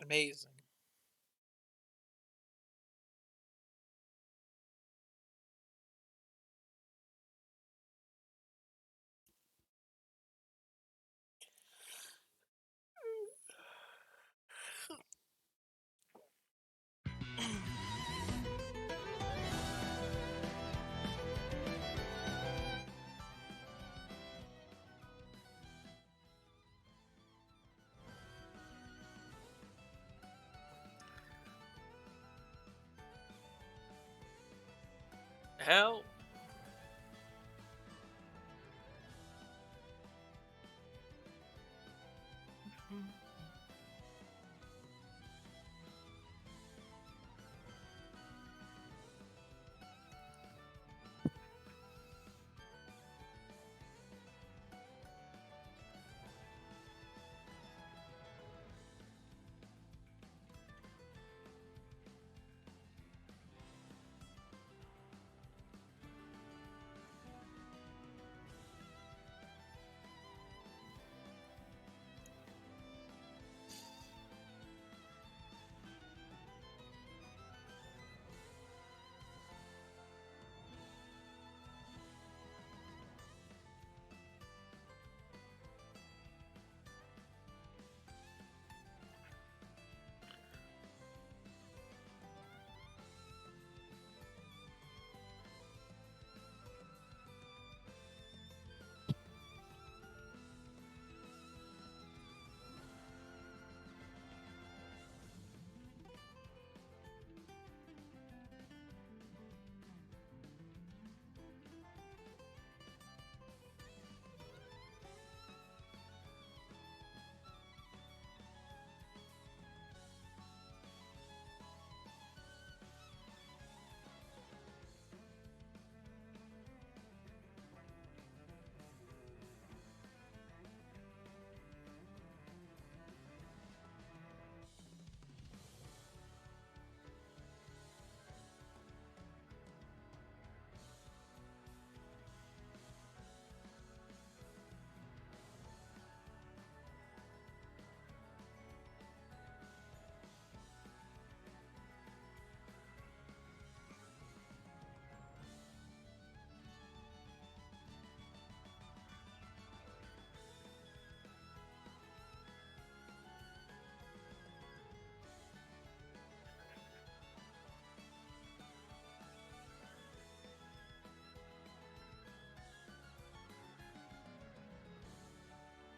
Amazing. Hell.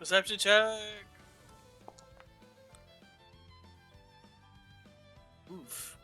Perception check. Oof.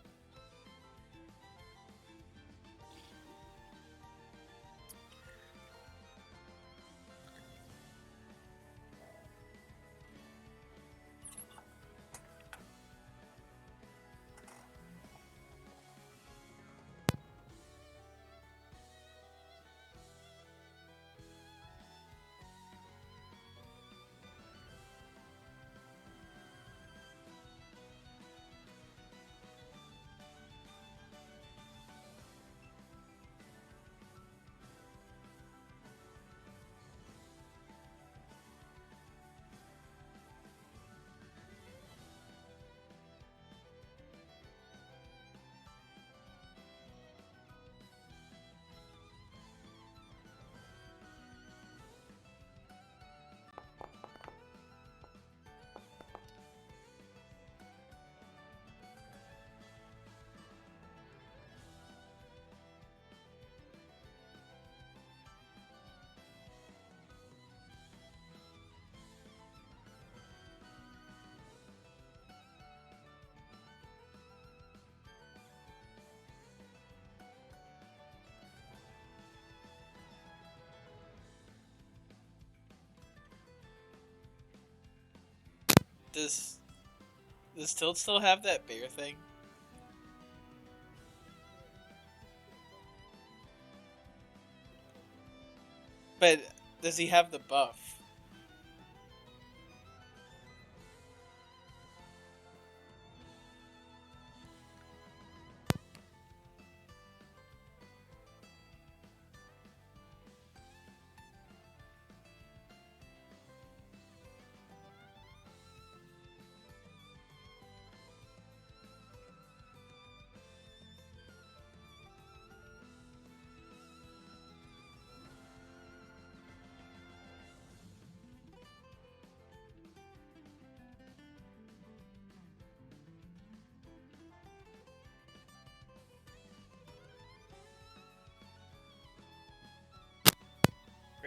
Does does Tilt still have that bear thing? But does he have the buff?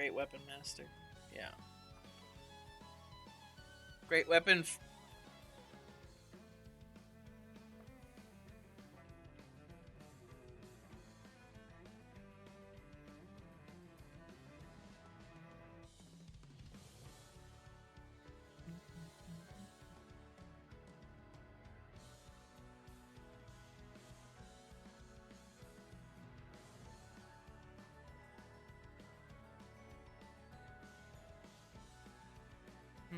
Great Weapon Master. Yeah. Great Weapon. Hmm.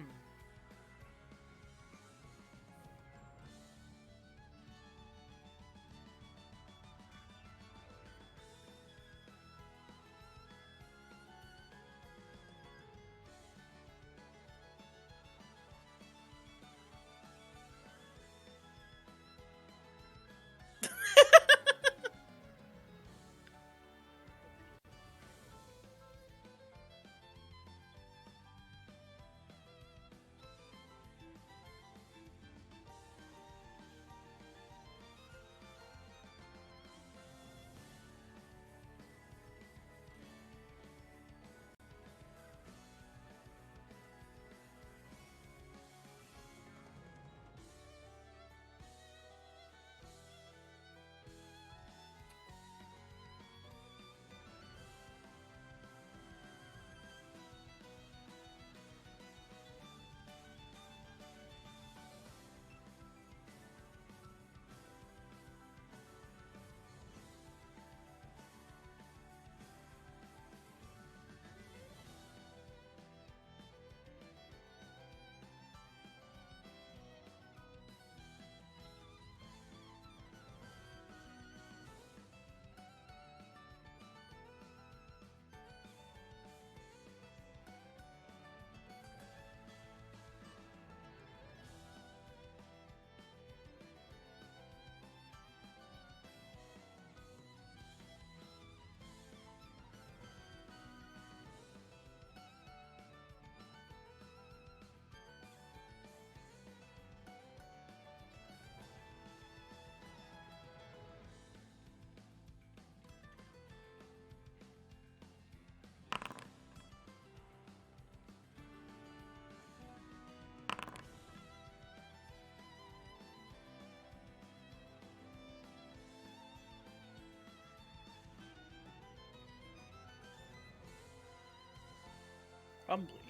Crumbly.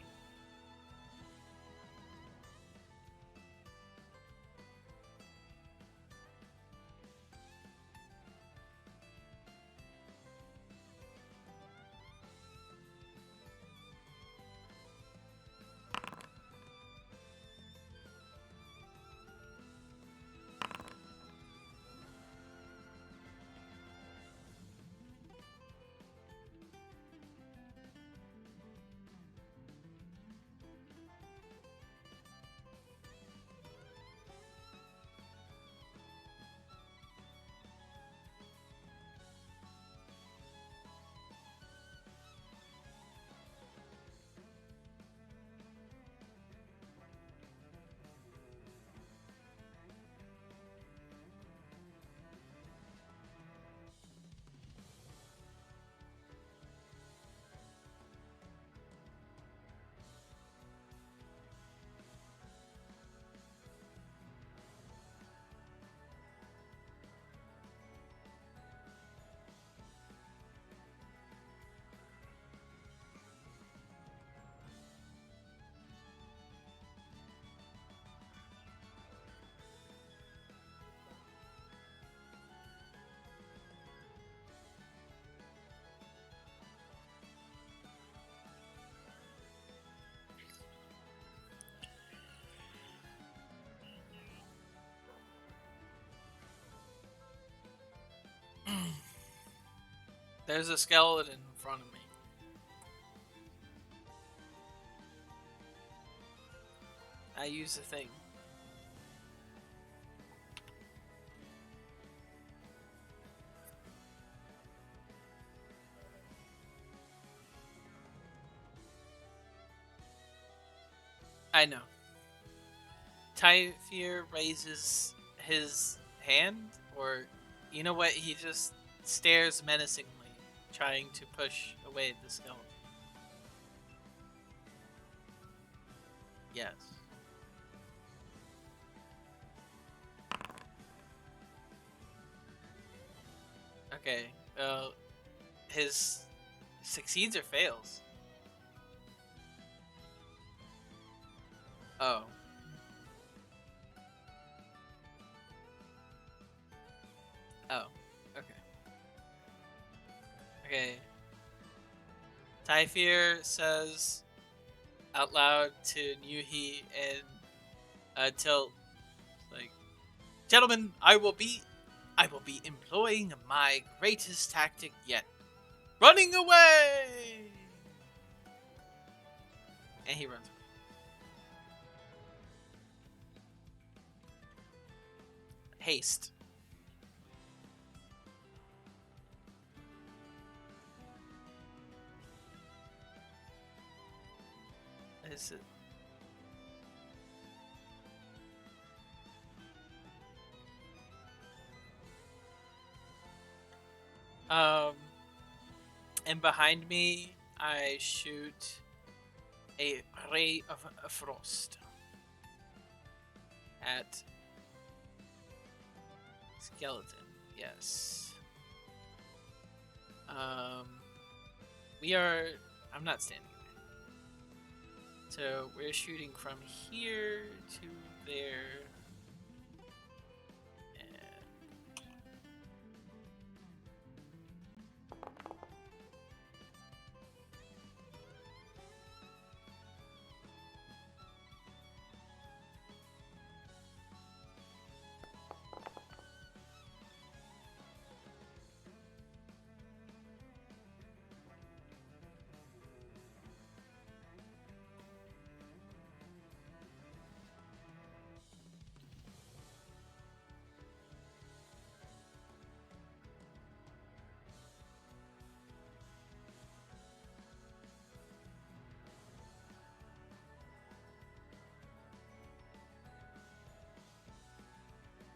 There's a skeleton in front of me. I use the thing. I know. Typhir raises his hand, or you know what? He just stares menacingly, trying to push away the skeleton. Yes. Okay. His succeeds or fails? Oh. Oh. Okay. Okay. Typhir says out loud to Nuhi and Tilt, like, gentlemen, I will be employing my greatest tactic yet. Running away! And he runs away. Haste. Is it? Um, and behind me, I shoot a ray of frost at skeleton. Yes. Um, we are. I'm not standing there. So we're shooting from here to there. And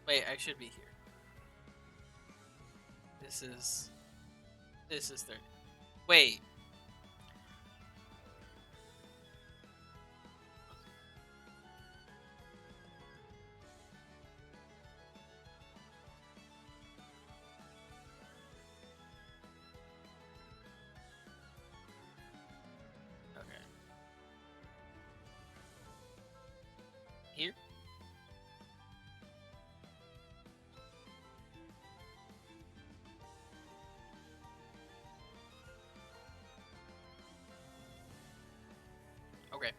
wait, I should be here. This is 30. Wait. Okay. Here? Okay.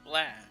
Blah.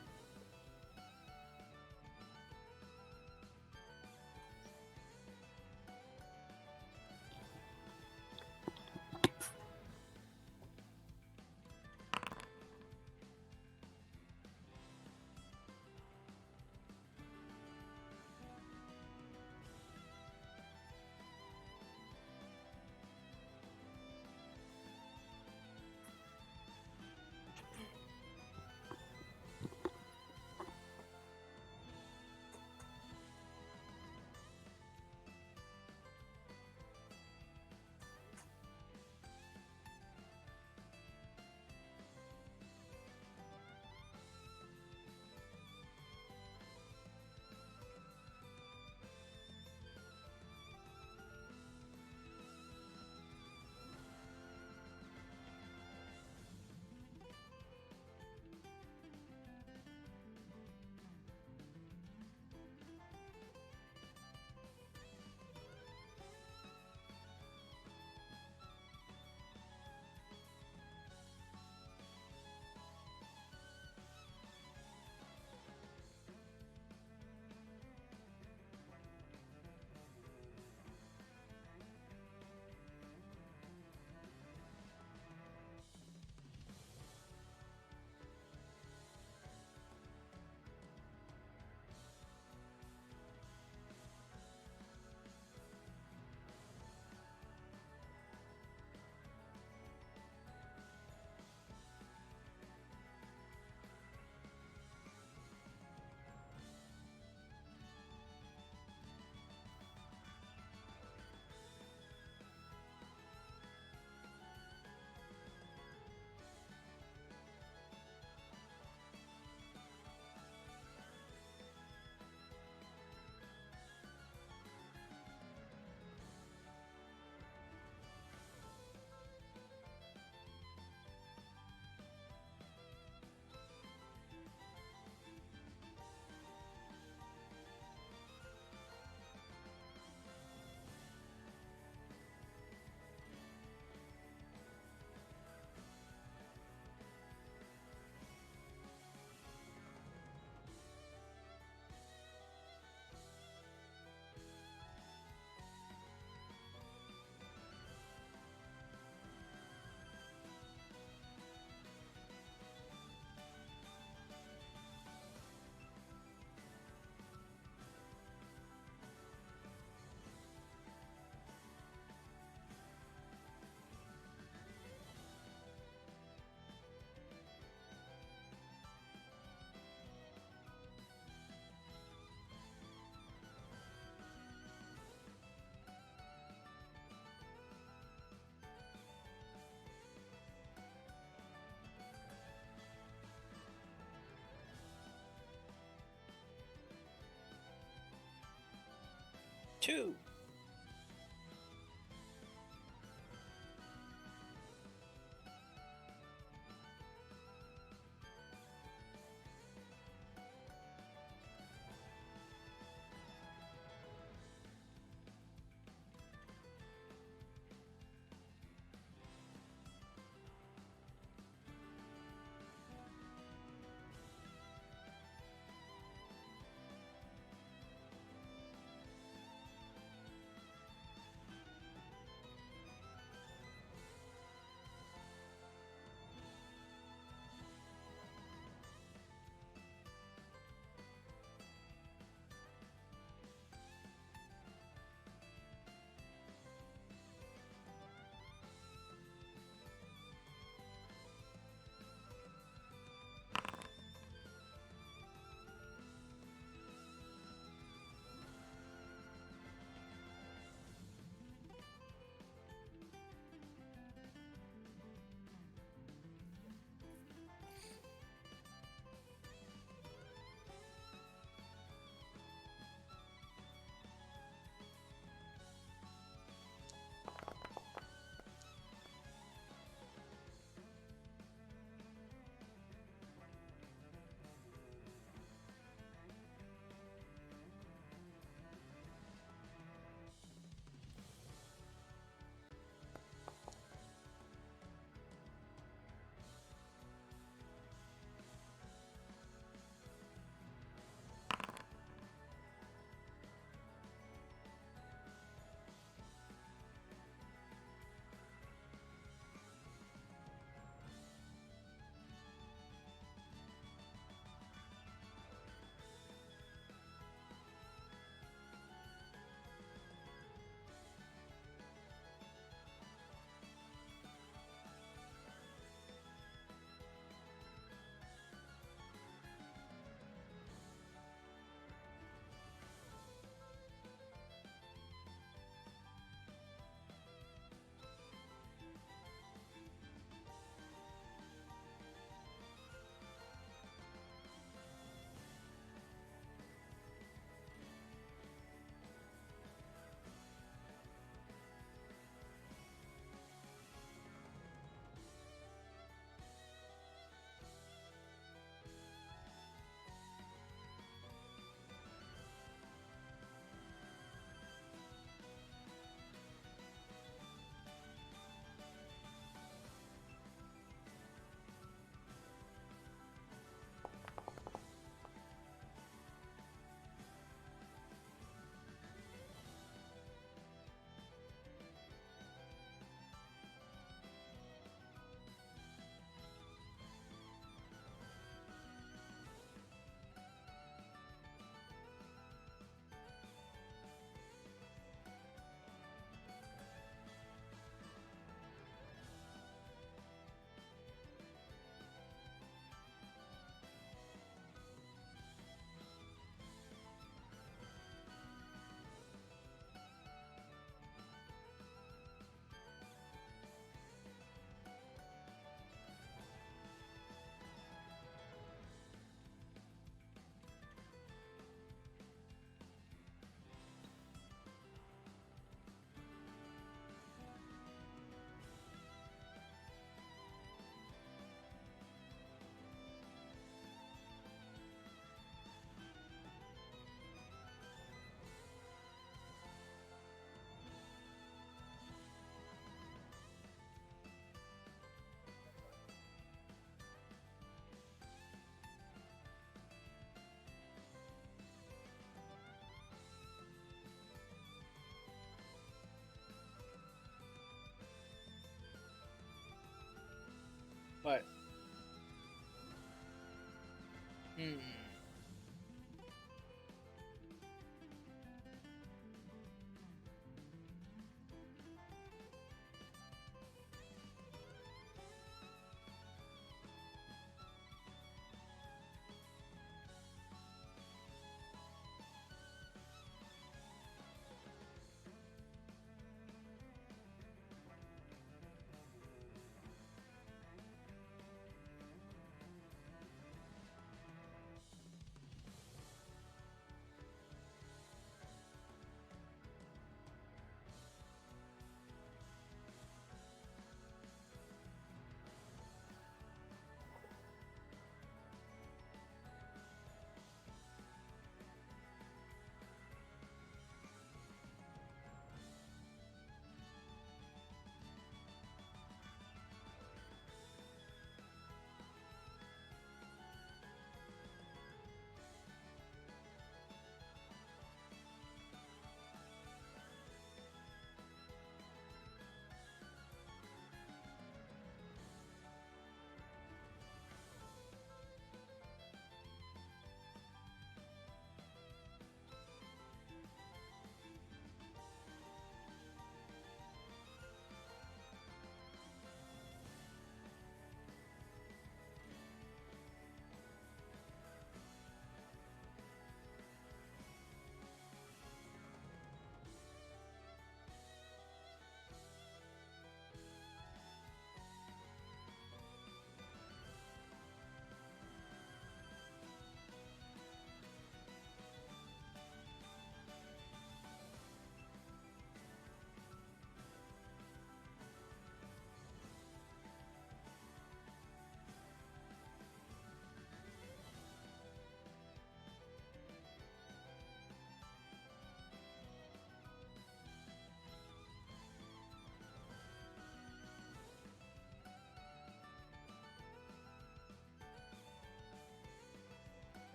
2. What? Hmm.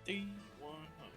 The 100.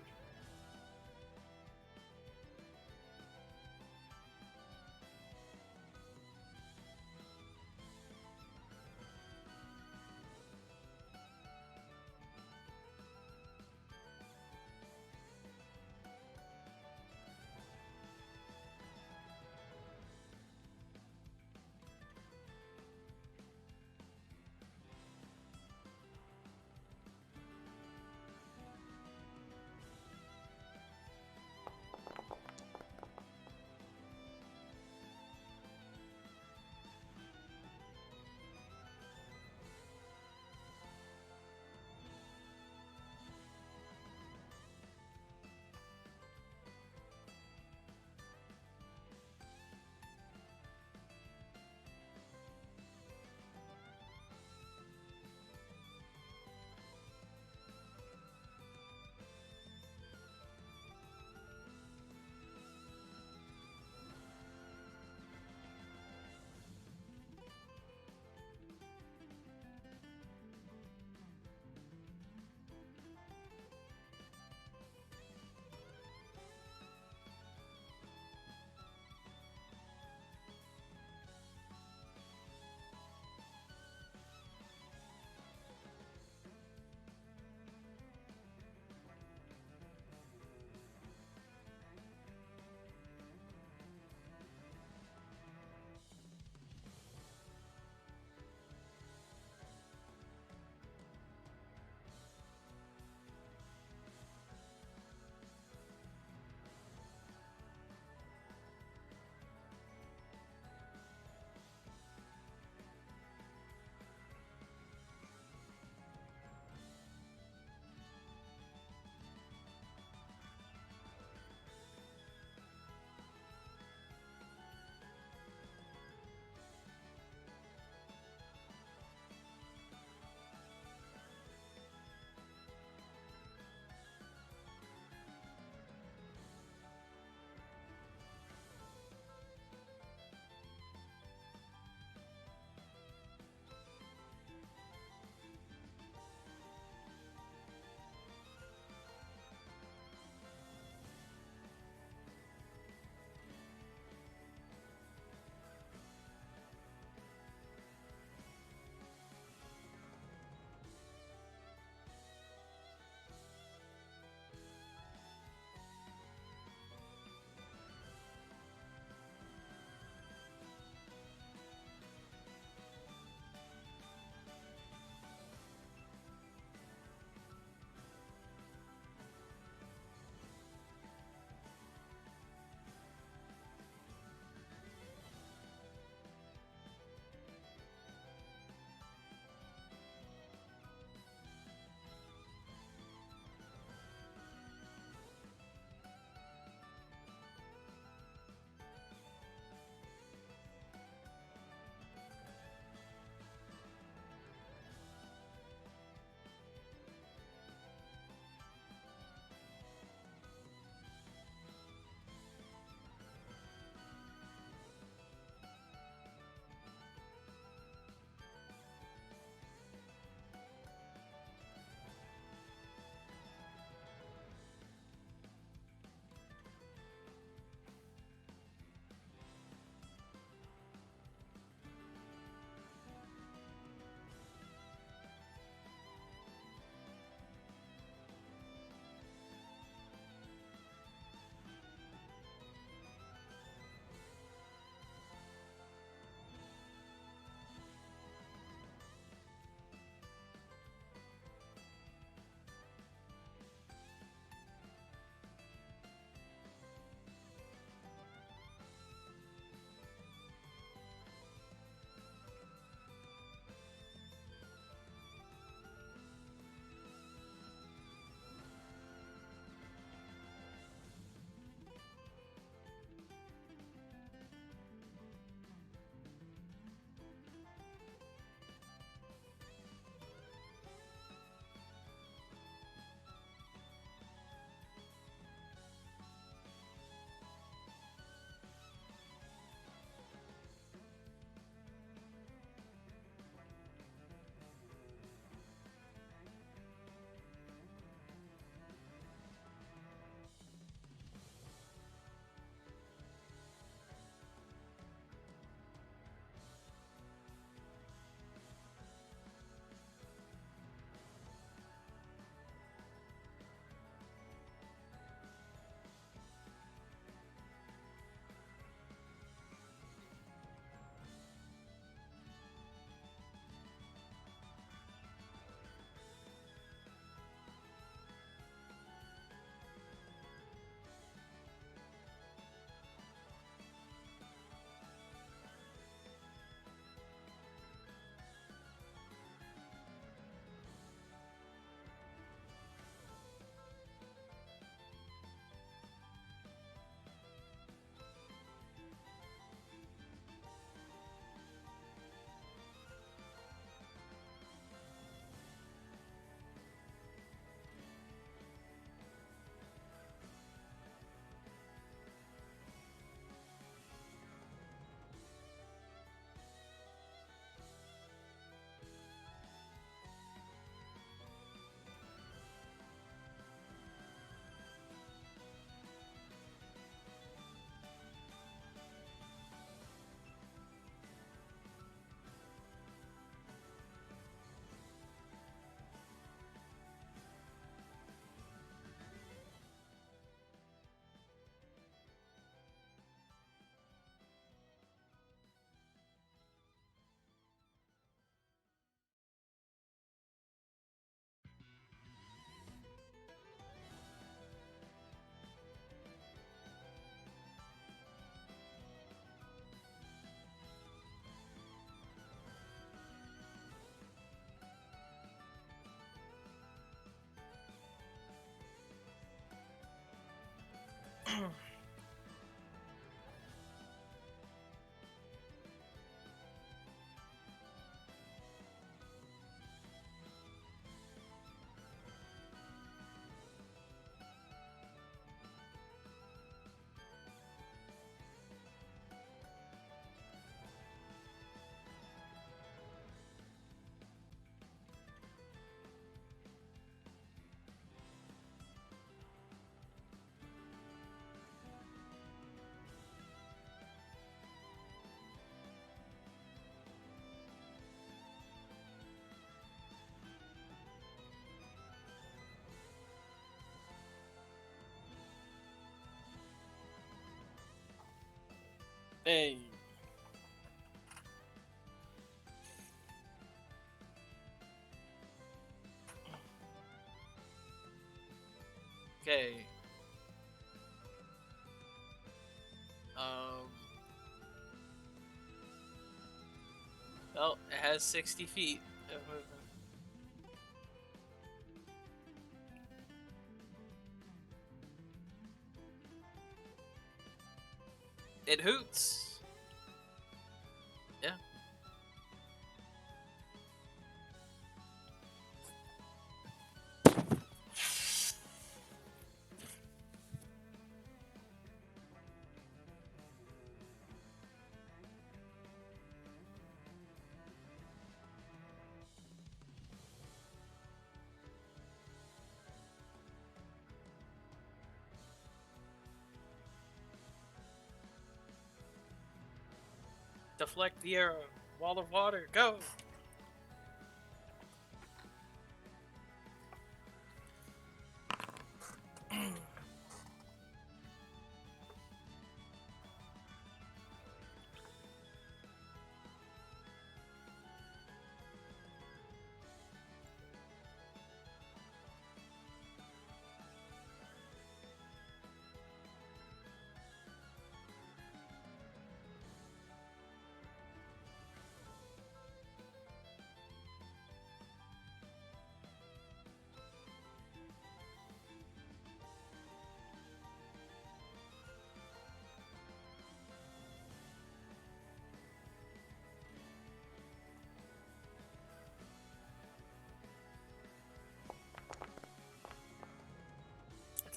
Hey. Okay. Um. Well, it has 60 feet of movement. It hoots. Yeah. Deflect the arrow. Wall of water. Go.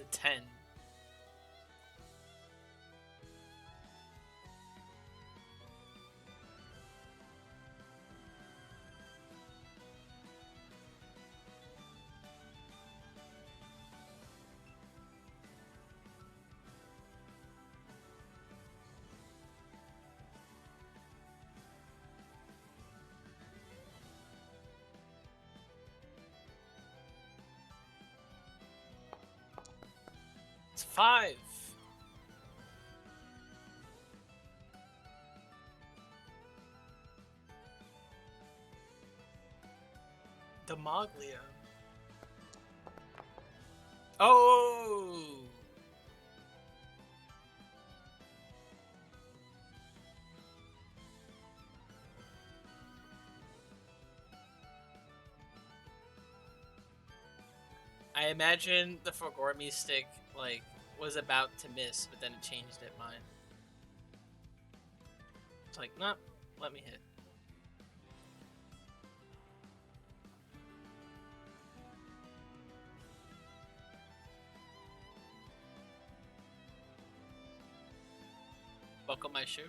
It's a 10. It's 5. Demoglia. Oh! I imagine the Forgormy stick, like, was about to miss, but then it changed it mine. It's like, nah, let me hit. Buckle my shoe.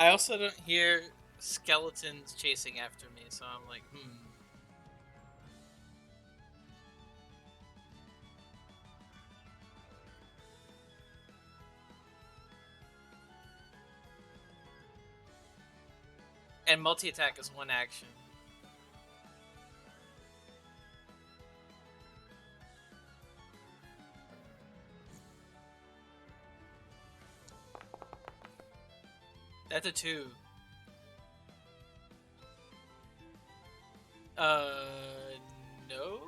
I also don't hear skeletons chasing after me, so I'm like, And multi-attack is one action. That's a 2. No?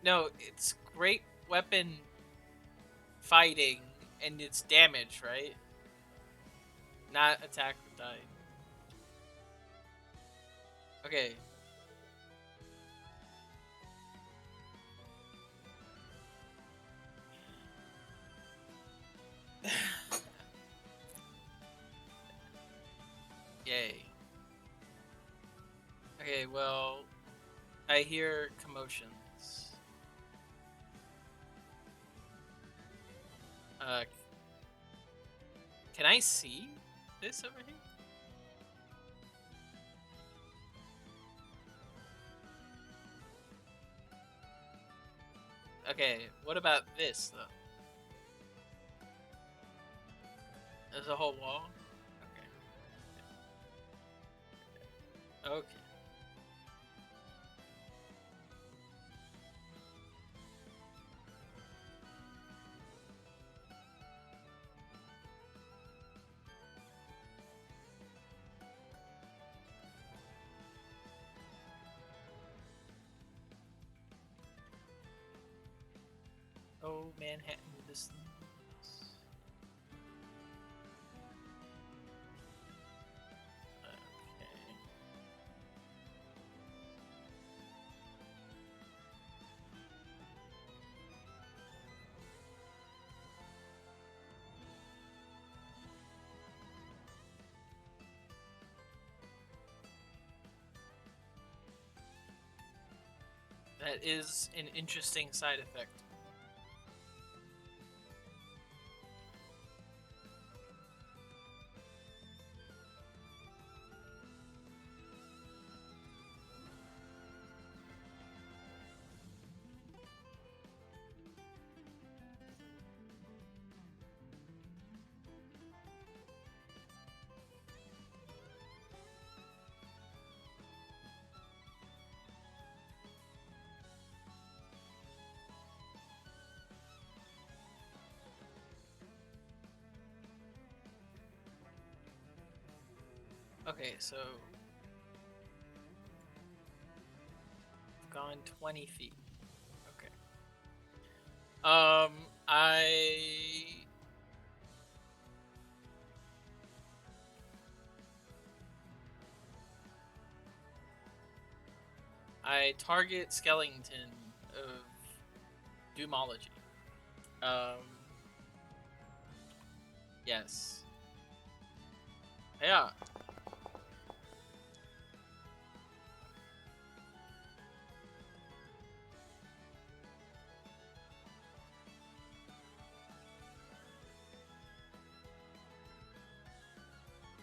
No, it's great weapon fighting, and it's damage, right? Not attack or die. Okay. Yay. Okay, well, I hear commotions. Uh, can I see this over here? Okay, what about this, though? There's a whole wall? Okay. Okay. Oh, Manhattan distance. Okay. That is an interesting side effect. Okay, so I've gone 20 feet. Okay. I target Skellington of Doomology. Um, yes. Yeah.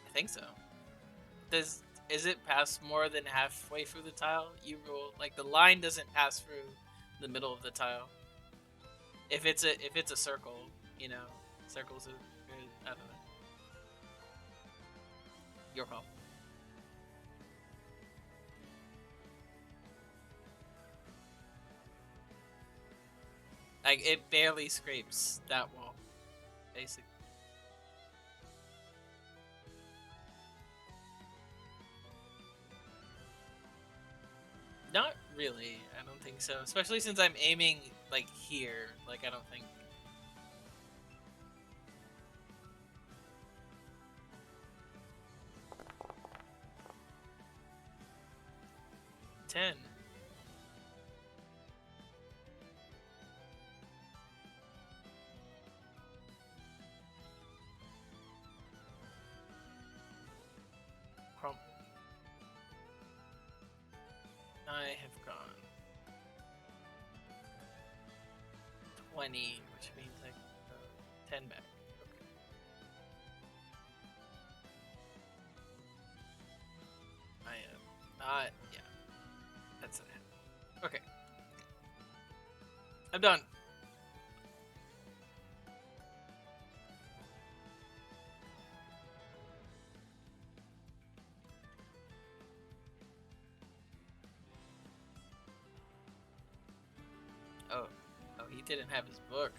I think so. Is it past more than halfway through the tile? You roll like the line doesn't pass through the middle of the tile. If it's a circle, you know, circles are good. I don't know. Your call. Like it barely scrapes that wall, basically. Not really. I don't think so. Especially since I'm aiming like here. Like I don't think 10. Crump. I have gone 20, which means like 10 back. Yeah. That's it. Okay. I'm done. Oh. Oh, he didn't have his book.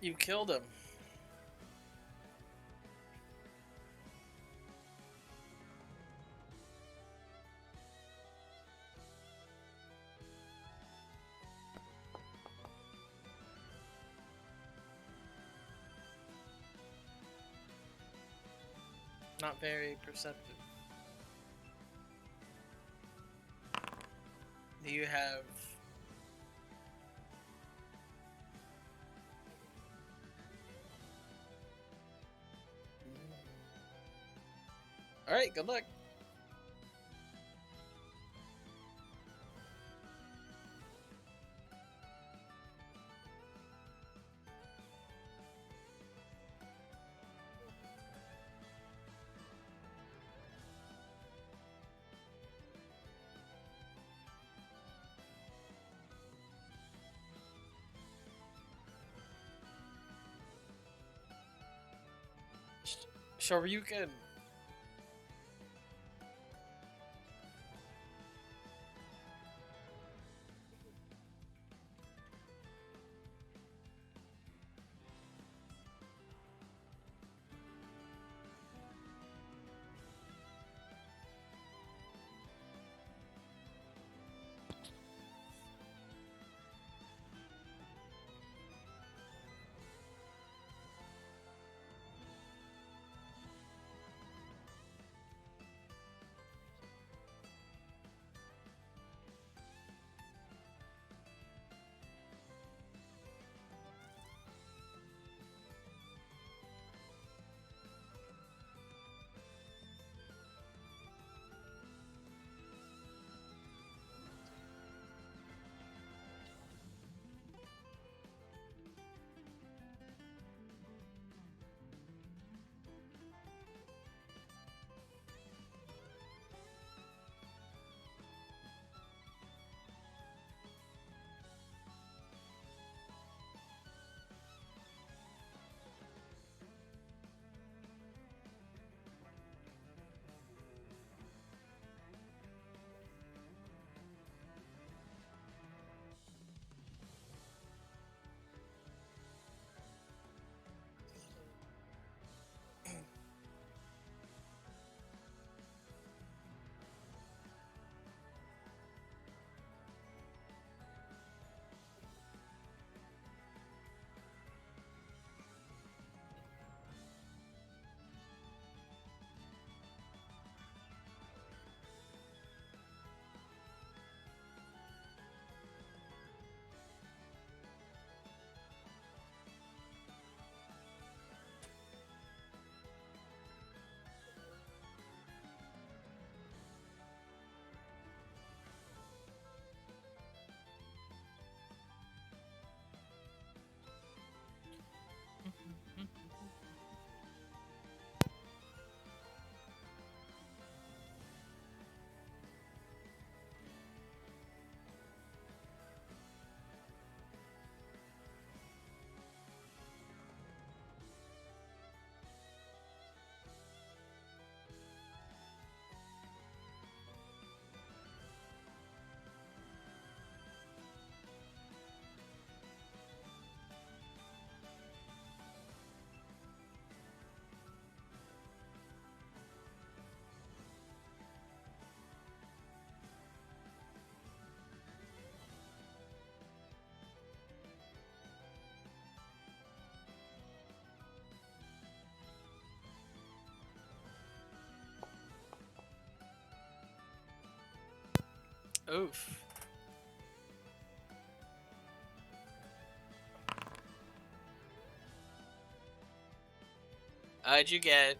You killed him. Not very perceptive. You have... Alright, good luck. Shoryuken. Oof. How'd you get?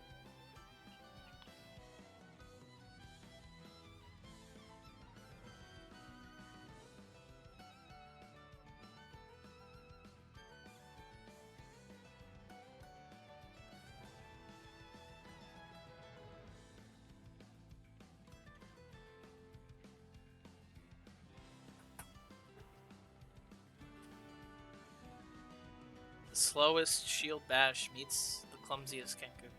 The slowest shield bash meets the clumsiest Kenku.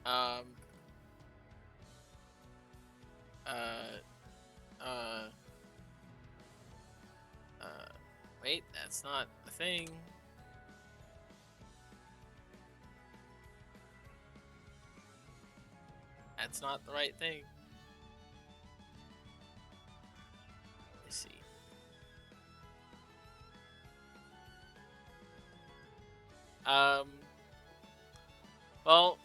Um. Uh. Uh. Uh. Wait, that's not the thing. That's not the right thing. Let's see. Um. Well,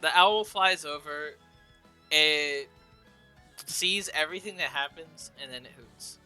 the owl flies over. It sees everything that happens, and then it hoots.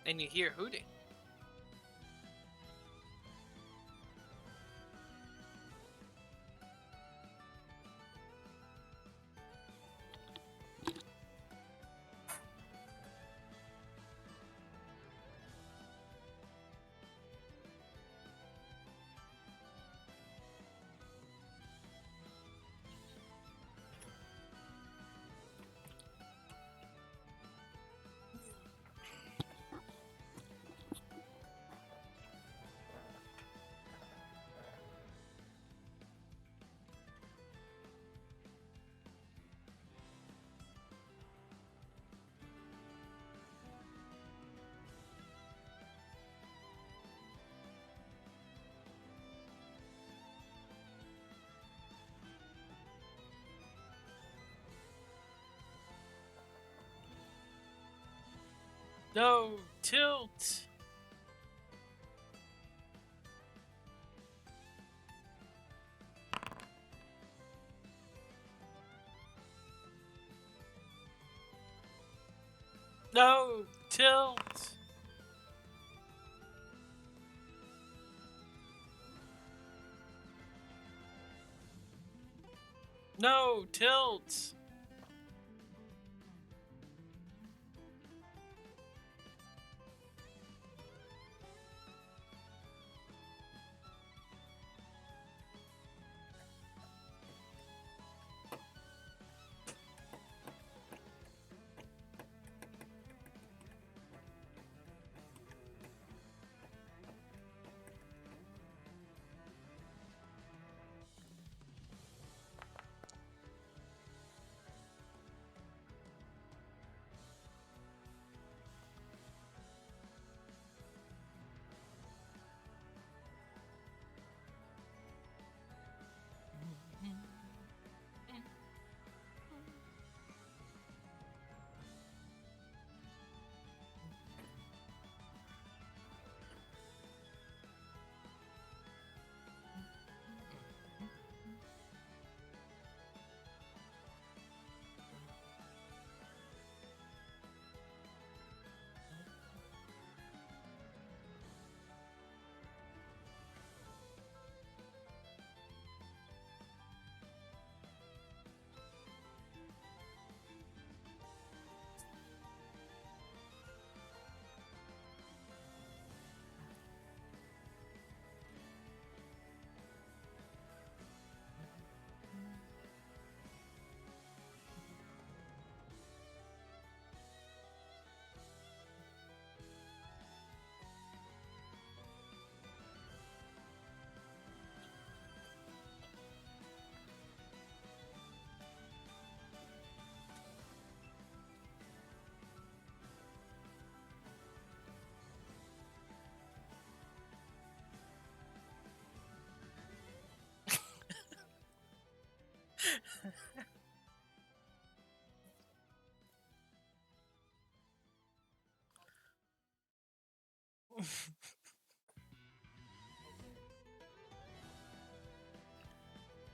And you hear hooting. No, tilt. No, tilt. No, tilt.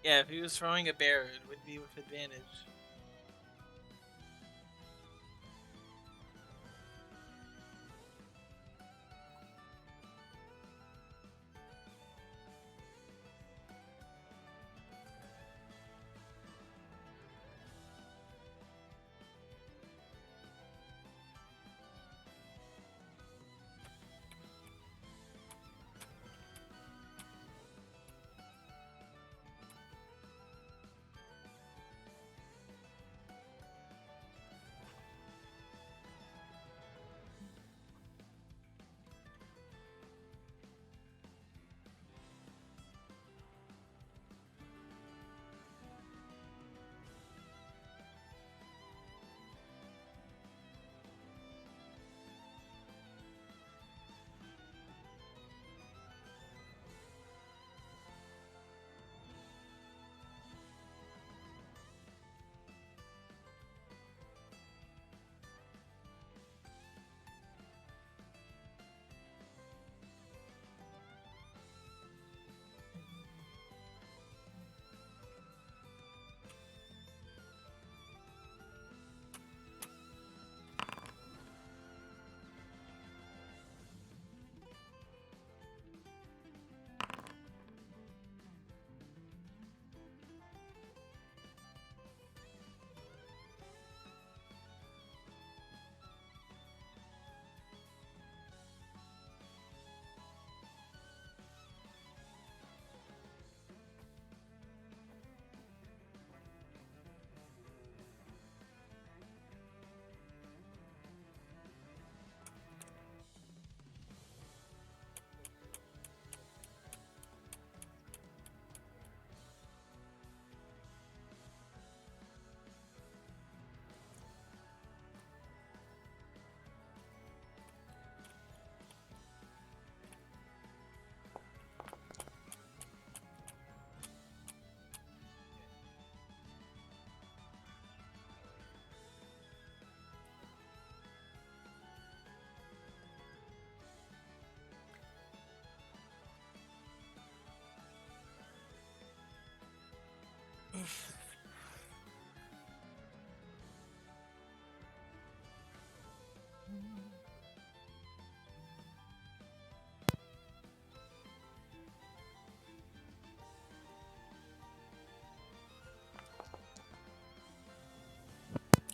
Yeah, if he was throwing a bear, it would be with advantage.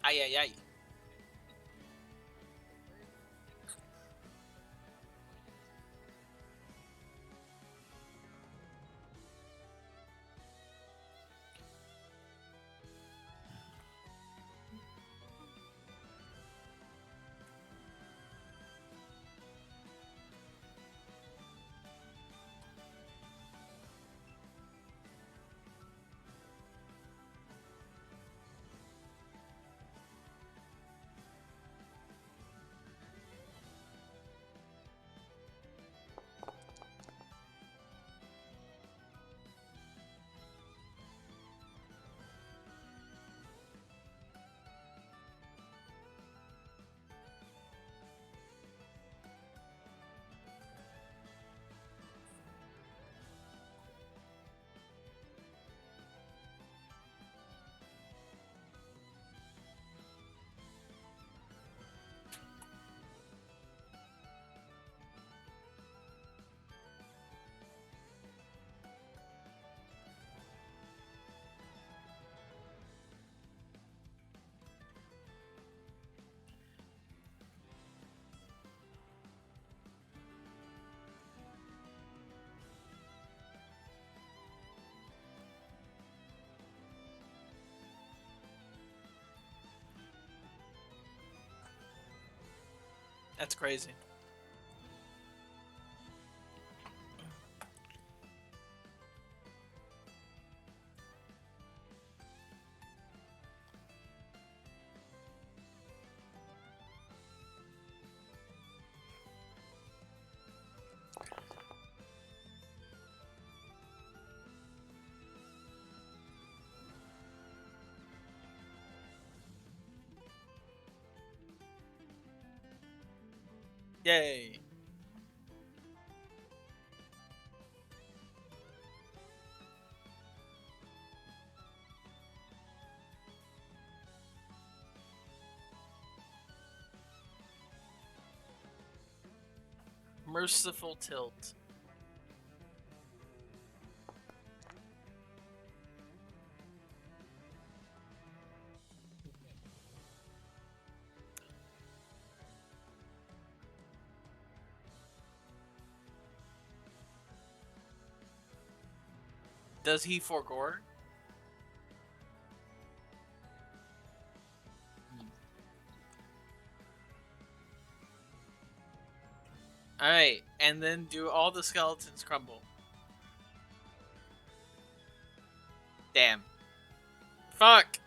Ay, ay, ay. That's crazy. Yay. merciful tilt. Does he forgore? Alright, and then do all the skeletons crumble? Damn. Fuck!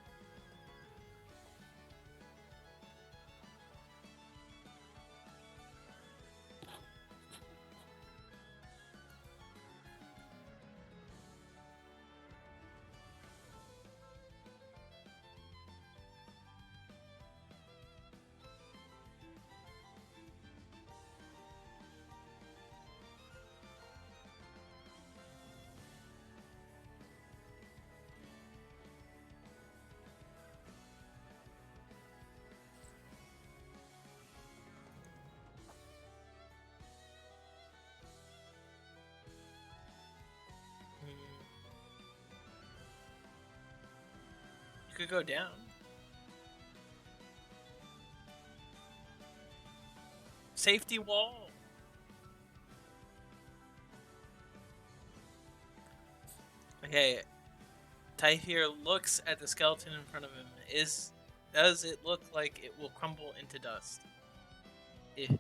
You could go down. Safety wall. Okay. Typhir looks at the skeleton in front of him. Does it look like it will crumble into dust? If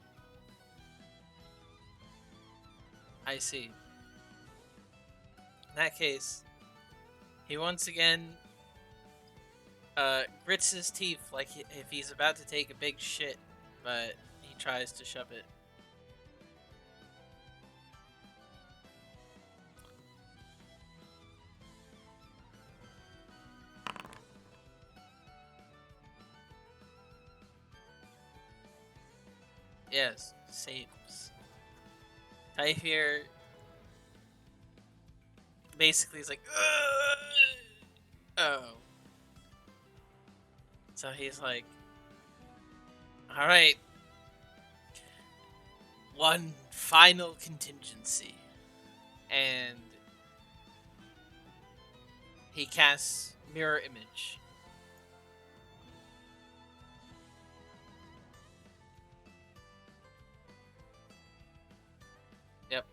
I see. In that case, he once again grits his teeth like if he's about to take a big shit, but he tries to shove it. Yes, saves. Typhir basically is like, oh. So he's like, alright. One final contingency. And he casts Mirror Image. Yep.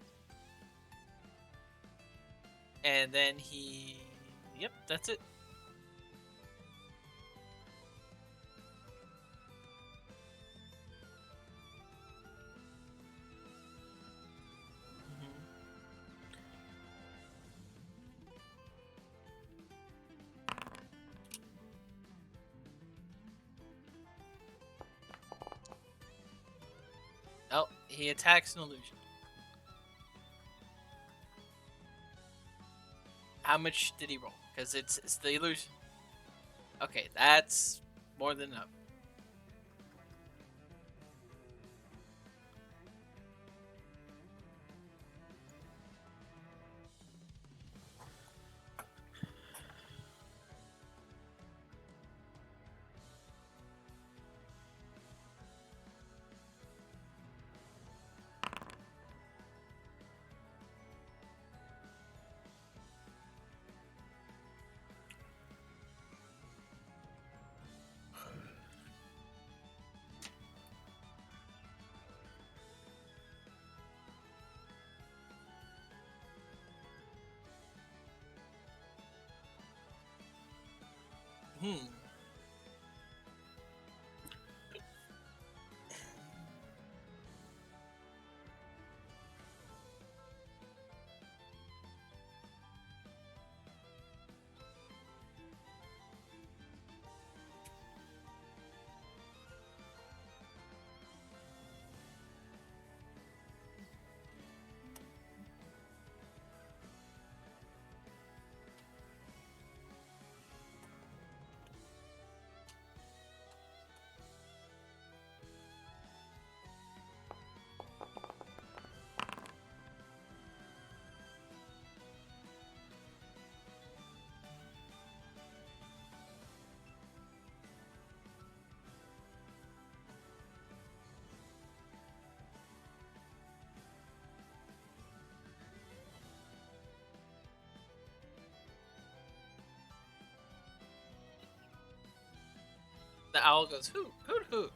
And then he... Yep, that's it. Oh, he attacks an illusion. How much did he roll? Because it's the illusion. Okay, that's more than enough. Hmm. The owl goes hoot, hoot, hoot.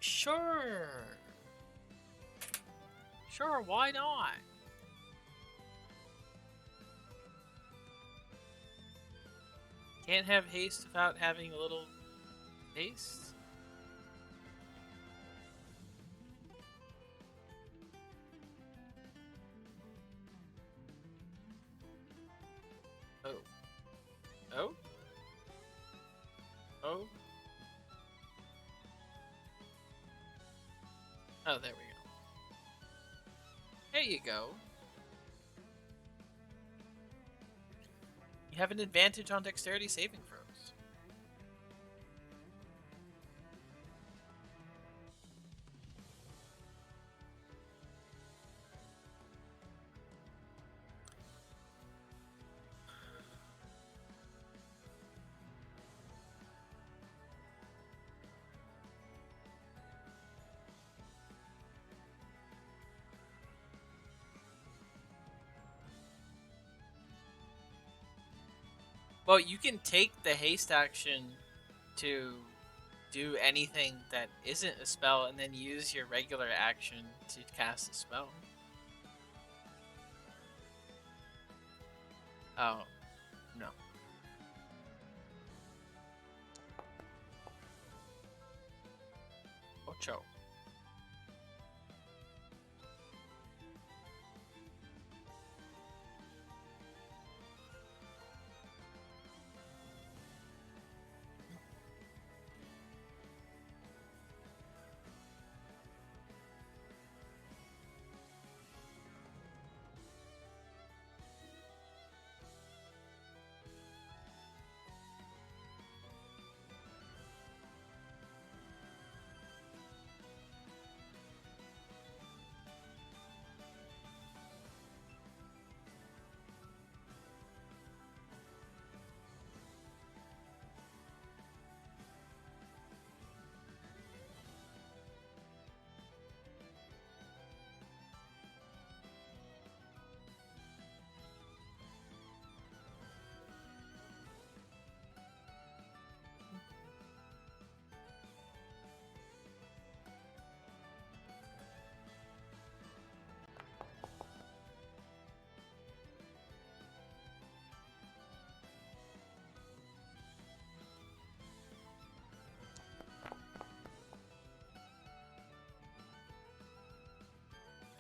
Sure. Sure, why not? Can't have haste without having a little haste. Oh. Oh? Oh? Oh, there we go. There you go. You have an advantage on dexterity saving throws. Well, you can take the haste action to do anything that isn't a spell and then use your regular action to cast a spell. Oh, no. Ocho.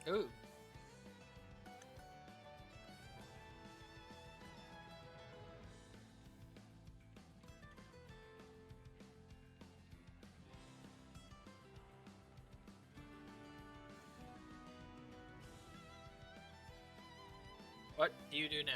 Ooh. What do you do now?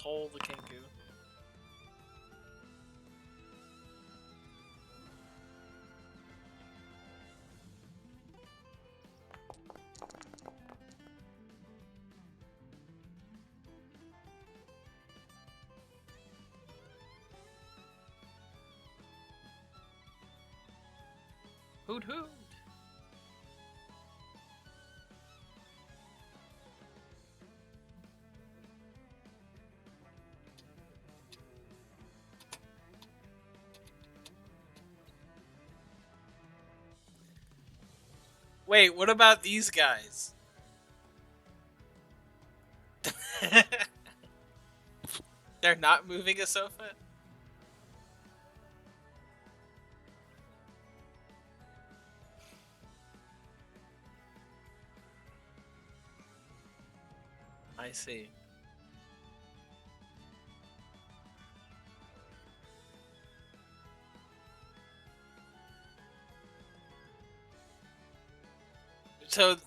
Toll the Kenku. Hoot hoot. Wait, what about these guys? They're not moving a sofa? I see. So,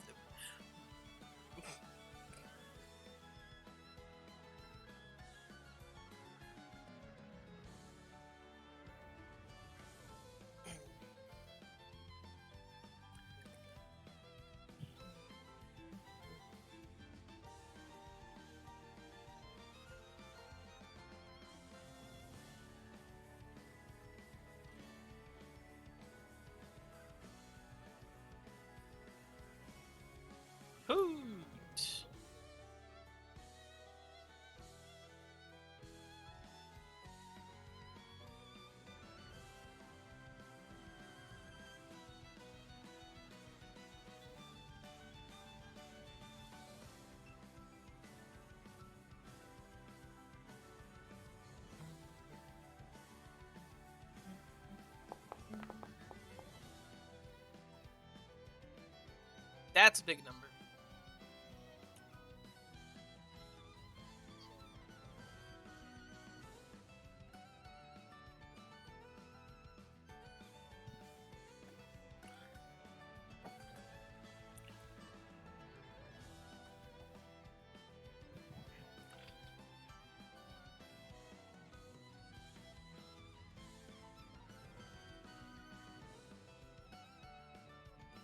hoot. That's a big number.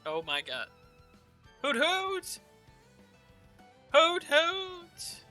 Oh my god. Hoot hoot! Hoot hoot!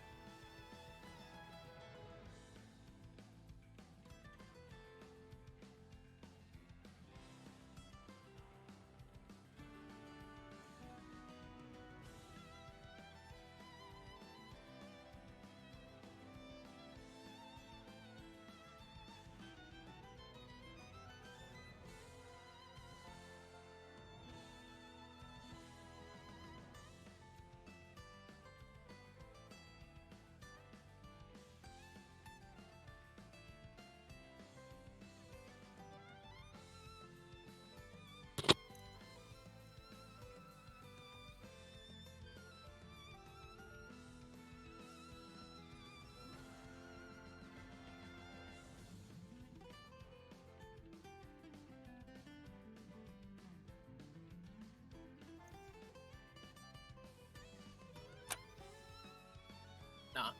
Nah.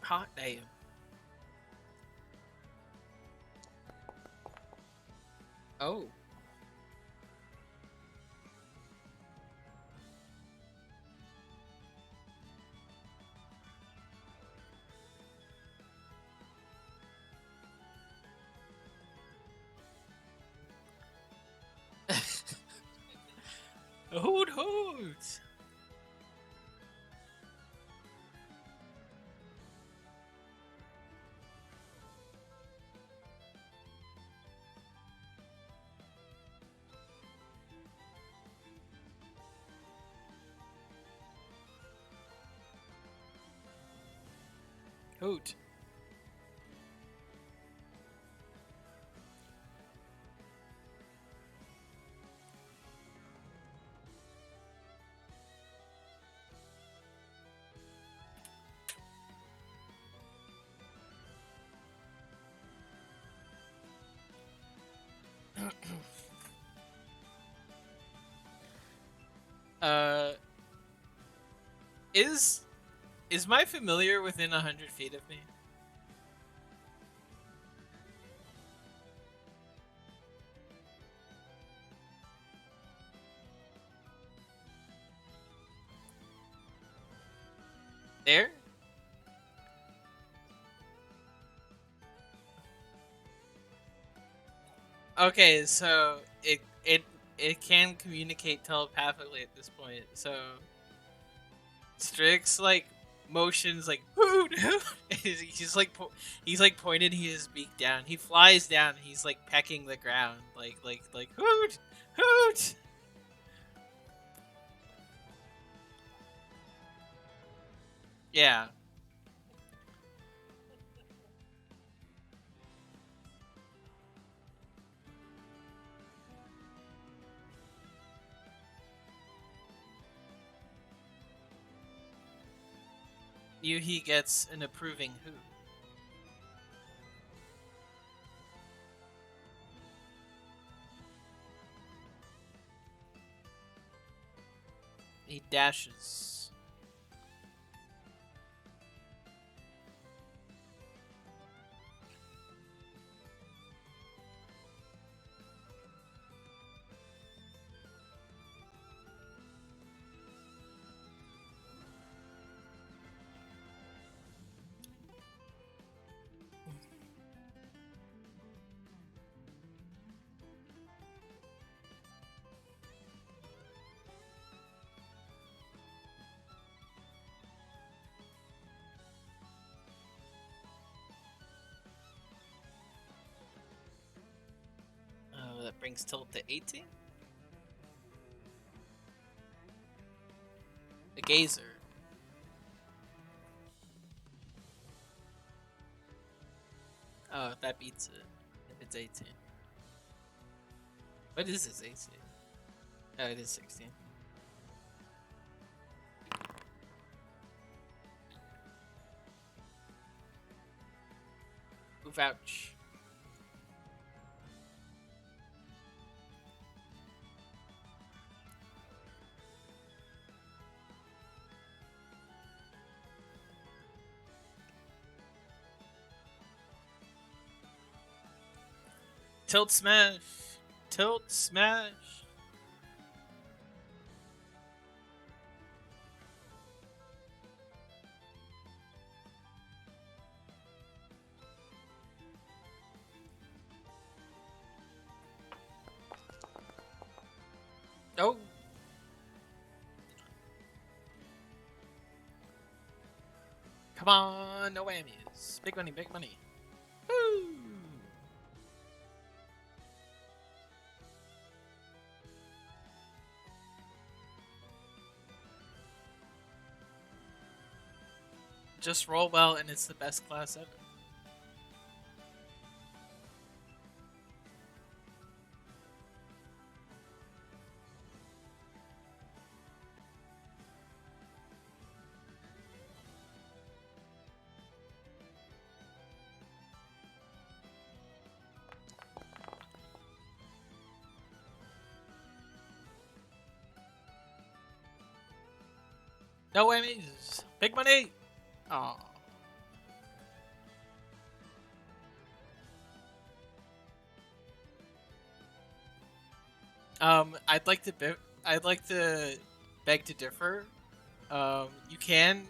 Hot damn. Oh. Hoot hoot! Hoot. uh, is my familiar within 100 feet of me? There? Okay, so it can communicate telepathically at this point. So Strix like motions like hoot hoot. He's like he's like pointed his beak down. He flies down. He's like pecking the ground like hoot hoot. Yeah, he gets an approving hoot. He dashes. That brings tilt to 18. A gazer. Oh, that beats it. If it's 18. What is this 18? Oh, it is 16. Ooh, ouch. Tilt smash! Tilt smash! Oh! Come on, no whammies. Big money, big money. Woo! Just roll well, and it's the best class ever. No whammies! Big money! Aw. I'd like to beg to differ. You can.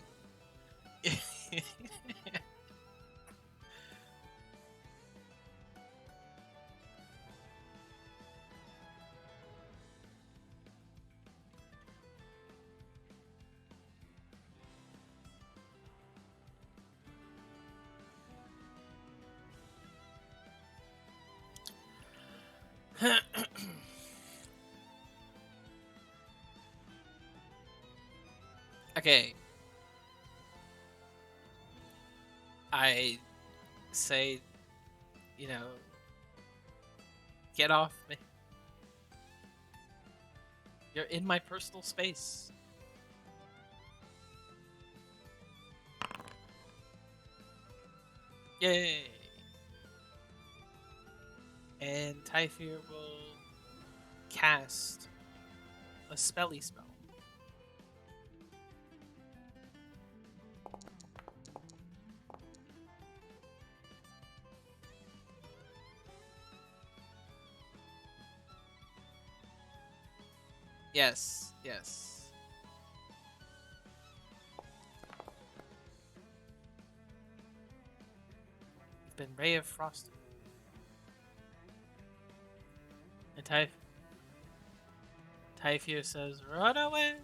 Okay, I say, you know, get off me. You're in my personal space. Yay! And Typhir will cast a spelly spell. Yes, yes. been ray of frosting. And Typhia says, "Run away."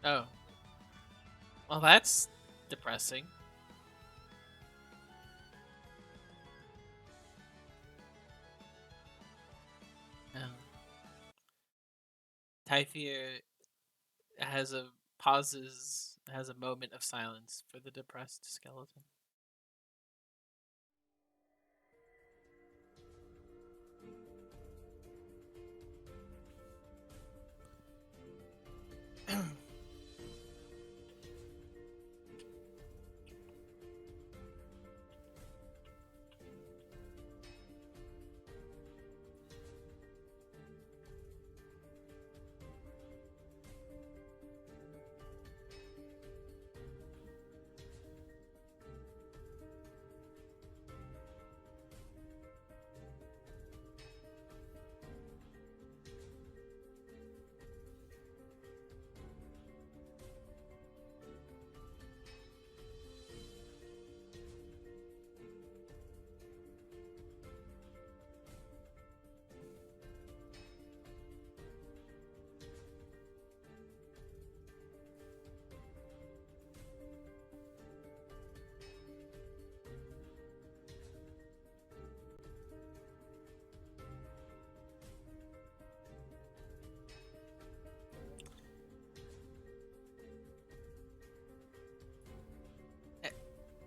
Oh. Well, that's depressing. Typhia has a moment of silence for the depressed skeleton.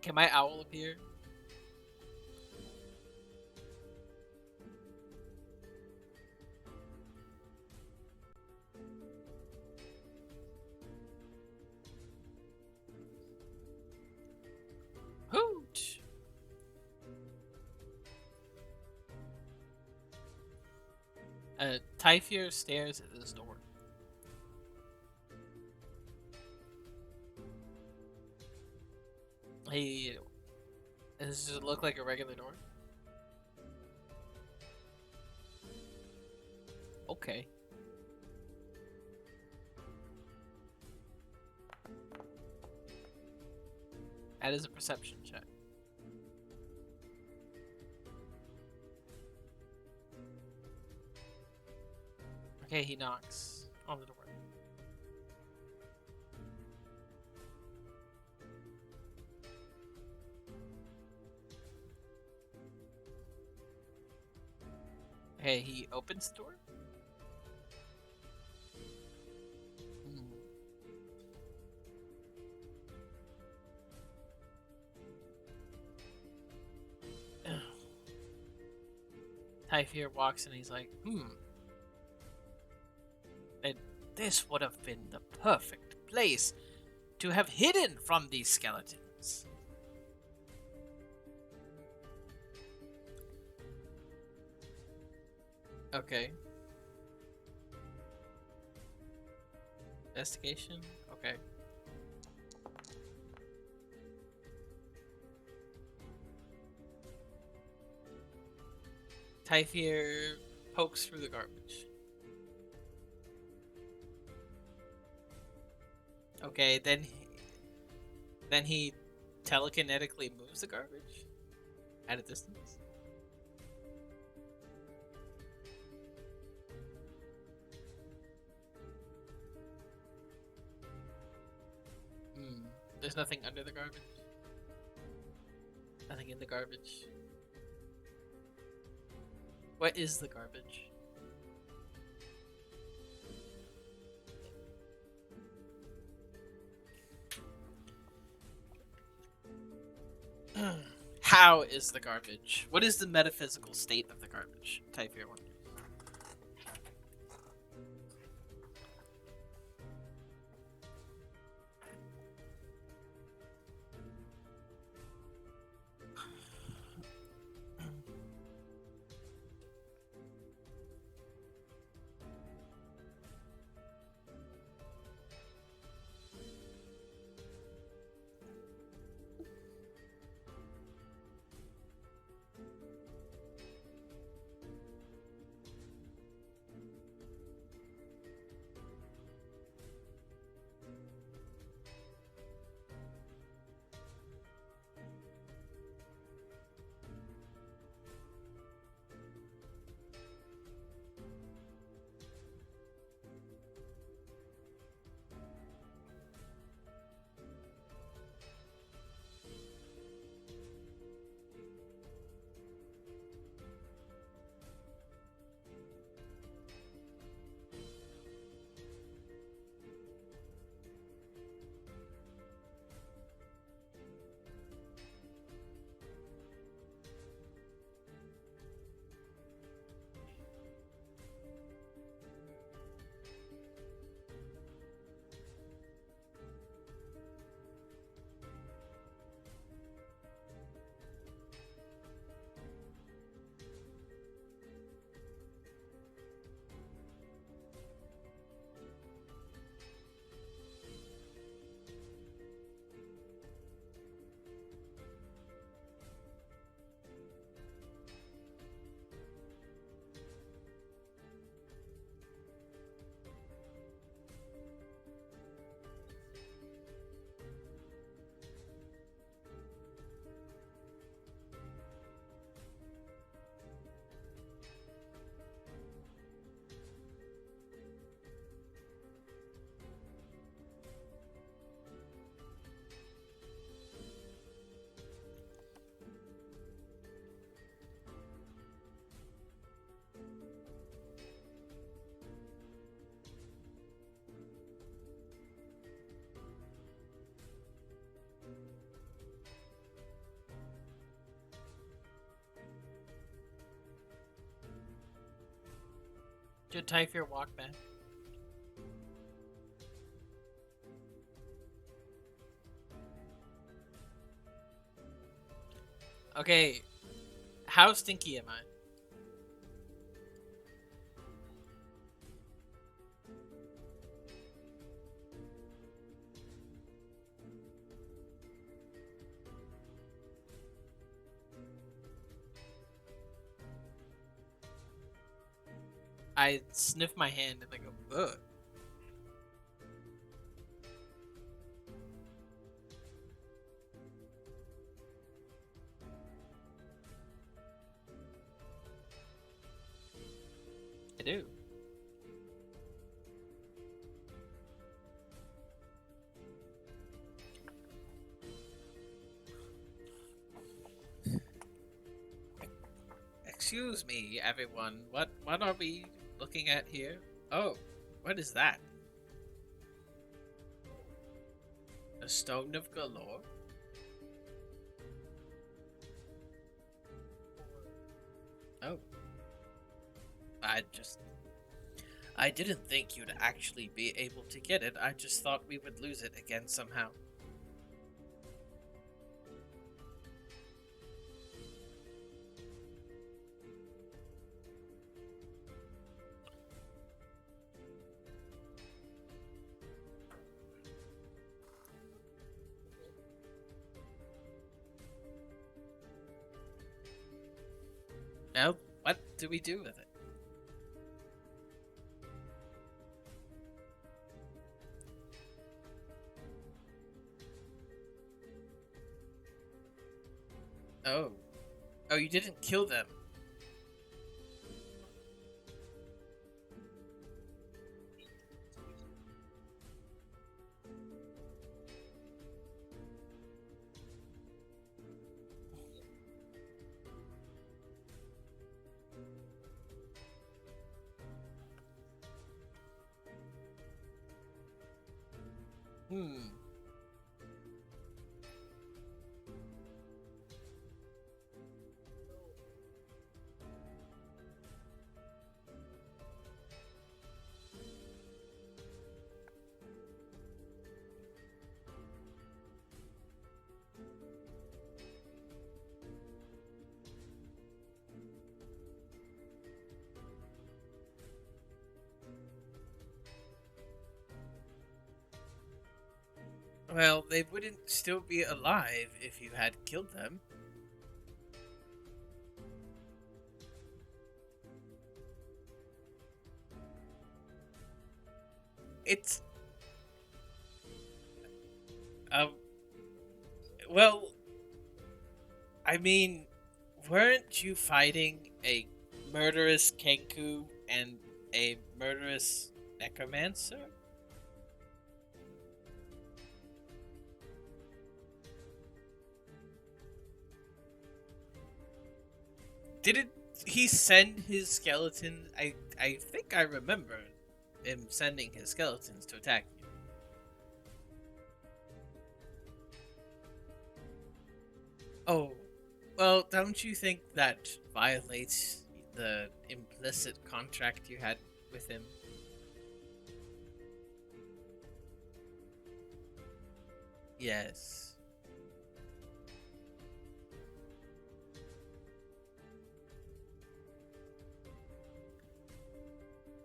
Can my owl appear? Hoot! Typhia stares at this door. Hey, does it look like a regular door? Okay. That is a perception check. Okay, he knocks on the door. Okay, he opens the door. Typhia walks and he's like, And this would have been the perfect place to have hidden from these skeletons. Okay. Investigation? Okay. Typhia pokes through the garbage. Okay, then he telekinetically moves the garbage at a distance. There's nothing under the garbage. Nothing in the garbage. What is the garbage? How is the garbage? What is the metaphysical state of the garbage? Typhia wonders. Good time for your walk back. Okay, how stinky am I? I sniff my hand and I go, ugh. I do. Excuse me, everyone. What are we looking at here? Oh, what is that? A stone of galore? Oh. I didn't think you'd actually be able to get it. I just thought we would lose it again somehow. Well, what do we do with it? Oh. Oh, you didn't kill them. Hmm. Well, they wouldn't still be alive if you had killed them. It's... Um... Well... I mean... Weren't you fighting a murderous Kenku and a murderous necromancer? Didn't he send his skeleton? I think I remember him sending his skeletons to attack you. Oh, well, don't you think that violates the implicit contract you had with him? Yes.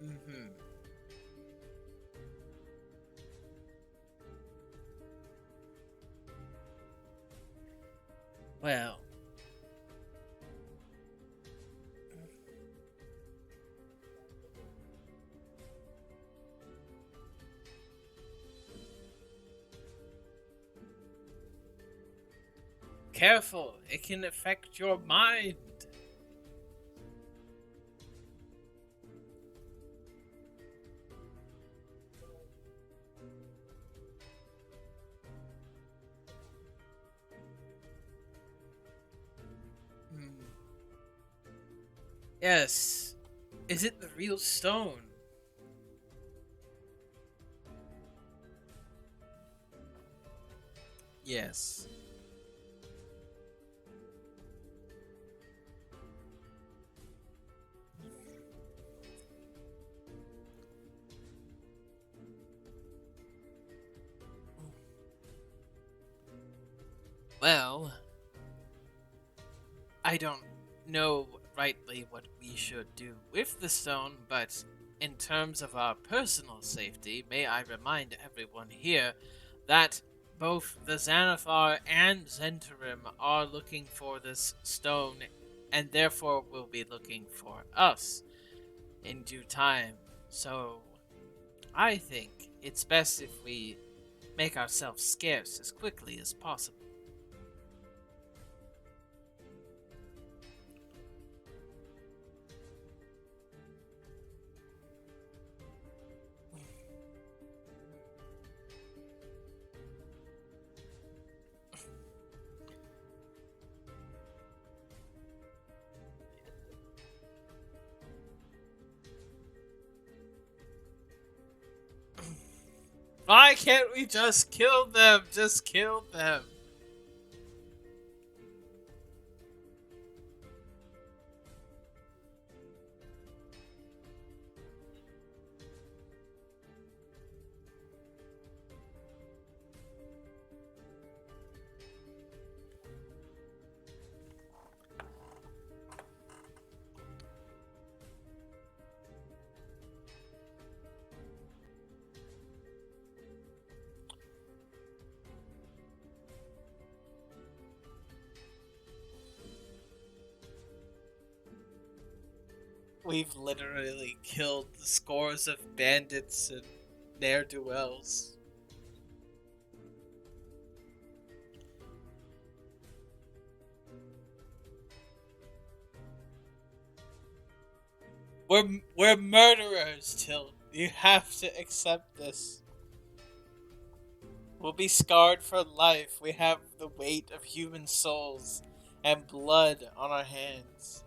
Mm-hmm. Well, careful, it can affect your mind. Hmm. Yes. Is it the real stone? Yes. Well, I don't know rightly what we should do with the stone, but in terms of our personal safety, may I remind everyone here that both the Xanathar and Zentarim are looking for this stone, and therefore will be looking for us in due time. So, I think it's best if we make ourselves scarce as quickly as possible. Why can't we just kill them? Just kill them. We've literally killed scores of bandits and ne'er-do-wells. We're murderers, Till. You have to accept this. We'll be scarred for life. We have the weight of human souls and blood on our hands.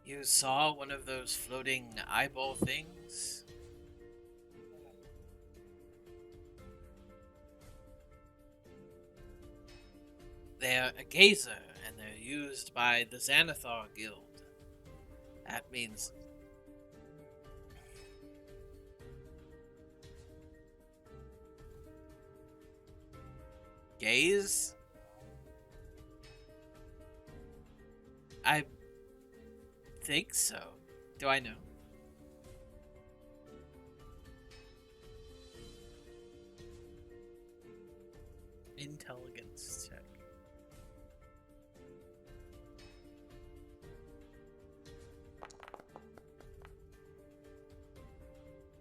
You saw one of those floating eyeball things? They're a gazer, and they're used by the Xanathar Guild. That means gaze? I think so. Do I know? Intelligence check.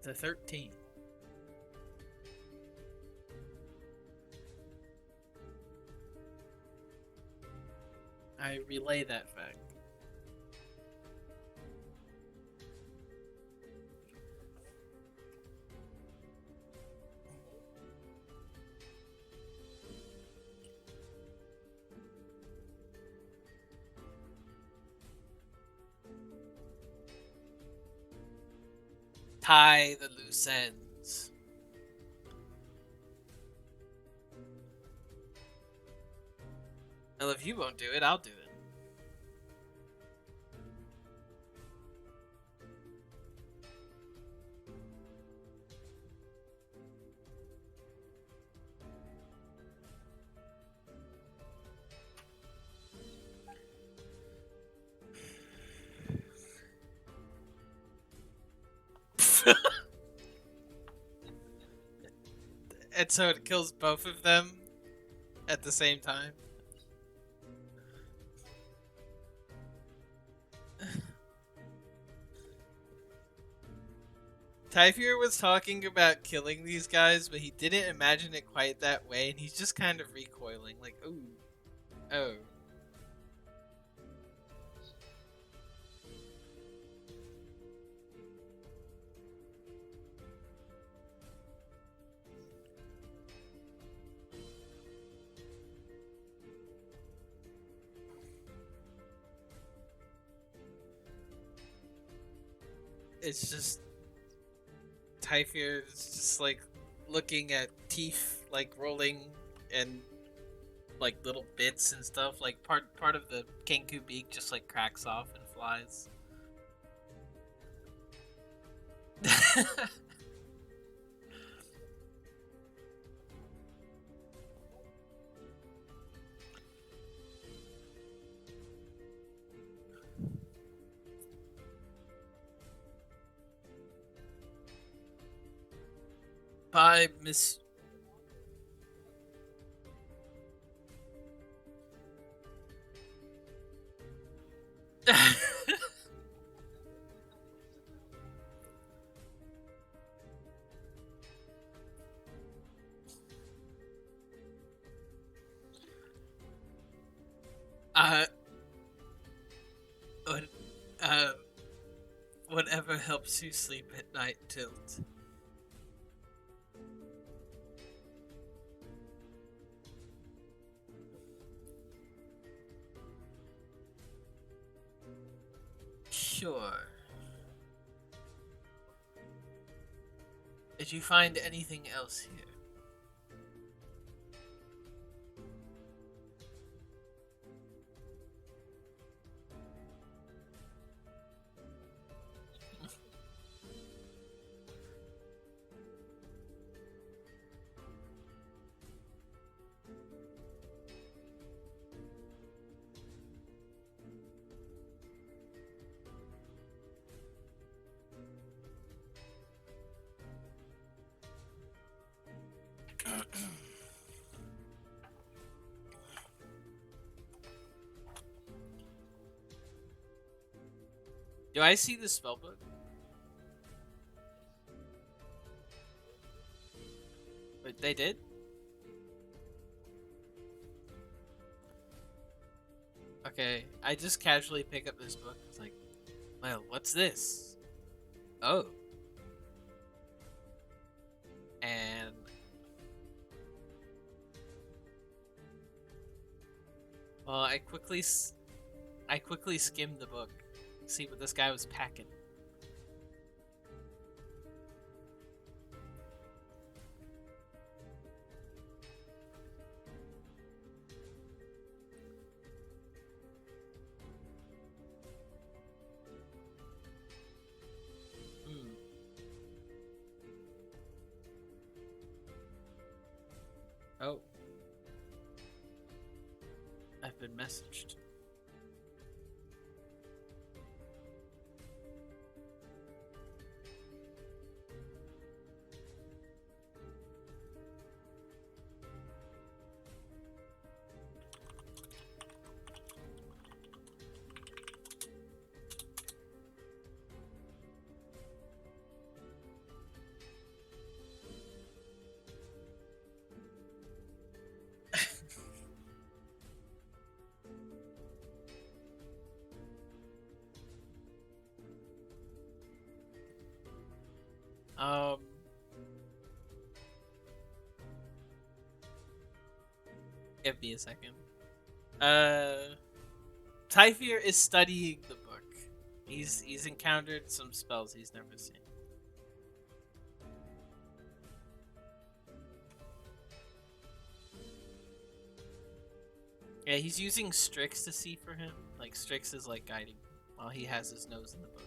The 13. I relay that fact. Tie the loose ends. Well, if you won't do it, I'll do it. And so it kills both of them at the same time. Typhier was talking about killing these guys, but he didn't imagine it quite that way, and he's just kind of recoiling, like, ooh, oh. it's just Typhir is just like looking at teeth like rolling and like little bits and stuff. Like part of the Kenku beak just like cracks off and flies. Bye, Miss. uh, what, uh, whatever helps you sleep at night, Tilt. Sure. Did you find anything else here? Do I see the spellbook? Wait, they did? Okay, I just casually pick up this book. It's like, well, what's this? Oh. And well, I quickly skimmed the book, see what this guy was packing. Hmm. Oh. I've been messaged. Um, give me a second. Typhir is studying the book. He's encountered some spells he's never seen. Yeah, he's using Strix to see for him. Like Strix is like guiding while he has his nose in the book.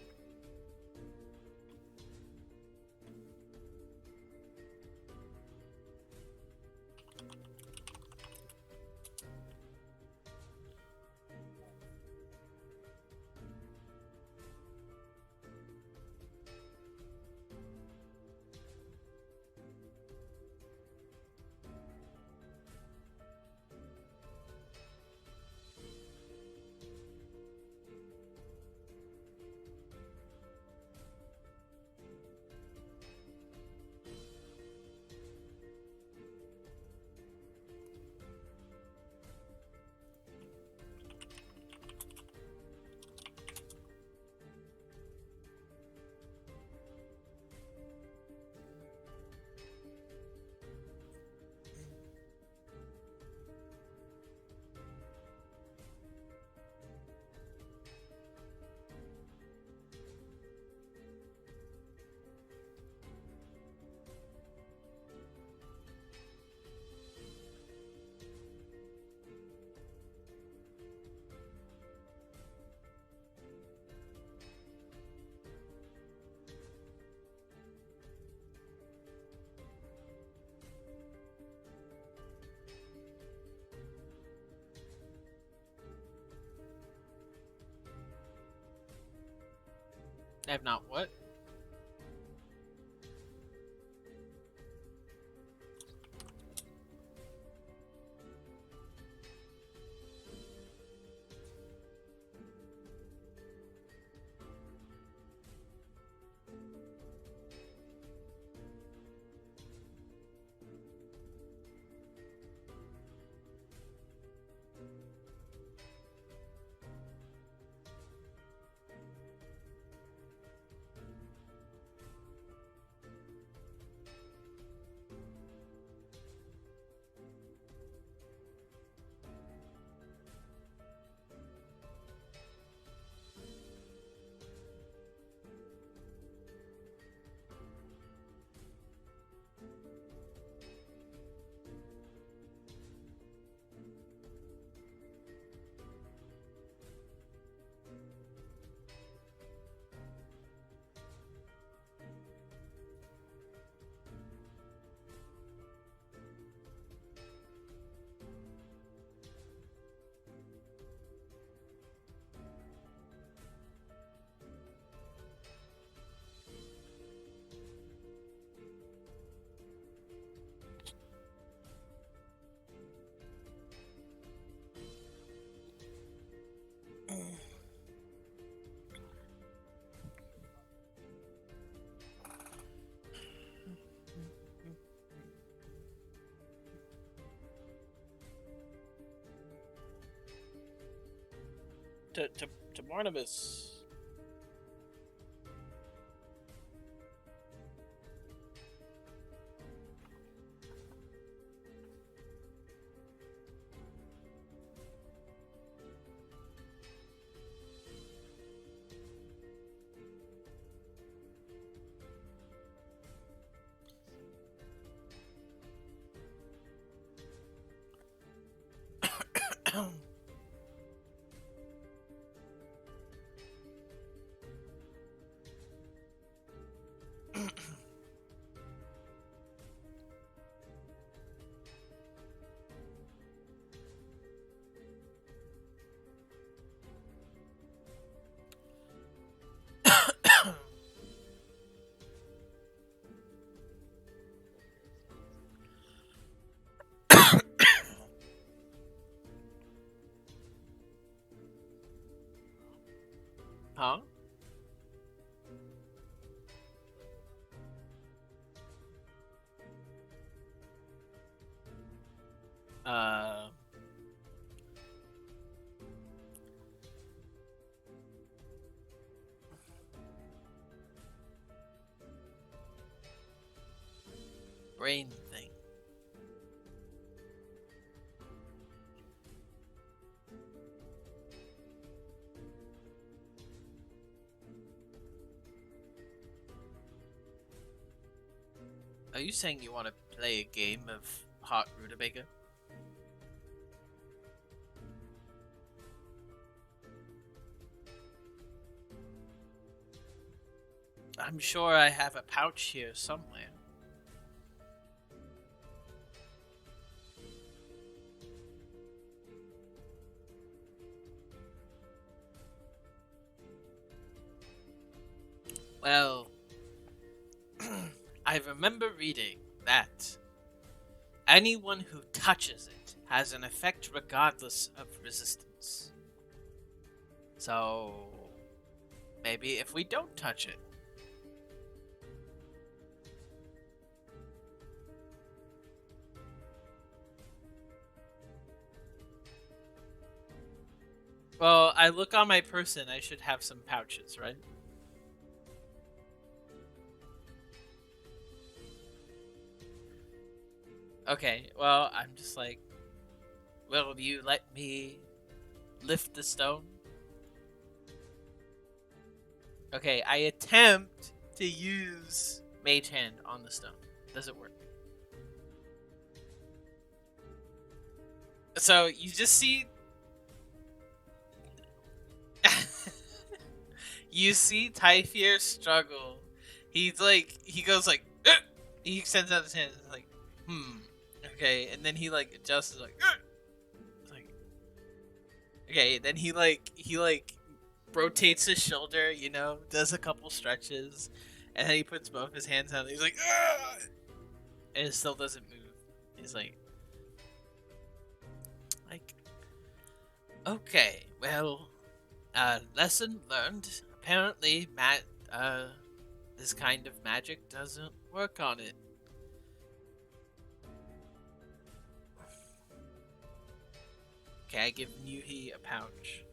I have not what? To Barnabas. Huh? Uh, brain thing. Are you saying you want to play a game of Hot Rutabaga? I'm sure I have a pouch here somewhere. Well, I remember reading that anyone who touches it has an effect regardless of resistance. So, maybe if we don't touch it. Well, I look on my person, I should have some pouches, right? Okay, well, I'm just like, will you let me lift the stone? Okay, I attempt to use Mage Hand on the stone. Does it work? So you just see, you see Typhier struggle. He's like, he goes like, "Ugh!" He extends out his hand, like, okay, and then he like adjusts, like, "Ugh!" Like, okay, then he like rotates his shoulder, does a couple stretches, and then he puts both his hands on it. He's like, "Ugh!" And it still doesn't move. He's like, okay, well, lesson learned. Apparently, this kind of magic doesn't work on it. Okay, I give Nuhi a pouch.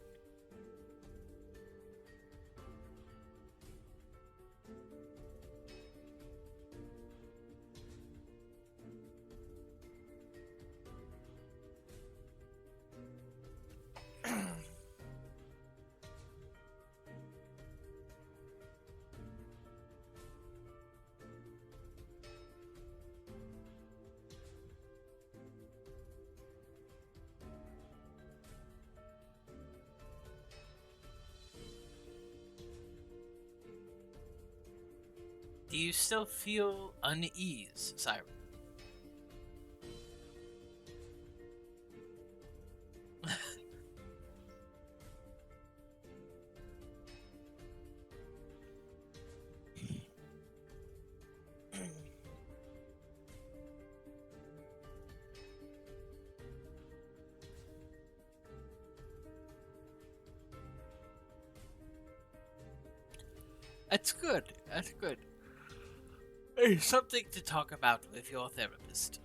Do you still feel unease, Siren? That's good. That's good. It's something to talk about with your therapist.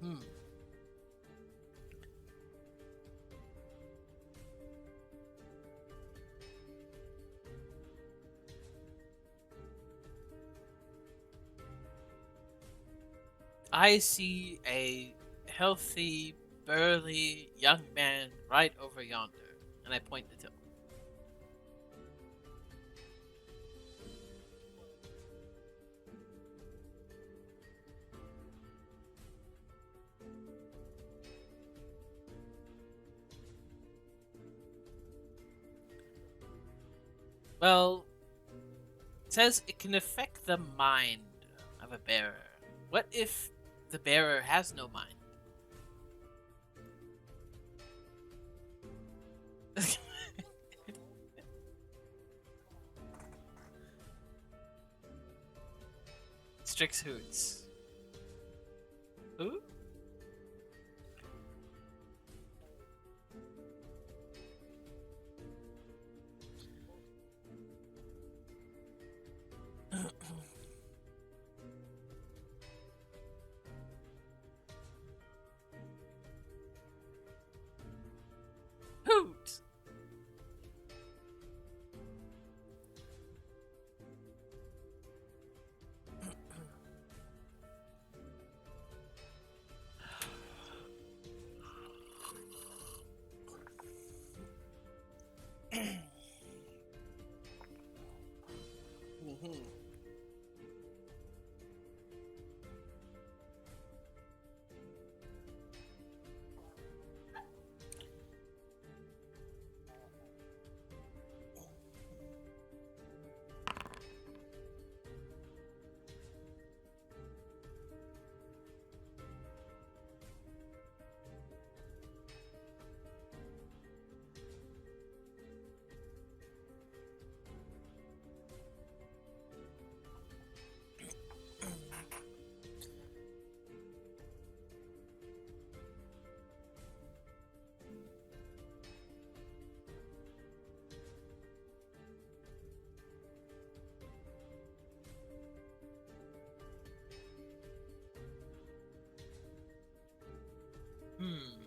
Hmm. I see a healthy, burly young man right over yonder, and I point the hill. Well, it says it can affect the mind of a bearer. What if the bearer has no mind? Strix hoots. Who? Hoot! Mhm. Hmm.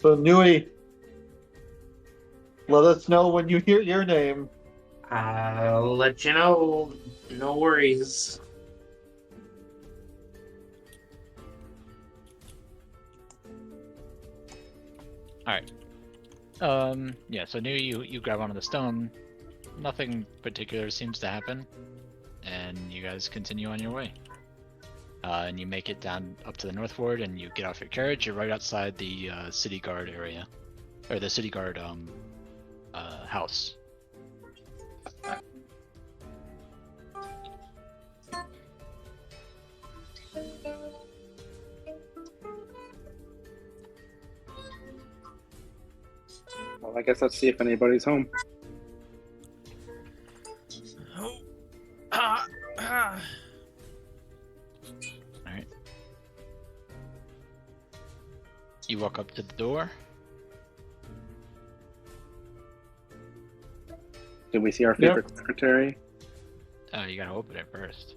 So, Nui, let us know when you hear your name. I'll let you know. No worries. Alright. Yeah, so New, you grab onto the stone. Nothing particular seems to happen. And you guys continue on your way. And you make it down up to the north ward, and you get off your carriage. You're right outside the city guard area. Or the city guard house. Well, I guess let's see if anybody's home. Oh. Ah. Ah. Alright. You walk up to the door. Did we see our favorite secretary? You gotta open it first.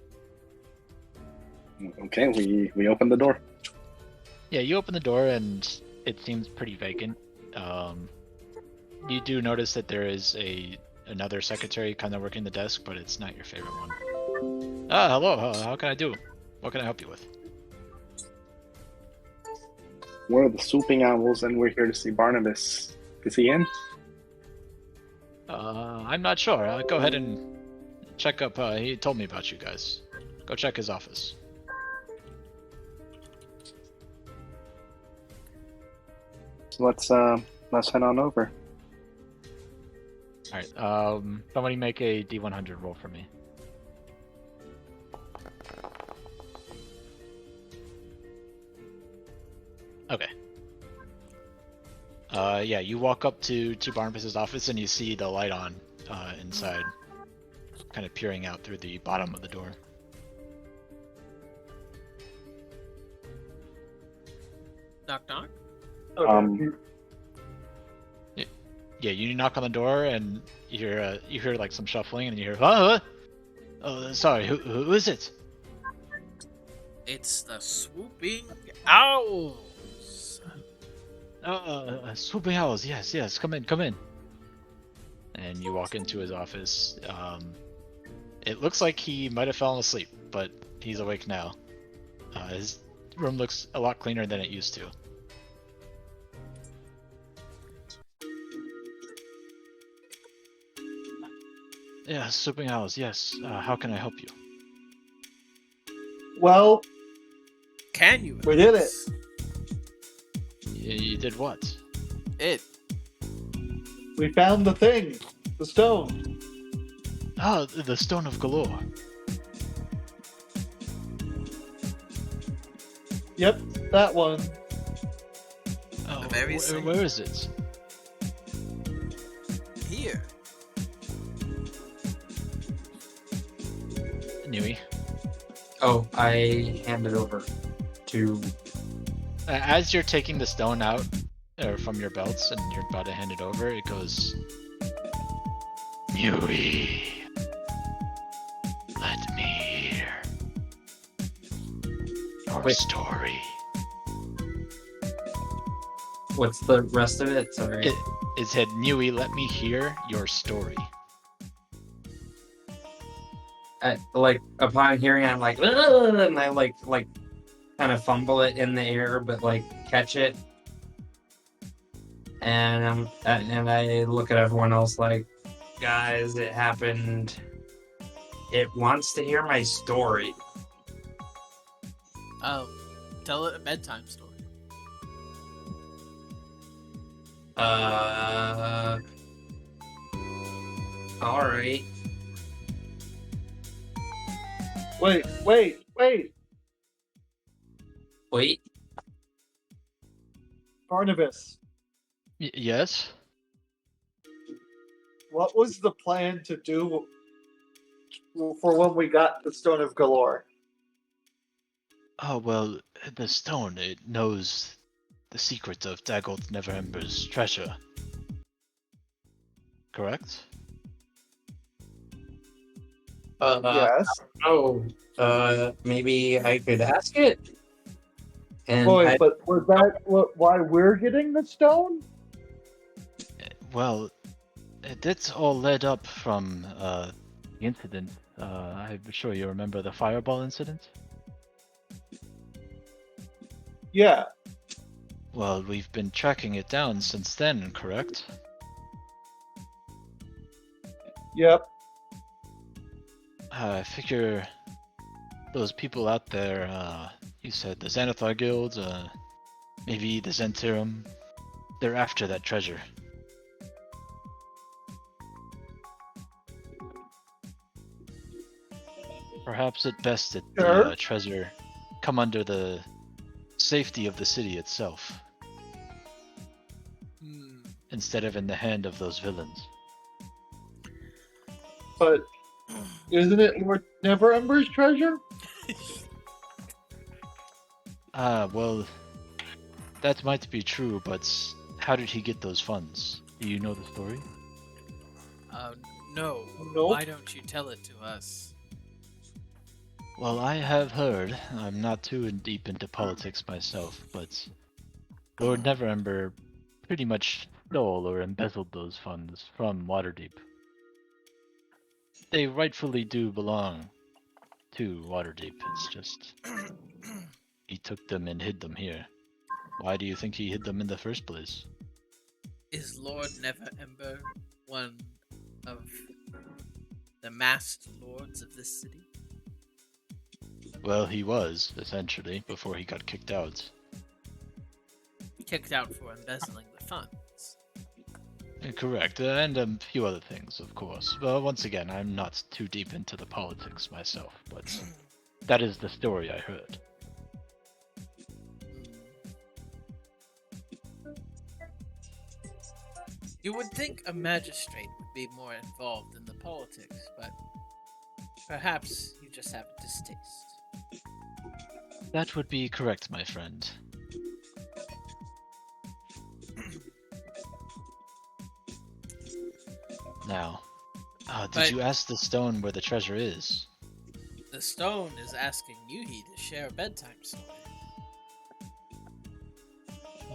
Okay, we opened the door. Yeah, you open the door and it seems pretty vacant. You do notice that there is another secretary kind of working the desk, but it's not your favorite one. Ah, hello. How can I do? What can I help you with? We're the Swooping Owls, and we're here to see Barnabas. Is he in? I'm not sure. I'll go ahead and check up. He told me about you guys. Go check his office. Let's head on over. All right. Somebody make a D100 roll for me. Okay. Yeah, you walk up to Barnabas's office and you see the light on inside, kind of peering out through the bottom of the door. Knock knock. Yeah, you knock on the door and you hear like some shuffling and you hear, what? Oh, sorry, who is it? It's the Swooping Owls. Swooping Owls, yes, come in. And you walk into his office. It looks like he might have fallen asleep, but he's awake now. His room looks a lot cleaner than it used to. Yeah, Swooping Owls, yes. How can I help you? Well, Can you? we did it. You did what? It. We found the thing. The stone. Oh, the Stone of Galore. Yep, that one. Oh, very same. where is it? Here. Nui. Oh, I hand it over to. As you're taking the stone out from your belts and you're about to hand it over, it goes, Nui, let me hear your Wait. story. What's the rest of it? Sorry. It said, Nui, let me hear your story. Like upon hearing it, I'm like, "Ugh," and I like kind of fumble it in the air, but like catch it, and I look at everyone else like, guys, it happened. It wants to hear my story. Tell it a bedtime story. All right. Wait. Wait. Barnabas, Yes? what was the plan to do for when we got the Stone of Galore? Oh, well, the stone, it knows the secret of Daggold Neverember's treasure. Correct? Yes. Oh. Maybe I could ask it. And Boy, but was that why we're getting the stone? Well, it's all led up from the incident. I'm sure you remember the fireball incident. Yeah. Well, we've been tracking it down since then, correct? Yep. I figure those people out there, you said the Xanathar Guild, maybe the Zentirum, they're after that treasure. Perhaps it best that Sure. the treasure come under the safety of the city itself, instead of in the hand of those villains. But isn't it Lord Neverember's treasure? Well, that might be true, but how did he get those funds? Do you know the story? No. Nope. Why don't you tell it to us? Well, I have heard, I'm not too deep into politics myself, but Lord Neverember pretty much stole or embezzled those funds from Waterdeep. They rightfully do belong to Waterdeep, it's just he took them and hid them here. Why do you think he hid them in the first place? Is Lord Neverember one of the masked lords of this city? Well, he was, essentially, before he got kicked out. Kicked out for embezzling the funds. Correct, and a few other things, of course. But once again, I'm not too deep into the politics myself, but that is the story I heard. You would think a magistrate would be more involved in the politics, but perhaps you just have a distaste. That would be correct, my friend. Now, did But- you ask the stone where the treasure is? The stone is asking Yuhi to share a bedtime story.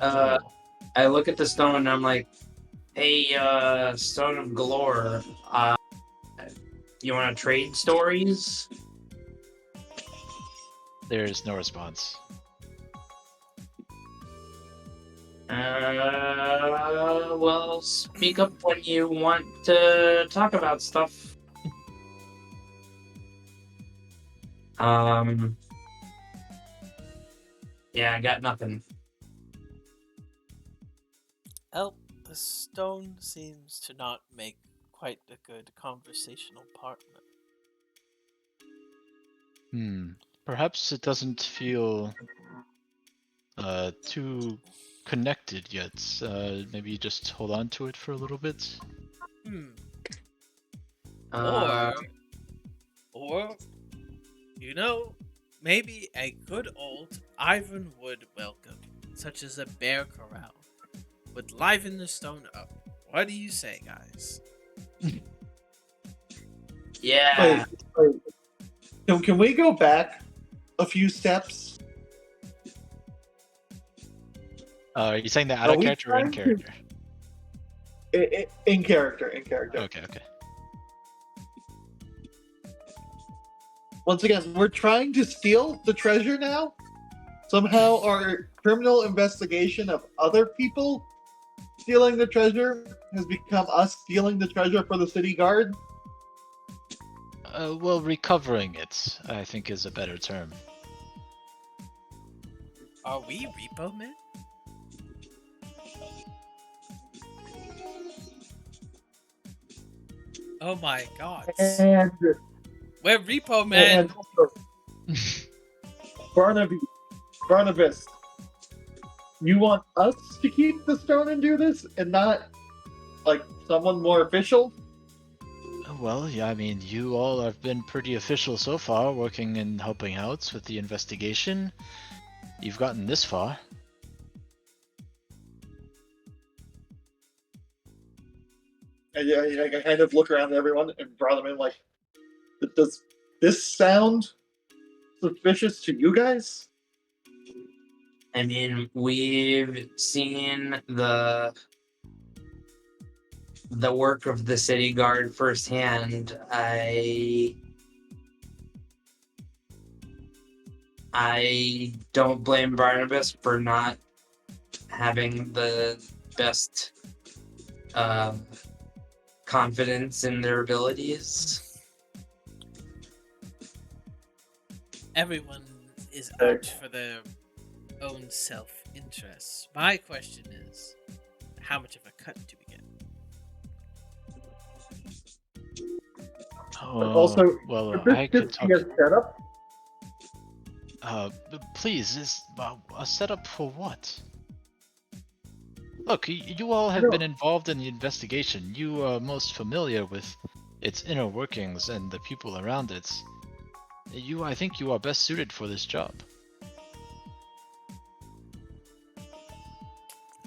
I look at the stone and I'm like, "Hey, Stone of Galore, you want to trade stories?" There's no response. Well, speak up when you want to talk about stuff. Yeah, I got nothing. Well, the stone seems to not make quite a good conversational partner. Perhaps it doesn't feel too connected yet. Maybe just hold on to it for a little bit. Or, you know, maybe a good old Ironwood welcome, such as a bear corral, would liven the stone up. What do you say, guys? Yeah. Wait. Can we go back a few steps? Are you saying that out Are of we character or in trying to- character? In character. Okay. Once again, we're trying to steal the treasure now. Somehow our criminal investigation of other people stealing the treasure has become us stealing the treasure for the city guard. Well, recovering it, I think, is a better term. Are we Repo Men? Oh my god. And We're Repo Men! and also, Barnabas, you want us to keep the stone and do this, and not like someone more official? Well, yeah, I mean, you all have been pretty official so far, working and helping out with the investigation. You've gotten this far. And I kind of look around at everyone and draw them in like, does this sound suspicious to you guys? I mean, we've seen the work of the city guard firsthand. I don't blame Barnabas for not having the best confidence in their abilities. Everyone is out for their own self-interest. My question is, how much of a cut do we get? Also, well, could I this could just talk. be a setup? Please, a setup for what? Look, you all have No. been involved in the investigation. You are most familiar with its inner workings and the people around it. I think you are best suited for this job.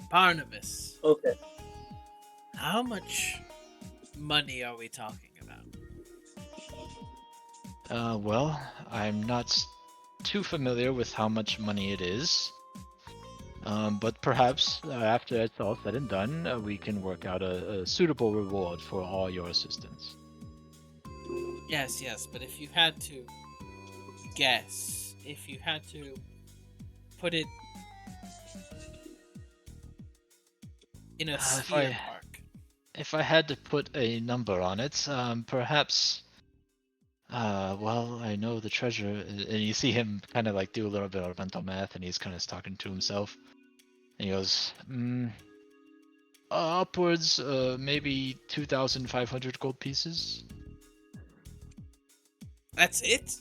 Barnabas, Okay. how much money are we talking about? Well, I'm not too familiar with how much money it is. But perhaps after it's all said and done, we can work out a suitable reward for all your assistance. Yes, but if you had to guess, if you had to put it in a sphere mark. If I had to put a number on it, perhaps. Well, I know the treasure, and you see him kind of like do a little bit of mental math, and he's kind of talking to himself. And he goes, upwards, maybe 2,500 gold pieces. That's it?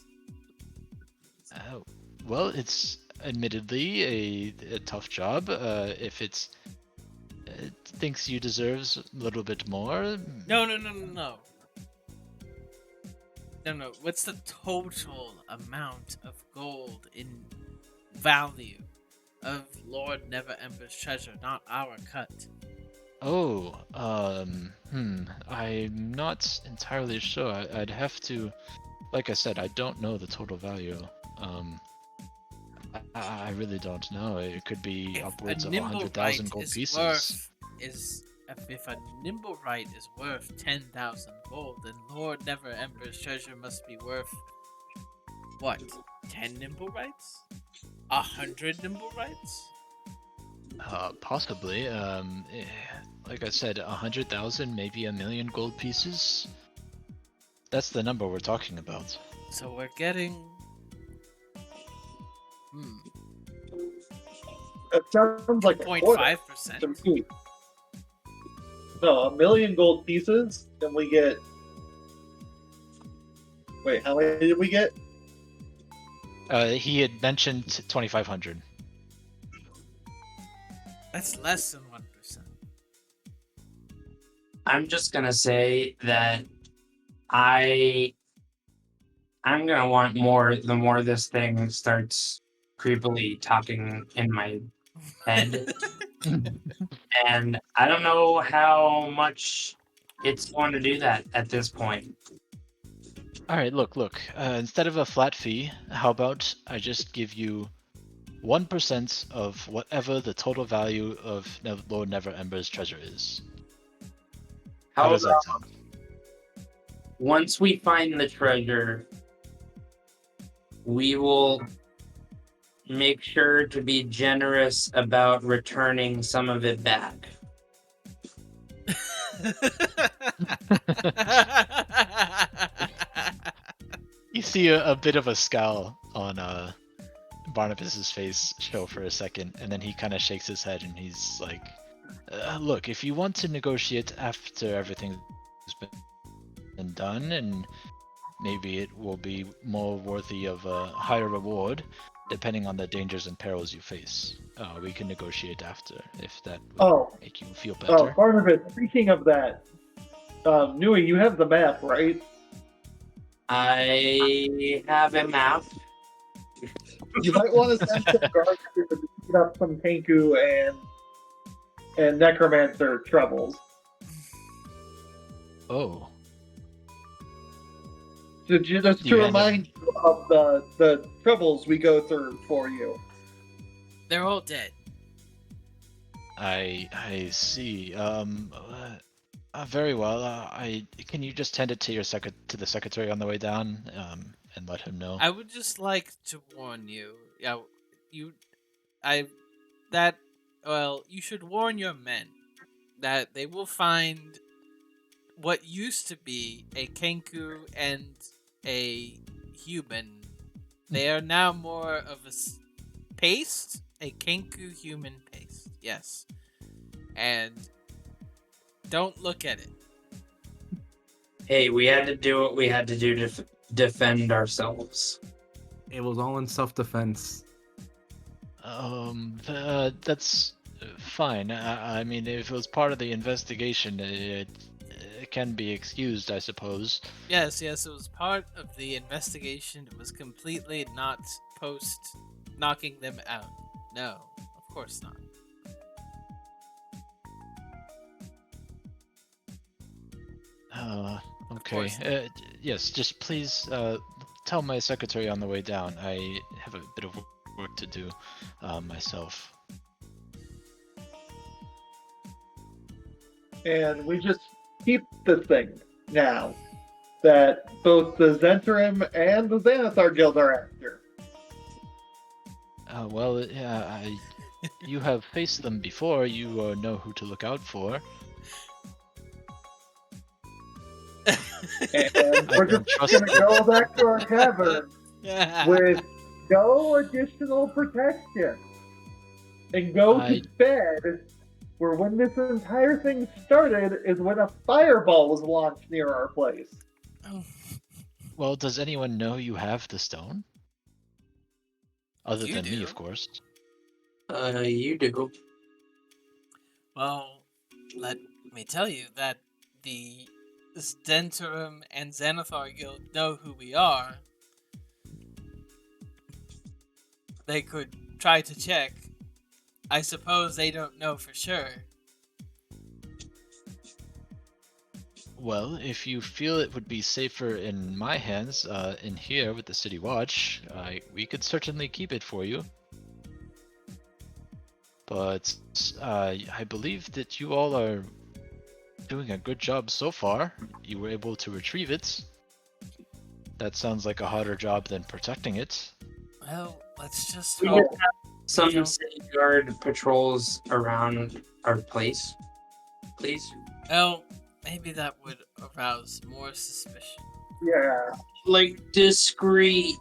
Well, it's admittedly a tough job. If it thinks you deserves a little bit more. No. No. What's the total amount of gold in value of Lord Never Ember's treasure, not our cut? Oh, I'm not entirely sure. I'd have to, like I said, I don't know the total value. I really don't know. It could be If upwards a of nimble 100,000 right gold is pieces. if a nimble right is worth 10,000 gold, then Lord Never Ember's treasure must be worth what? 10 nimble rights? 100 nimble rights? Possibly. Like I said, 100,000, maybe 1,000,000 gold pieces. That's the number we're talking about. So we're getting. That sounds like a quarter 0.5%. to me. No, 1,000,000 gold pieces, then we get. Wait, how many did we get? He had mentioned 2,500. That's less than 1%. I'm just gonna say that I'm gonna want more the more this thing starts creepily talking in my head. And I don't know how much it's going to do that at this point. Alright, look. Instead of a flat fee, how about I just give you 1% of whatever the total value of Lord Never Ember's treasure is. How does that sound? Once we find the treasure, we will make sure to be generous about returning some of it back. You see a bit of a scowl on Barnabas's face show for a second, and then he kind of shakes his head and he's like, look, if you want to negotiate after everything's been done, and maybe it will be more worthy of a higher reward, depending on the dangers and perils you face. We can negotiate after, if that would make you feel better. Oh, Barnabas, speaking of that, Nui, you have the map, right? I have a map. You might want to send some guards to beat up some Tenku and Necromancer troubles. Oh. Just to remind you of the troubles we go through for you. They're all dead. I see. Very well. I can you just tend it to to the secretary on the way down, and let him know. I would just like to warn you. Yeah, you, I, that, well, you should warn your men that they will find what used to be a Kenku and a human. They are now more of a paste, a Kenku human paste. Yes, and don't look at it. Hey, we had to do what we had to do to defend ourselves. It was all in self-defense. That's fine. I mean, if it was part of the investigation, it can be excused, I suppose. Yes, it was part of the investigation. It was completely not post knocking them out. No, of course not. Okay. course. Yes, just please tell my secretary on the way down. I have a bit of work to do myself. And we just keep the thing now that both the Zentrum and the Xanathar Guild are after. Well, yeah, you have faced them before. You know who to look out for. And I we're can just trust going to go back to our cavern Yeah. with no additional protection and go I- to bed, where when this entire thing started is when a fireball was launched near our place. Well, does anyone know you have the stone? Other You than me, do. of course. You do. Well, let me tell you that the Stentorum and Xanathar Guild know who we are. They could try to check. I suppose they don't know for sure. Well, if you feel it would be safer in my hands, in here with the City Watch, we could certainly keep it for you. But I believe that you all are doing a good job so far. You were able to retrieve it. That sounds like a harder job than protecting it. Well, let's just We hope. could have some don't- city guard patrols around our place, please. Well, maybe that would arouse more suspicion. Yeah. Like discreet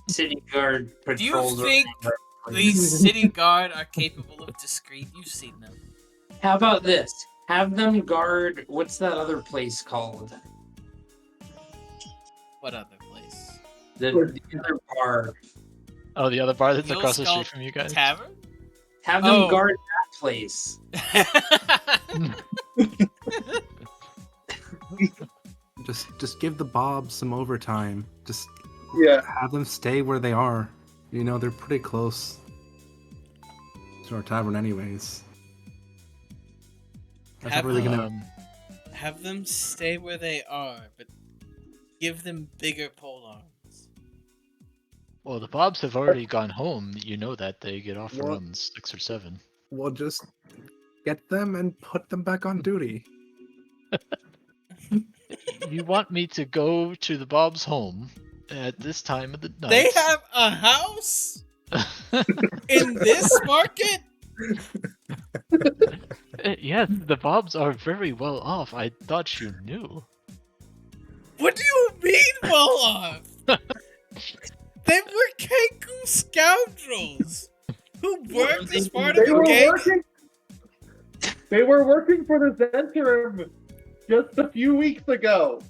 city guard Do you patrols. think around our place. these city guard are capable of discreet? You've seen them. How about this? Have them guard. What's that other place called? What other place? The other bar. Oh, the other bar that's You'll across the skull street from you guys? Tavern? Have them Oh. guard that place. Just give the Bobs some overtime. Just Yeah. have them stay where they are. You know, they're pretty close to our tavern anyways. That's not Have really them- gonna... Have them stay where they are, but give them bigger pole arms. Well, the Bobs have already gone home. You know that. They get off What? around 6 or 7. We'll just get them and put them back on duty. You want me to go to the Bob's home at this time of the night? They have a house in this market? Yes, the Bobs are very well off. I thought you knew. What do you mean well off? They were Kenku scoundrels who worked as part of They a were gang. working. They were working for the Zentrum just a few weeks ago.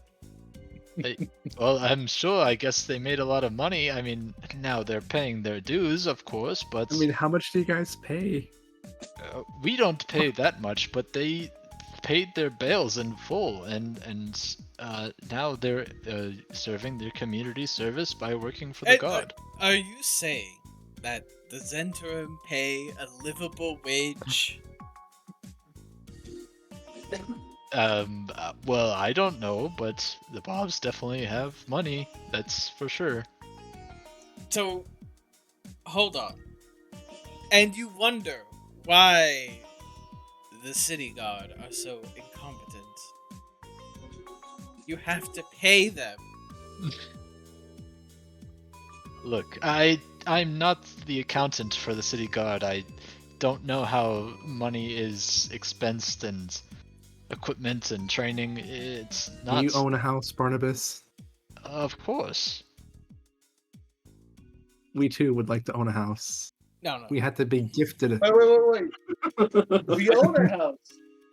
Well, I'm sure. I guess they made a lot of money. I mean, now they're paying their dues, of course, but I mean, how much do you guys pay? we don't pay that much. But they paid their bails in full, and now they're serving their community service by working for the god. Are you saying that the Zentrum pay a livable wage? Well, I don't know, but the Bobs definitely have money. That's for sure. So, hold on. And you wonder why the city guard are so incompetent. You have to pay them. Look, I'm not the accountant for the city guard. I don't know how money is expensed and equipment and training. It's Do not. you own a house, Barnabas? Of course. We too would like to own a house. No. We had to be gifted it. Wait. We own a house.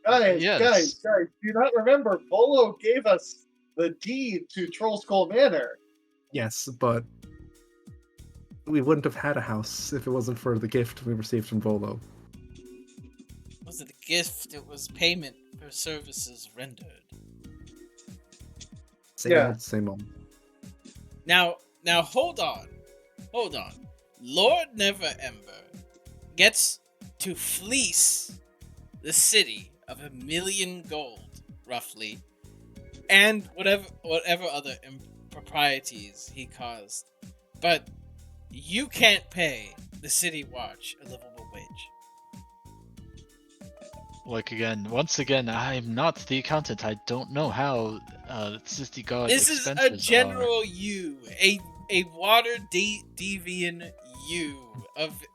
Guys, Yes. do you not remember Volo gave us the deed to Troll Skull Manor? Yes, but we wouldn't have had a house if it wasn't for the gift we received from Volo. It wasn't a gift, it was payment for services rendered. Same Yeah. old, same old. Now hold on. Lord Never Ember gets to fleece the city of 1 million gold, roughly, and whatever other improprieties he caused. But you can't pay the city watch a livable wage. Like once again, I'm not the accountant. I don't know how city guard This is expenses a general you, a water deviant you,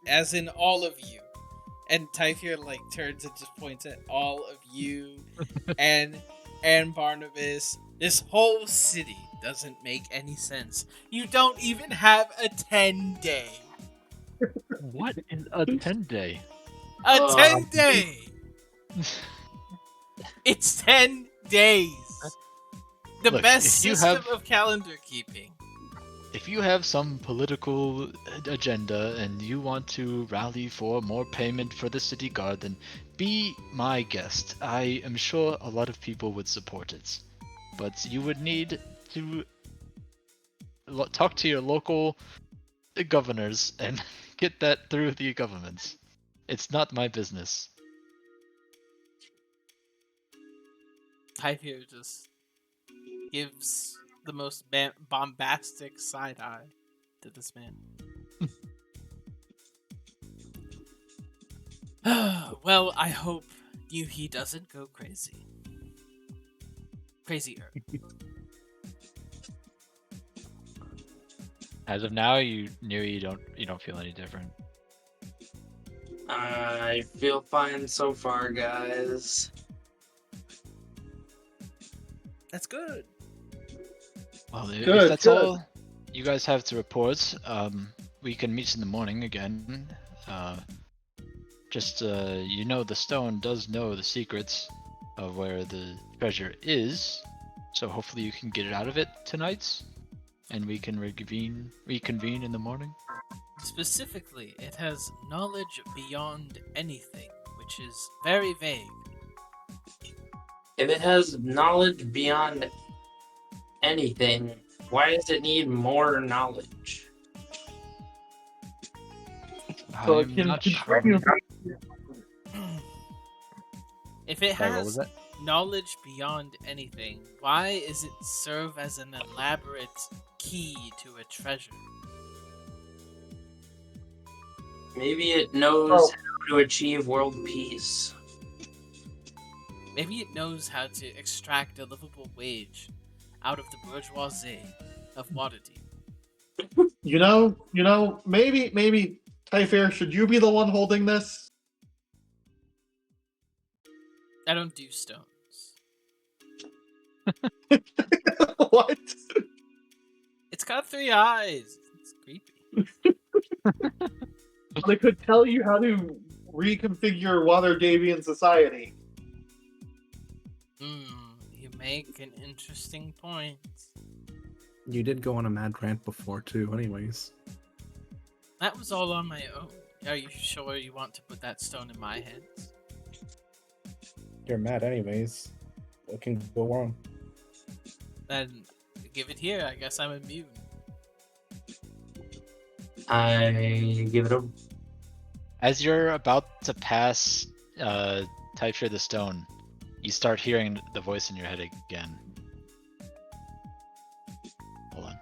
as in all of you. And Typhir turns and just points at all of you and Barnabas. This whole city doesn't make any sense. You don't even have a 10-day. What is a 10-day? A 10-day! It's 10 days. The Look, best if you system have- of calendar keeping. If you have some political agenda and you want to rally for more payment for the city guard, then be my guest. I am sure a lot of people would support it. But you would need to talk to your local governors and get that through the governments. It's not my business. Typhir just gives the most bombastic side eye to this man. Well, I hope he doesn't go crazy. Crazier. As of now, you don't feel any different. I feel fine so far, guys. That's good. Well, if Good, that's good. all you guys have to report, we can meet in the morning again. The stone does know the secrets of where the treasure is, so hopefully you can get it out of it tonight, and we can reconvene in the morning. Specifically, it has knowledge beyond anything, which is very vague. If it has knowledge beyond anything, why does it need more knowledge? So it I'm can not sure. continue. If it Sorry, what has was that? knowledge beyond anything, why is it serve as an elaborate key to a treasure? Maybe it knows how to achieve world peace. Maybe it knows how to extract a livable wage out of the bourgeoisie of Waterdeep. You know, maybe Typhir, should you be the one holding this? I don't do stones. What? It's got 3 eyes. It's creepy. They could tell you how to reconfigure Waterdavian society. You make an interesting point. You did go on a mad rant before too, anyways. That was all on my own. Are you sure you want to put that stone in my hands? You're mad anyways. What can go wrong? Then give it here. I guess I'm immune. I give it a. As you're about to pass Typhir the stone, you start hearing the voice in your head again. Hold on.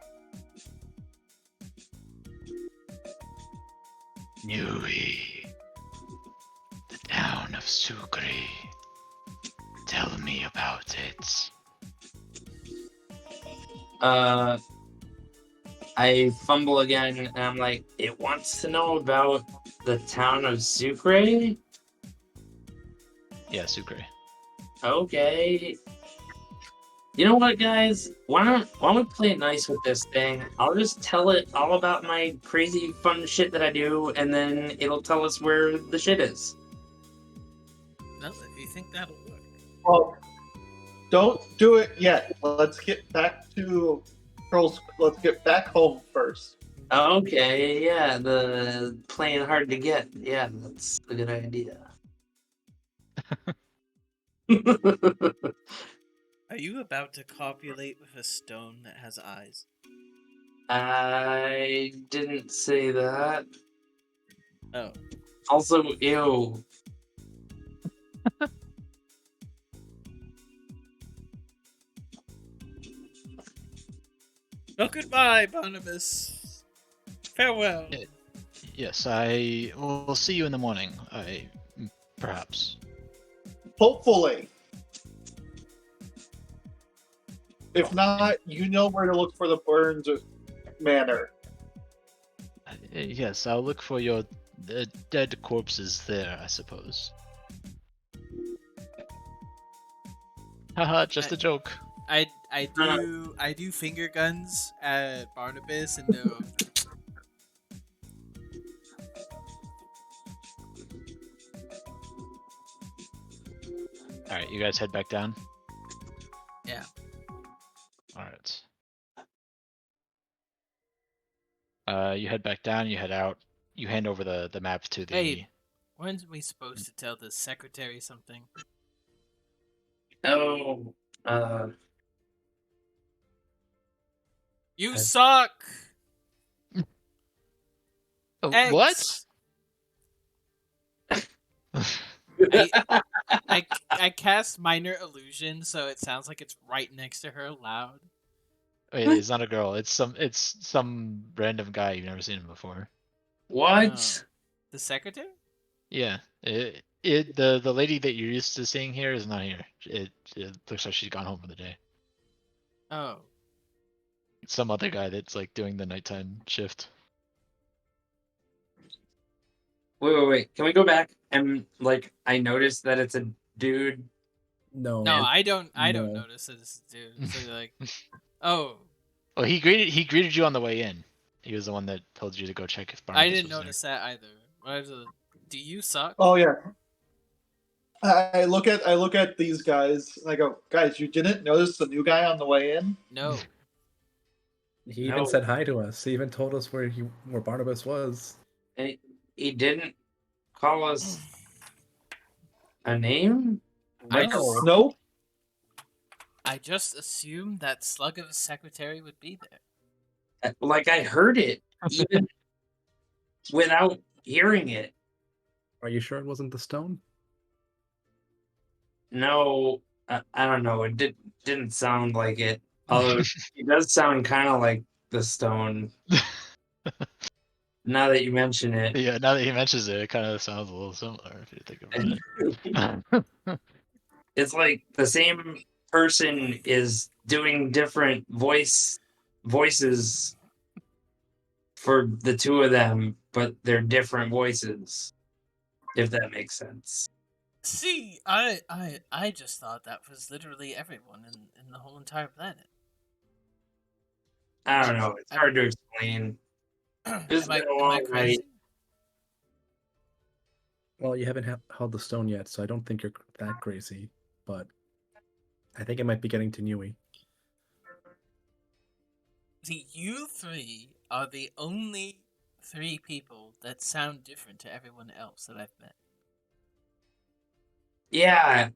Nui. of Sucre. Tell me about it. I fumble again, and I'm like, it wants to know about the town of Sucre? Yeah, Sucre. Okay. You know what, guys? Why don't we play it nice with this thing? I'll just tell it all about my crazy fun shit that I do, and then it'll tell us where the shit is. No, if you think that'll work. Well, don't do it yet. Let's get back to girls. Let's get back home first. Okay, yeah, the playing hard to get. Yeah, that's a good idea. Are you about to copulate with a stone that has eyes? I didn't say that. Oh. Also, ew. Well, goodbye, Barnabas. Farewell. Yeah. Yes, I will see you in the morning. Perhaps. Hopefully. If not, you know where to look for the Burns Manor. Yes, I'll look for your dead corpses there, I suppose. Haha, just a joke. I do finger guns at Barnabas and no. Alright, you guys head back down? Yeah. Alright. You head back down, you head out, you hand over the map to the... Hey, when's we supposed to tell the secretary something? Oh, You suck! What? I cast minor illusion, so it sounds like it's right next to her loud. Wait, it's not a girl, it's some random guy you've never seen him before. what? The secretary? Yeah, the lady that you're used to seeing here is not here. It looks like she's gone home for the day. Oh. It's some other guy that's like doing the nighttime shift. Wait. Can we go back? And like, I noticed that it's a dude. No. No, I don't No. notice this dude. So like, oh, Well, he greeted you on the way in. He was the one that told you to go check if Barnabas I didn't was notice that either. What is it? Do you suck? Oh yeah. I look at these guys and I go, guys, you didn't notice the new guy on the way in? No. He even No. said hi to us. He even told us where Barnabas was. And he didn't call us a name? No. Nope. I just assumed that slug of a secretary would be there. Like, I heard it, even without hearing it. Are you sure it wasn't the stone? No, I don't know. It didn't sound like it. Although it does sound kind of like the stone. Now that you mention it. Yeah, now that he mentions it, it kind of sounds a little similar if you think about it. It's like the same person is doing different voices for the two of them, but they're different voices. If that makes sense. See, I just thought that was literally everyone in the whole entire planet. I don't know. It's hard to explain. It's Am I been a long night. crazy? Well, you haven't held the stone yet, so I don't think you're that crazy. But I think it might be getting to Nui. See, you three are the only three people that sound different to everyone else that I've met. Yeah.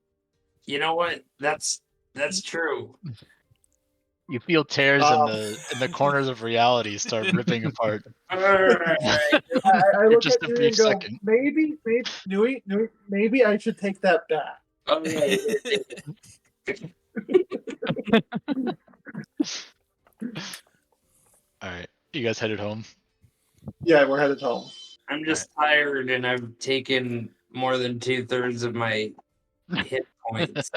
You know what? That's true. You feel tears in the corners of reality start ripping apart. I For look just at a you brief and go, second. maybe, Nui, maybe I should take that back. Oh, yeah. Alright, you guys headed home? Yeah, we're headed home. I'm just tired, and I've taken more than 2/3 of my hit points.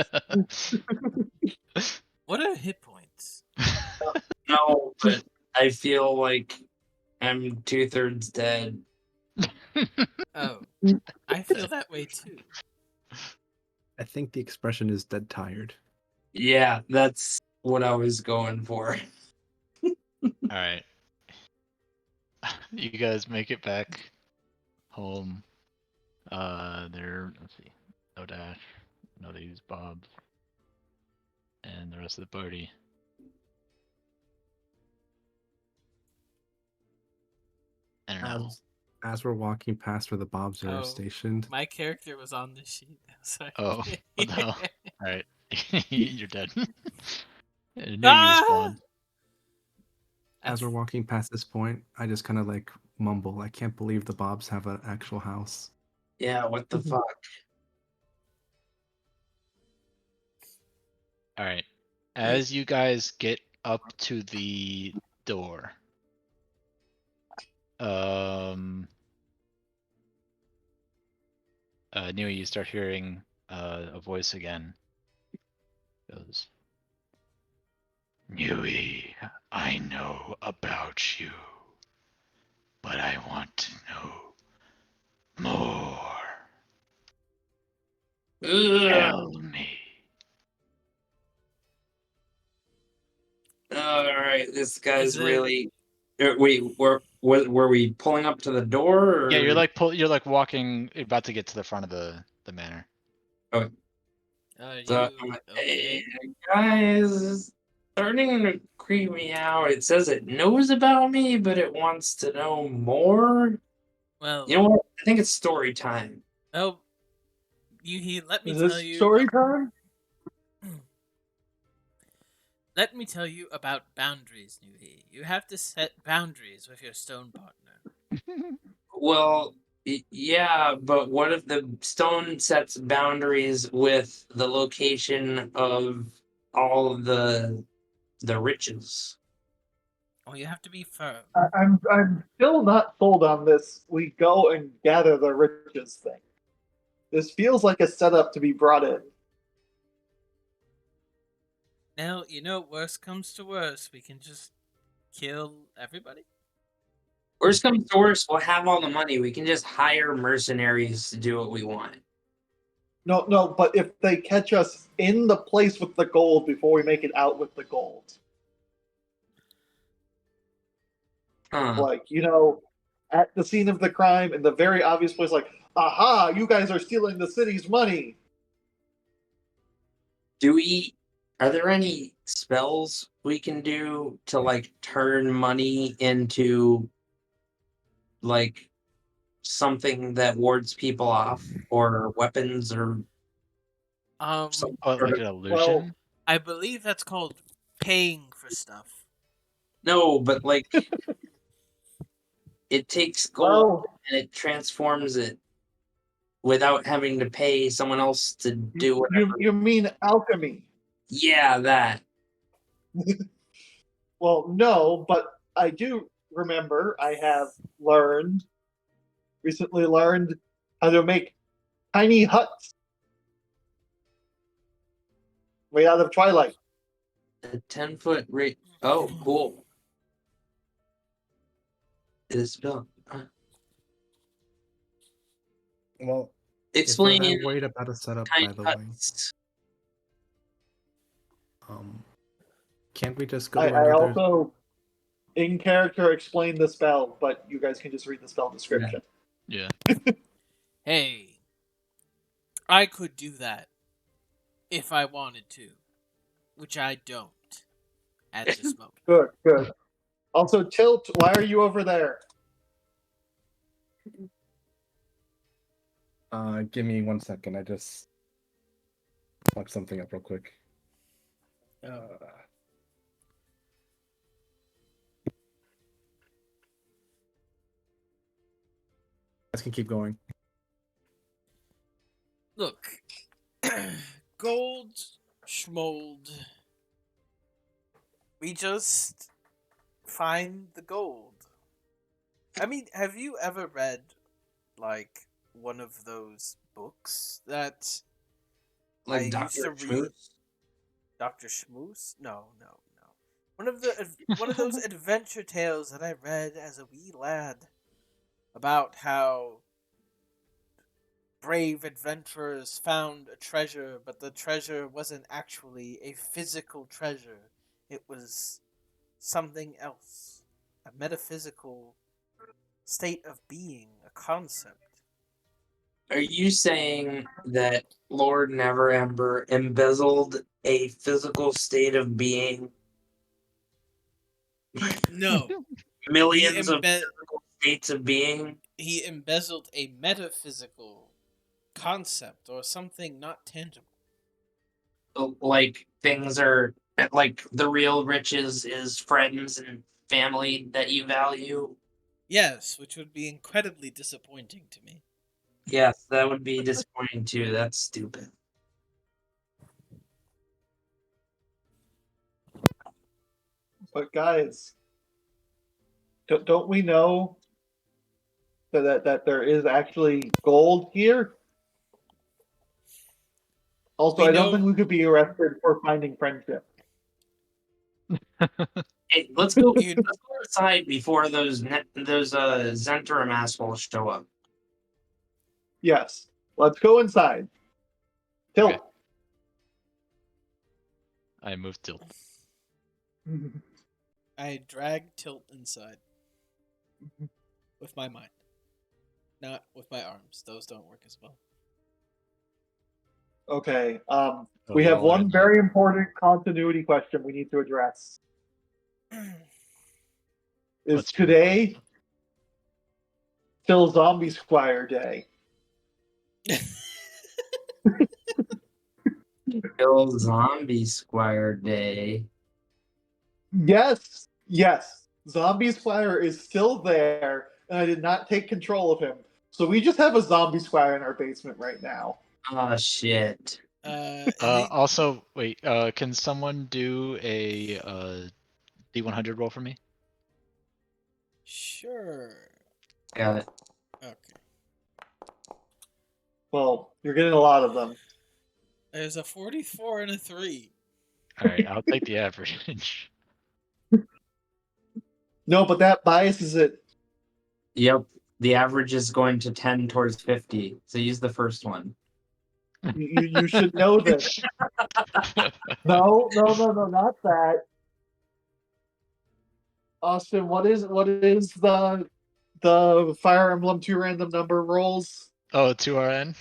What are hit points? No, but I feel like I'm 2/3 dead. Oh, I feel that way too. I think the expression is dead tired. Yeah, that's what I was going for. All right. You guys make it back home. Let's see. No Dash. No, they use Bob. And the rest of the party. I don't know. As we're walking past where the Bobs are Oh. stationed, My character was on the sheet. Sorry. Oh, what the hell? Alright. You're dead. I knew you Ah! spawned. as we're walking past this point, I just kind of like mumble, I can't believe the Bobs have an actual house. Yeah, what the fuck? Alright. As you guys get up to the door, Nui, you start hearing a voice again. It goes, Nui, I know about you, but I want to know more. Ugh. Tell me. All right, this guy's Is it- really. Wait, were we pulling up to the door? Or... Yeah, you're like walking, about to get to the front of the manor. Are So, you hey, okay? guys, it's starting to creep me out. It says it knows about me, but it wants to know more. Well, You know what? I think it's story time. oh, let me Is tell this you. story time? Let me tell you about boundaries, Nui. You have to set boundaries with your stone partner. Well, yeah, but what if the stone sets boundaries with the location of all of the riches? Oh, you have to be firm. I'm still not sold on this. We go and gather the riches thing. This feels like a setup to be brought in. Now, worst comes to worst, we can just kill everybody. Worst comes to worst, we'll have all the money. We can just hire mercenaries to do what we want. No, but if they catch us in the place with the gold before we make it out with the gold, Huh. like, at the scene of the crime in the very obvious place, like, aha, you guys are stealing the city's money. Are there any spells we can do to like turn money into like something that wards people off, or weapons, or some Oh, sort like of... an illusion? Well, I believe that's called paying for stuff. No, but like it takes gold well, and it transforms it without having to pay someone else to do whatever. you mean alchemy? Yeah, that. Well, no, but I do remember I have recently learned how to make tiny huts made out of twilight. A 10-foot rate. Oh, cool. It is spelled. Well, Explain if we're that worried about a setup, by tiny the way, huts. can't we just go I to another? also, in character, explain the spell, but you guys can just read the spell description. Yeah. Hey, I could do that if I wanted to, which I don't at this moment. Good. Also, Tilt, why are you over there? Give me 1 second. I just fucked something up real quick. Guys can keep going. Look, gold, schmold. We just find the gold. I mean, have you ever read, like, one of those books that I Like used to Dr. read. Schmooze? Dr. Schmooze? No. One of those adventure tales that I read as a wee lad about how brave adventurers found a treasure, but the treasure wasn't actually a physical treasure. It was something else, a metaphysical state of being, a concept. Are you saying that Lord Neverember embezzled a physical state of being? No, he Millions of embe- physical states of being? he embezzled a metaphysical concept or something not tangible. Like things are like the real riches is friends and family that you value? Yes, which would be incredibly disappointing to me. Yes, that would be disappointing too. That's stupid. But guys, don't we know that there is actually gold here? Also, We I don't think know we could be arrested for finding friendship. Hey, let's go. you Let's go outside before those Zentrum assholes show up. Yes. Let's go inside. Tilt. Okay. I moved Tilt. I drag Tilt inside with my mind, not with my arms. Those don't work as well. Okay. Oh, We have y'all are one in very important continuity question we need to address. Is What's your today still Zombie Squire Day? Kill Zombie Squire Day. Yes. Yes. Zombie Squire is still there, and I did not take control of him. So we just have a Zombie Squire in our basement right now. Oh shit. Also, wait. Can someone do a D100 roll for me? Sure. Got it. Okay. Well, you're getting a lot of them. There's a 44 and a 3. All right, I'll take the average. No, but that biases it. Yep. The average is going to 10 towards 50. So use the first one. You should know this. No, not that. Austin, what is the Fire Emblem 2 random number rolls? Oh, 2RN?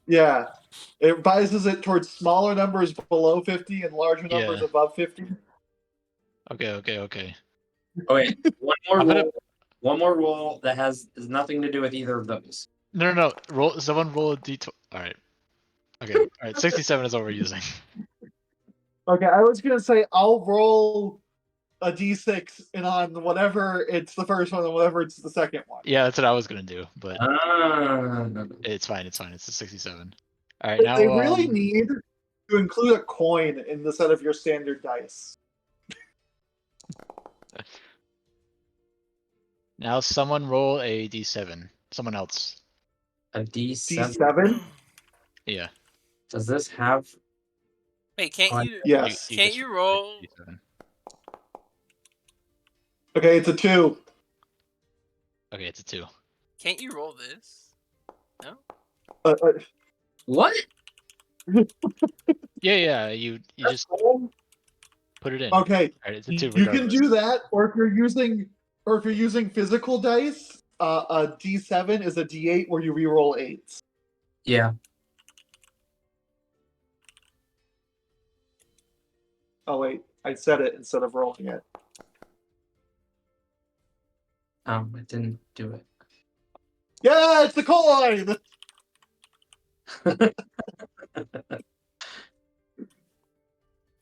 Yeah. It biases it towards smaller numbers below 50 and larger numbers Yeah. above 50. Okay. Oh wait, one more I'm roll. gonna- One more roll that has nothing to do with either of those. No. Roll. Someone roll a D20. All right. Okay. All right. 67 is what we're using. Okay, I was gonna say I'll roll a d6 and on whatever it's the first one and whatever it's the second one. Yeah, that's what I was gonna do, but Ah. it's fine. It's a 67. All right, now They really need to include a coin in the set of your standard dice. now someone roll a D7. Someone else. A D7. D7? Yeah. Does this have? Wait, can't you? Yes. Can't just you roll roll? a D7. Okay, it's a 2. Okay, it's a 2. Can't you roll this? No. What? Yeah. You just put it in. Okay, All right, it's a 2 you can regardless. do that, or if you're using physical dice, a D7 is a D8 where you reroll 8s. Yeah. Oh wait, I said it instead of rolling it. It didn't do it. Yeah, it's the coin.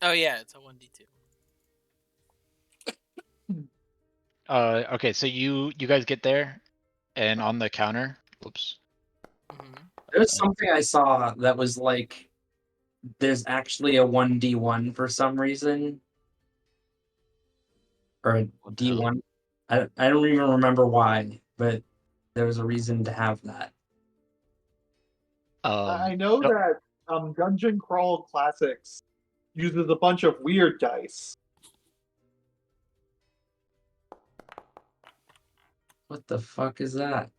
Oh yeah, it's a 1d2. Okay, so you guys get there, and on the counter, whoops. Mm-hmm. There's something I saw that was like, there's actually a 1D1 for some reason, or a What the hell? D1. I don't even remember why, but there was a reason to have that. I know no- that Dungeon Crawl Classics uses a bunch of weird dice. What the fuck is that?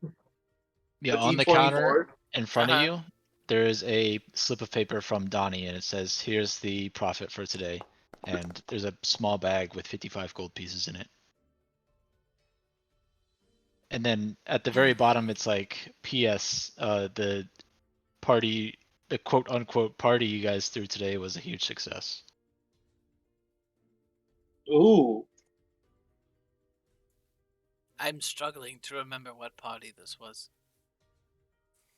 yeah, The on the D20 counter board. in front of Uh-huh. you, there is a slip of paper from Donnie, and it says, "Here's the profit for today." And there's a small bag with 55 gold pieces in it. And then at the very bottom, it's like, "P.S. The party, the quote unquote party you guys threw today was a huge success." Ooh. I'm struggling to remember what party this was.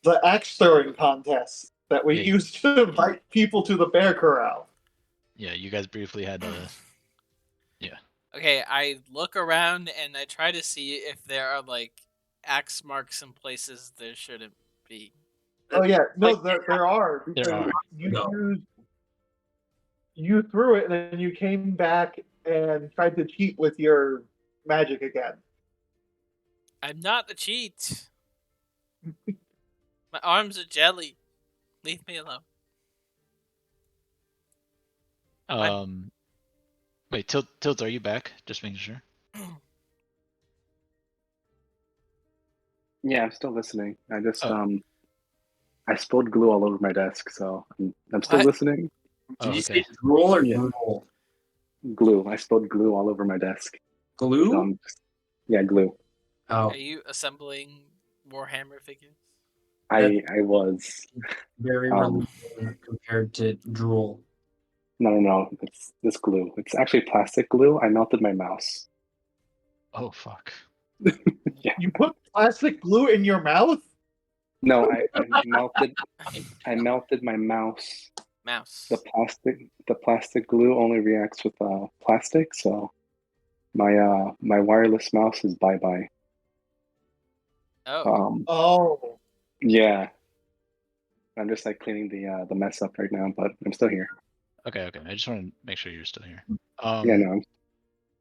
The axe throwing contest that we Yeah. used to invite people to the bear corral. Yeah, you guys briefly had a. Okay, I look around and I try to see if there are like axe marks in places there shouldn't be. Oh yeah, no, Like, there are There because are. you threw it and then you came back and tried to cheat with your magic again. I'm not a cheat. My arms are jelly. Leave me alone. Wait, Tilt, are you back? Just making sure. Yeah, I'm still listening. I just Oh. I spilled glue all over my desk, so I'm still What? listening. Oh, Did you okay. say drool or Yeah. drool? Glue. I spilled glue all over my desk. Glue? So yeah, glue. Oh, Are you assembling Warhammer figures? I was. very Um, relieving compared to drool. no. It's glue. It's actually plastic glue. I melted my mouse. Oh fuck. Yeah. You put plastic glue in your mouth? No, I melted my mouse. Mouse. The plastic glue only reacts with plastic, so my wireless mouse is bye bye. Oh. Oh. Yeah. I'm just like cleaning the mess up right now, but I'm still here. Okay. I just want to make sure you're still here. Yeah, no.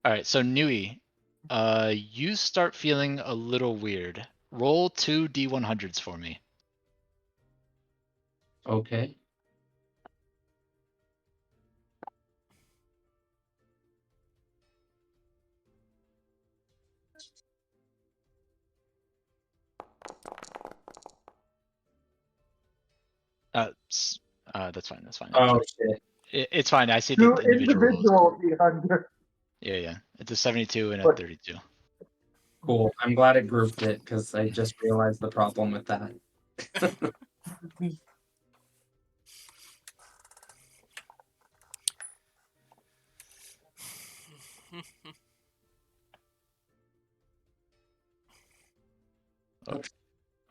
All right. So Nui, you start feeling a little weird. Roll 2 D100s for me. Okay. That's fine. That's fine. Oh shit. It's fine. I see the Two individual rolls. individual D100. Yeah. It's a 72 and a But 32. Cool. I'm glad it grouped it because I just realized the problem with that.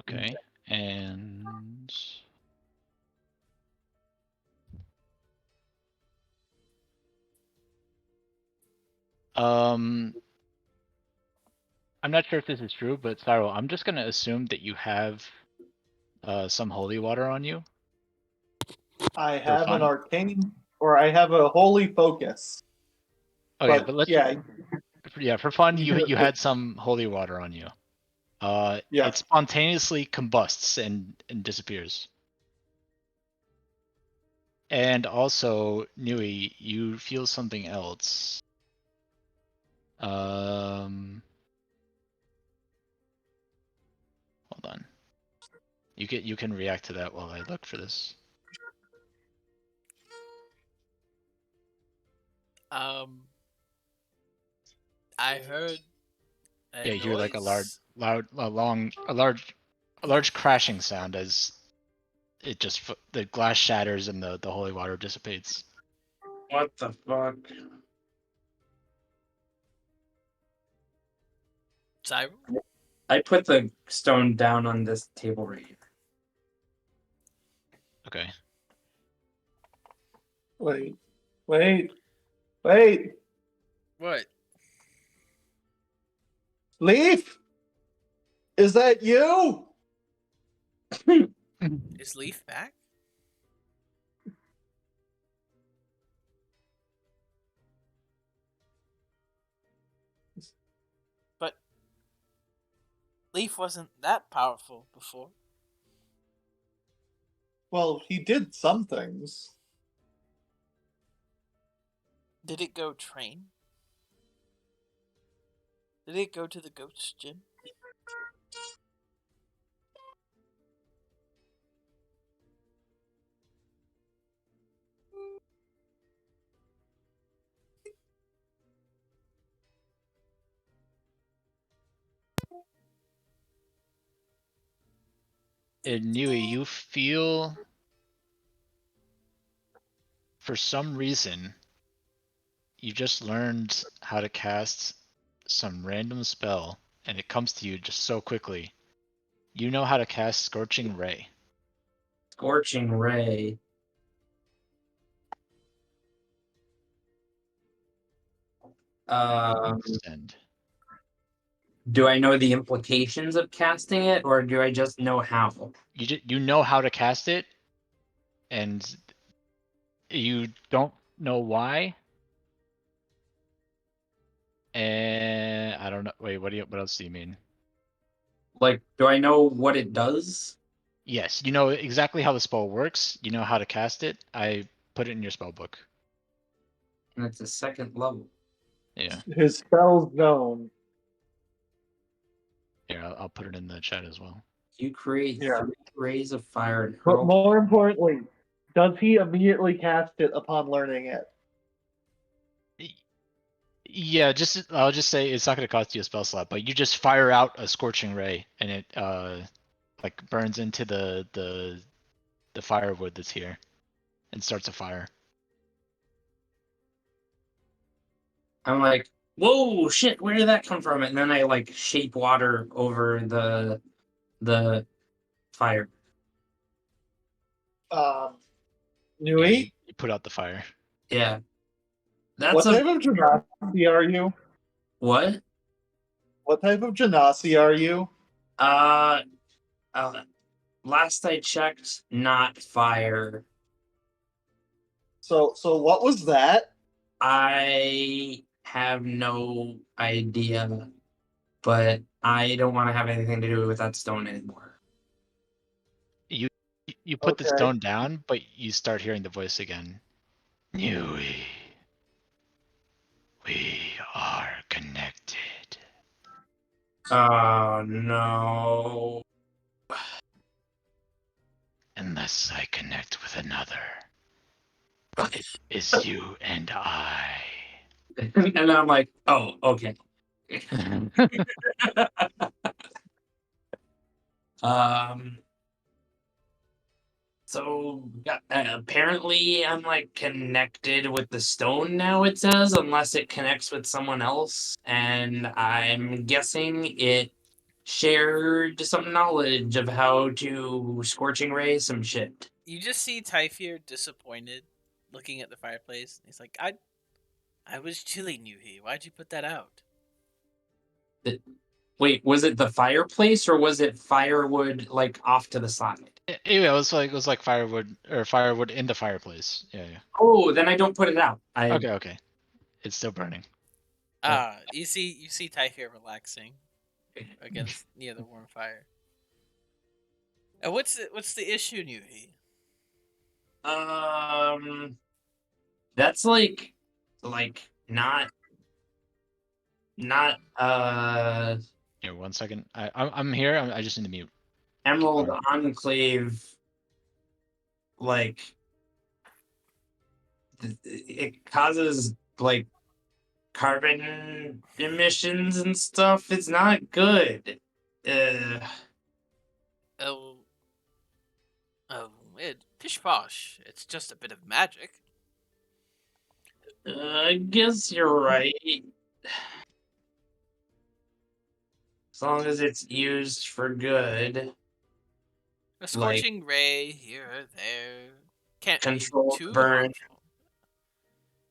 Okay. And I'm not sure if this is true, but Cyril, I'm just gonna assume that you have some holy water on you I for have an fun. arcane, or I have a holy focus. Okay, But but let's yeah, for fun, you you can. had some holy water on you. Yeah. It spontaneously combusts and disappears. And also, Nui, you feel something else. Hold on. You can react to that while I look for this. Um, I heard a Yeah, you hear like a noise. large crashing sound as it just the glass shatters and the holy water dissipates. What the fuck? Cyril? I put the stone down on this table right here. Okay. Wait. What? Leaf? Is that you? Is Leaf back? But Leaf wasn't that powerful before. Well, he did some things. Did it go train? Did it go to the ghost gym? And Nui, you feel, for some reason, you just learned how to cast some random spell, and it comes to you just so quickly. You know how to cast Scorching Ray. Scorching Ray. Send. Do I know the implications of casting it, or do I just know how? You know how to cast it, and you don't know why. And I don't know. Wait, what else do you mean? Like, do I know what it does? Yes, you know exactly how the spell works. You know how to cast it. I put it in your spell book. And it's a second level. Yeah. His spell's known. Yeah, I'll put it in the chat as well. You create Yeah. 3 rays of fire and But hurl. more importantly, does he immediately cast it upon learning it? Yeah, I'll just say it's not going to cost you a spell slot, but you just fire out a Scorching Ray, and it like burns into the firewood that's here, and starts a fire. I'm like, whoa, shit, where did that come from? And then I like shape water over the fire. Nui? Yeah, you put out the fire. Yeah. What type of genasi are you? What? What type of genasi are you? Last I checked, not fire. So what was that? I have no idea, but I don't want to have anything to do with that stone anymore. You put the Okay. stone down, but you start hearing the voice again. Nui, we are connected. Oh no. Unless I connect with another, it is you and I. And I'm like, oh, okay. So apparently I'm like connected with the stone now, it says, unless it connects with someone else. And I'm guessing it shared some knowledge of how to scorching ray some shit. You just see Typhir disappointed, looking at the fireplace. He's like, I was chilling you here. Why'd you put that out? Wait, was it the fireplace or was it firewood like off to the side? Anyway, it was like firewood in the fireplace. Yeah. Oh, then I don't put it out. Okay. It's still burning. You see Typhir relaxing against near the warm fire. And what's the issue, Nuhi? That's like not Here, 1 second. I'm here. I just need to mute. Emerald Enclave, like it causes like carbon emissions and stuff. It's not good. Oh, pish posh. It's just a bit of magic. I guess you're right. As long as it's used for good. A scorching ray here or there can't control be too burn harmful.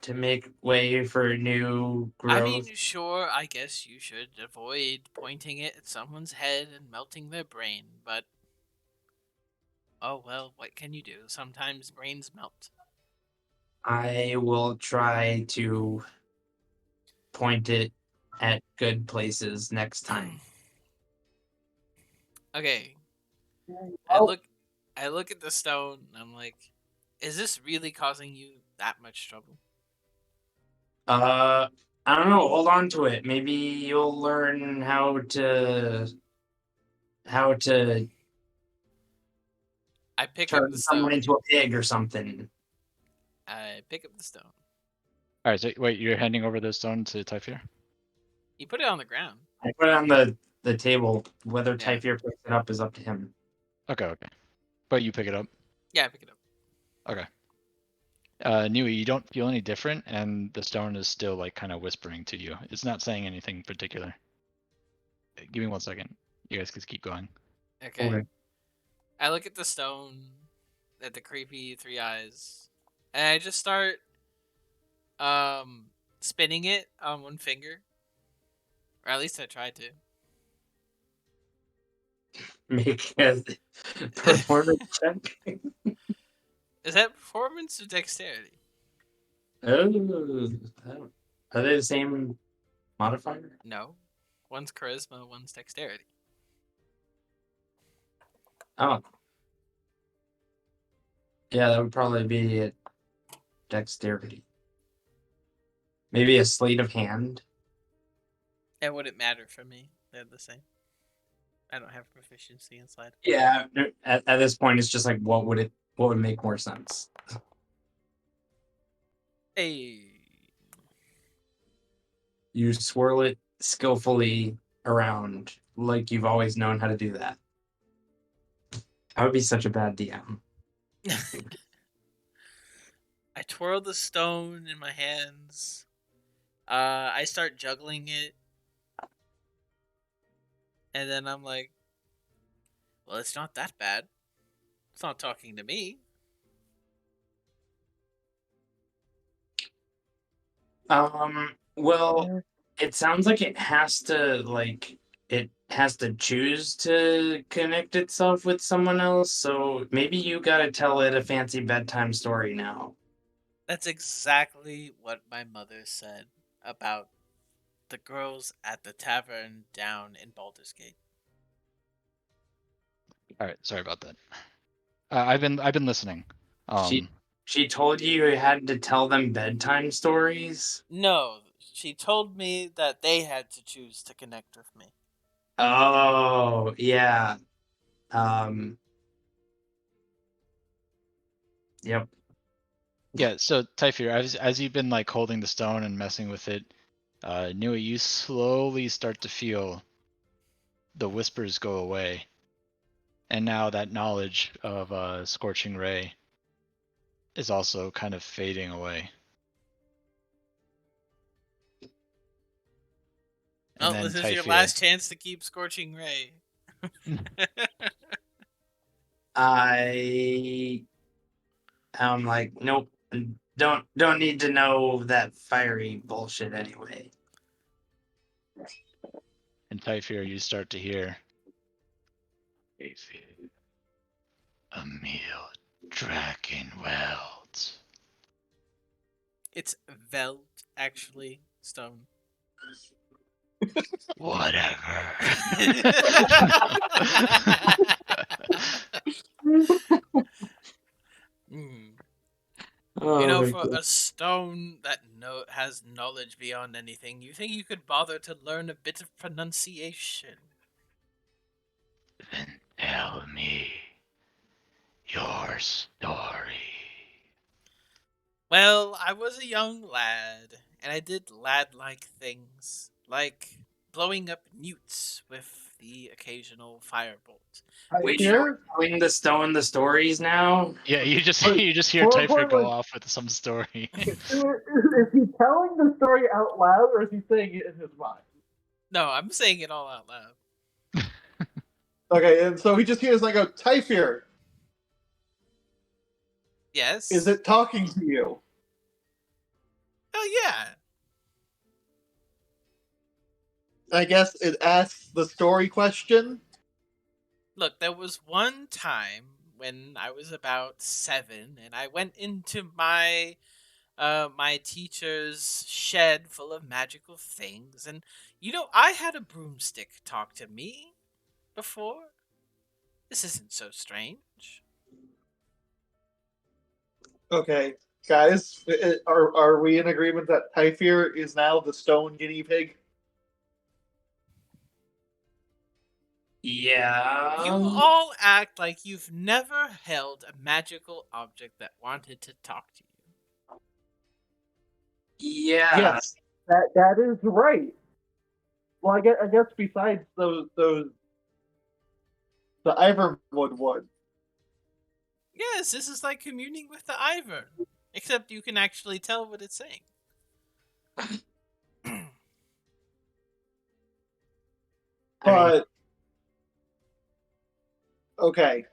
to make way for new growth. I mean, sure, I guess you should avoid pointing it at someone's head and melting their brain, but oh well, what can you do? Sometimes brains melt. I will try to point it at good places next time. Okay. Oh. I look I look at the stone and I'm like, is this really causing you that much trouble? I don't know. Hold on to it. Maybe you'll learn how to I pick up turn the someone stone. into a pig or something. I pick up the stone. All right, so wait, you're handing over the stone to Typhir? You put it on the ground. I put it on the table. Whether Yeah. Typhir picks it up is up to him. Okay. But you pick it up. Yeah, I pick it up. Okay. Nui, you don't feel any different, and the stone is still like kind of whispering to you. It's not saying anything particular. Give me 1 second. You guys can keep going. Okay. Okay. I look at the stone, at the creepy three eyes, and I just start spinning it on one finger. Or at least I tried to. Make a performance check. Is that performance or dexterity? Oh, are they the same modifier? No. One's charisma, one's dexterity. Oh, yeah, that would probably be a dexterity. Maybe a sleight of hand. It wouldn't matter for me. They're the same. I don't have proficiency in slide. Yeah, at this point, it's just like what would make more sense? Hey. You swirl it skillfully around like you've always known how to do that. I would be such a bad DM. I twirl the stone in my hands. I start juggling it. And then I'm like, well, it's not that bad. It's not talking to me. Well, it sounds like it has to choose to connect itself with someone else, so maybe you gotta tell it a fancy bedtime story now. That's exactly what my mother said about the girls at the tavern down in Baldur's Gate. All right, sorry about that. I've been listening. She told you you had to tell them bedtime stories? No, she told me that they had to choose to connect with me. Oh, yeah. Um, yep. Yeah, so Typhir, as you've been like holding the stone and messing with it, Nui, you slowly start to feel the whispers go away, and now that knowledge of Scorching Ray is also kind of fading away. And Oh, then this is your Typhir, last chance to keep Scorching Ray. I'm like, nope. Don't need to know that fiery bullshit anyway. and Typhir, you start to hear a meal dragon weld. It's Veld, actually, stone. Whatever. Mm. Oh, You know, my for God. a stone that has knowledge beyond anything, you think you could bother to learn a bit of pronunciation? Then tell me your story. Well, I was a young lad, and I did lad-like things, like blowing up newts with the occasional firebolt. Wait, Here, you're telling the stone the stories now? Yeah, you just Wait, you just hear more Typhir go importantly- off with some story. is he telling the story out loud or is he saying it in his mind? No, I'm saying it all out loud. Okay, and so he just hears like a Typhir. Yes. Is it talking to you? Oh yeah. I guess it asks the story question. Look, there was one time when I was about 7, and I went into my my teacher's shed full of magical things, and I had a broomstick talk to me before. This isn't so strange. Okay, guys, are we in agreement that Typhir is now the stone guinea pig? Yeah. You all act like you've never held a magical object that wanted to talk to you. Yeah. Yes, that is right. Well, I guess besides those the Iverwood wood. Yes, this is like communing with the Ivern. Except you can actually tell what it's saying. I mean, But okay,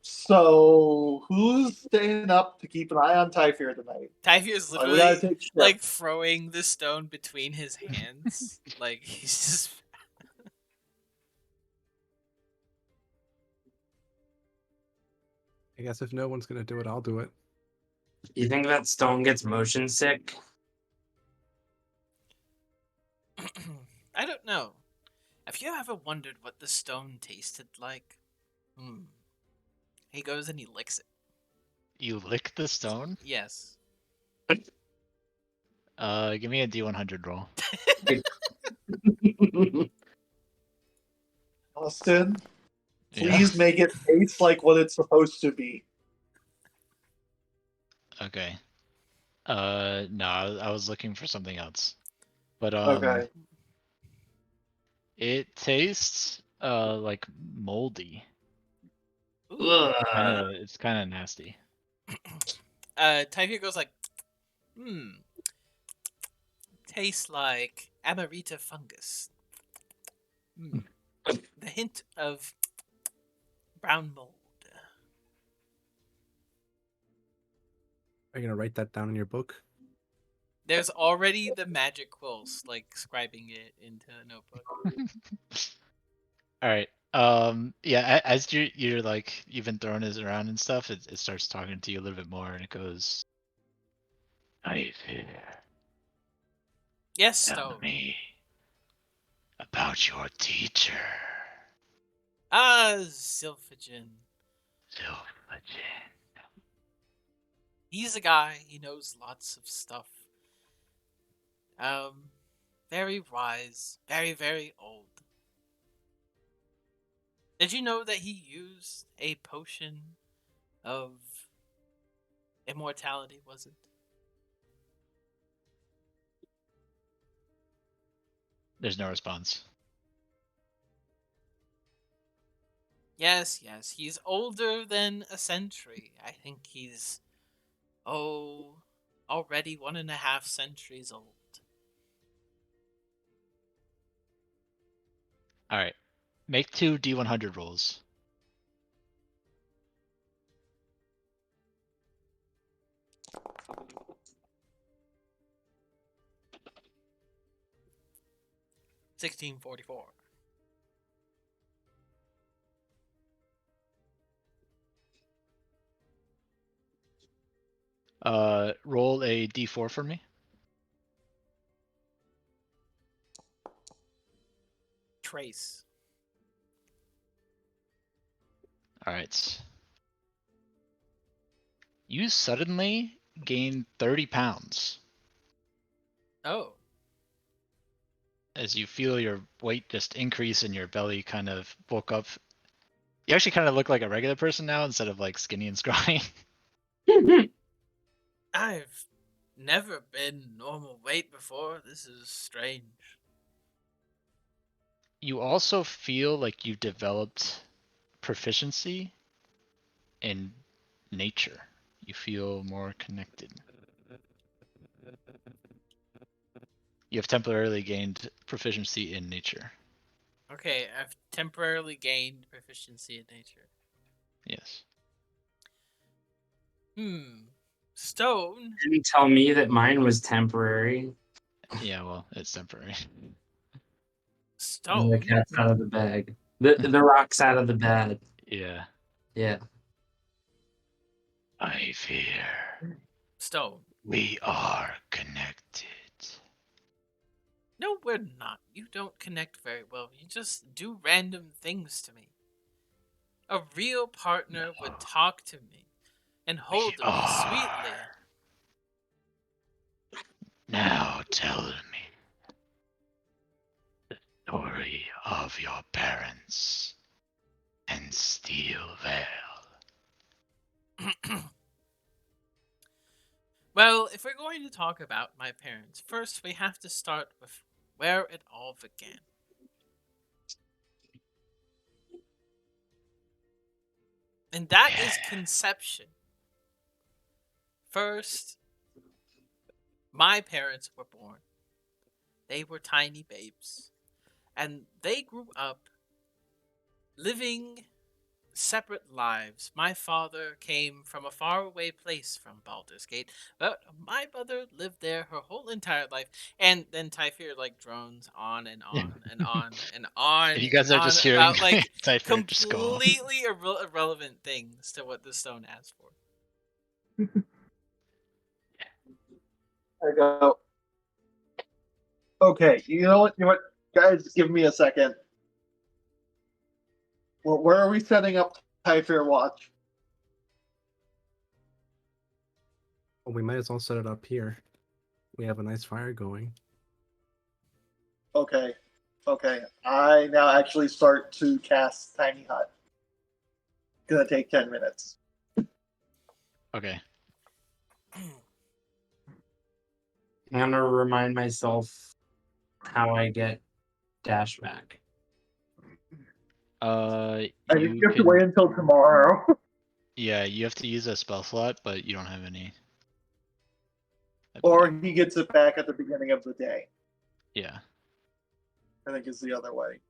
so who's staying up to keep an eye on Typhir tonight? Typhir is Like, we gotta literally take shift. like throwing the stone between his hands. Like he's just I guess if no one's gonna do it, I'll do it. you think that stone gets motion sick? I don't know. Have you ever wondered what the stone tasted like? He goes and he licks it. You lick the stone? Yes. Give me a D100 roll. Austin, Yeah. please make it taste like what it's supposed to be. Okay. No, I was looking for something else. But Okay. it tastes like moldy. Ugh. It's kind of nasty. Typhir goes like, tastes like Amarita fungus. The hint of brown mold. Are you gonna write that down in your book? There's already the magic quills, like scribing it into a notebook. All right. Yeah, as you're like you've been throwing this around and stuff, it starts talking to you a little bit more, and it goes, "I fear. Yes, Tell Stone. me about your teacher, Sylphagen. Sylphagen." He's a guy. He knows lots of stuff. Very wise. Very, very old. Did you know that he used a potion of immortality, was it? There's no response. Yes, yes. He's older than a century. I think he's, already 1.5 centuries old. All right. Make 2 D100 rolls. $16.44. Roll a D4 for me. Trace. All right. You suddenly gain 30 pounds Oh. as you feel your weight just increase and your belly kind of bulk up. You actually kind of look like a regular person now instead of like skinny and scrawny. I've never been normal weight before. This is strange. You also feel like you've developed proficiency in nature. You feel more connected. You have temporarily gained proficiency in nature. Okay, I've temporarily gained proficiency in nature. Yes. Stone. Didn't tell me that mine was temporary. Yeah, well, it's temporary. And the Stone. cat's out of the bag. The rock's out of the bag. Yeah. Yeah. I fear Stone. we are connected. No, we're not. You don't connect very well. You just do random things to me. A real partner would talk to me and hold We me sweetly. are. Now tell me the story of your parents and Steel Vale. Well, if we're going to talk about my parents, first we have to start with where it all began. And that is conception. First, my parents were born. They were tiny babes. And they grew up living separate lives. My father came from a faraway place from Baldur's Gate, but my mother lived there her whole entire life. And then Typhir drones on and on and on and on If you and guys are on just hearing about Typhir just go on. completely irrelevant things to what the stone asked for. I go. Okay, you know what? Guys, give me a second. Well, where are we setting up Typhir Watch? Well, we might as well set it up here. We have a nice fire going. Okay. I now actually start to cast Tiny Hut. Gonna take 10 minutes. Okay. I'm gonna remind myself how I get dash back. I think You you have to can, wait until tomorrow. yeah, you have to use a spell slot, but you don't have any. I Or believe. he gets it back at the beginning of the day. Yeah. I think is the other way.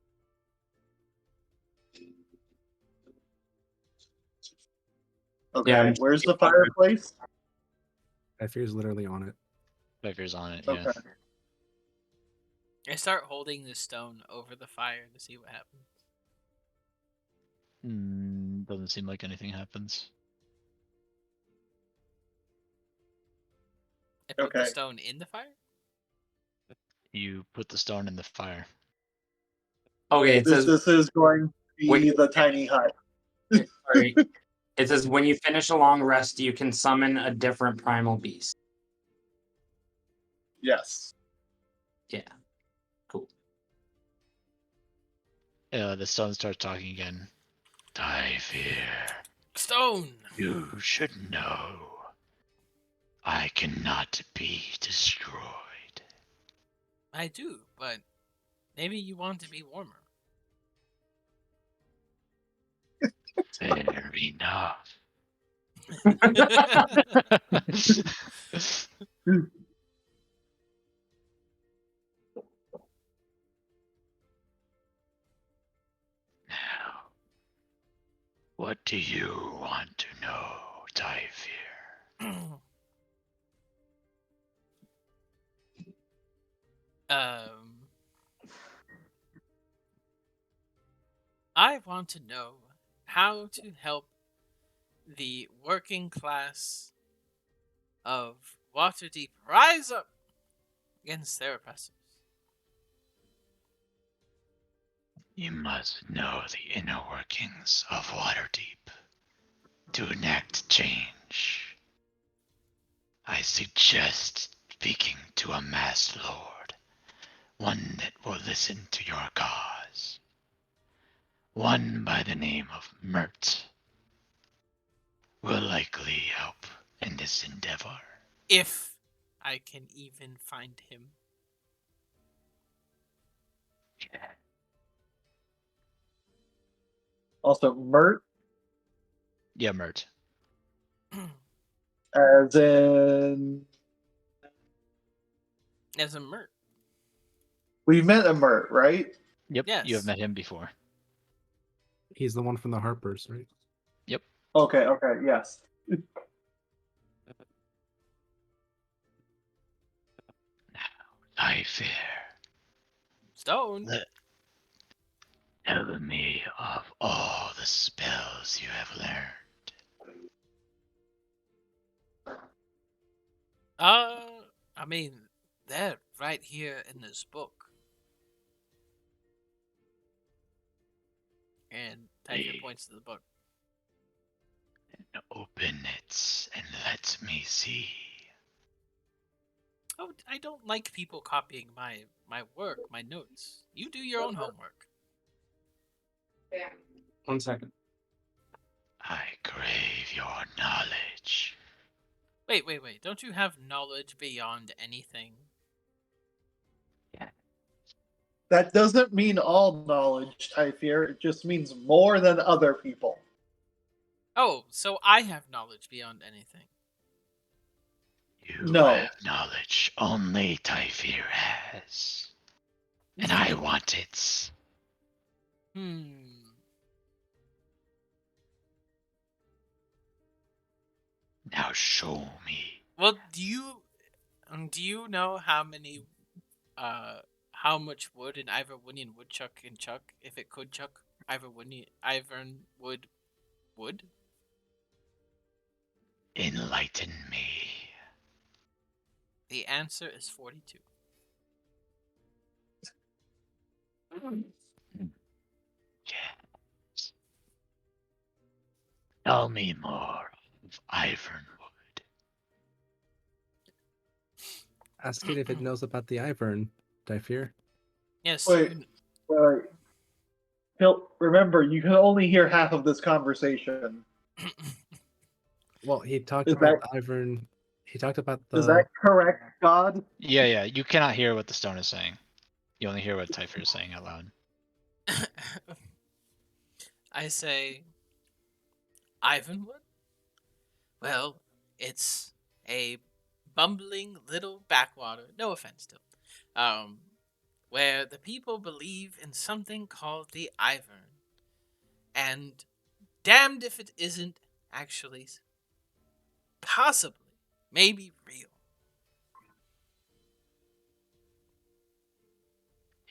Okay, Yeah, where's the fireplace? I fear is literally on it. Typhir's on it, yeah. Okay. I start holding the stone over the fire to see what happens. Doesn't seem like anything happens. I put the Okay. stone in the fire? You put the stone in the fire. Okay, it says This is going to when be you the tiny hut. sorry. It says when you finish a long rest, you can summon a different primal beast. Yes. Yeah. Cool. The stone starts talking again. Typhir, Stone! you should know. I cannot be destroyed. I do, but maybe you want to be warmer. Fair enough. Now, what do you want to know, Typhir? I want to know how to help the working class of Waterdeep rise up against their oppressors. You must know the inner workings of Waterdeep to enact change. I suggest speaking to a masked lord, one that will listen to your cause. One by the name of Mert will likely help in this endeavor. If I can even find him. Yeah. Also, Mert, Yeah, Mert. as in As a Mert. we met a Mert, right? Yep, Yes. you have met him before. He's the one from the Harpers, right? Yep. Okay, yes. I fear. Stone. Tell me of all the spells you have learned. I mean, they're right here in this book. And Typhir Hey. points to the book. And open it. Let me see. Oh, I don't like people copying my work, my notes. You do your own homework. 1 second. I crave your knowledge. Wait. Don't you have knowledge beyond anything? That doesn't mean all knowledge, Typhir. It just means more than other people. Oh, so I have knowledge beyond anything. You No. have knowledge only Typhir has. And I want it. Now show me. Well, do you know how much wood an Iverwoodian woodchuck can chuck if it could chuck Ivern wood? Enlighten me. The answer is 42. Yes. Tell me more of Ironwood. Ask it if it knows about the Ivern, Typhir. Yes. Wait. Remember, you can only hear half of this conversation. Well, he talked Is about that- Ivern. He talked about the. Is that correct, God? Yeah. You cannot hear what the stone is saying. You only hear what Typhir is saying out loud. I say, Ivanwood? Well, it's a bumbling little backwater, no offense to him, where the people believe in something called the Ivern. And damned if it isn't actually possibly, maybe real.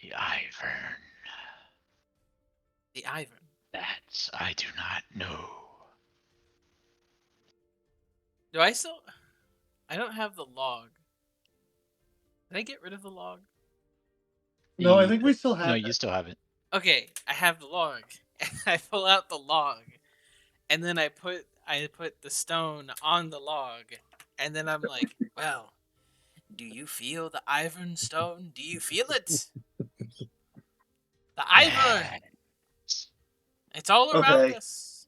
The Ivern. The Ivern. That I do not know. Do I still... I don't have the log. Did I get rid of the log? No, I think we still have No, it. you still have it. Okay, I have the log. I pull out the log, and then I put the stone on the log, and then I'm like, well, do you feel the Ivern stone? Do you feel it? The Ivern! It's all around Okay. us.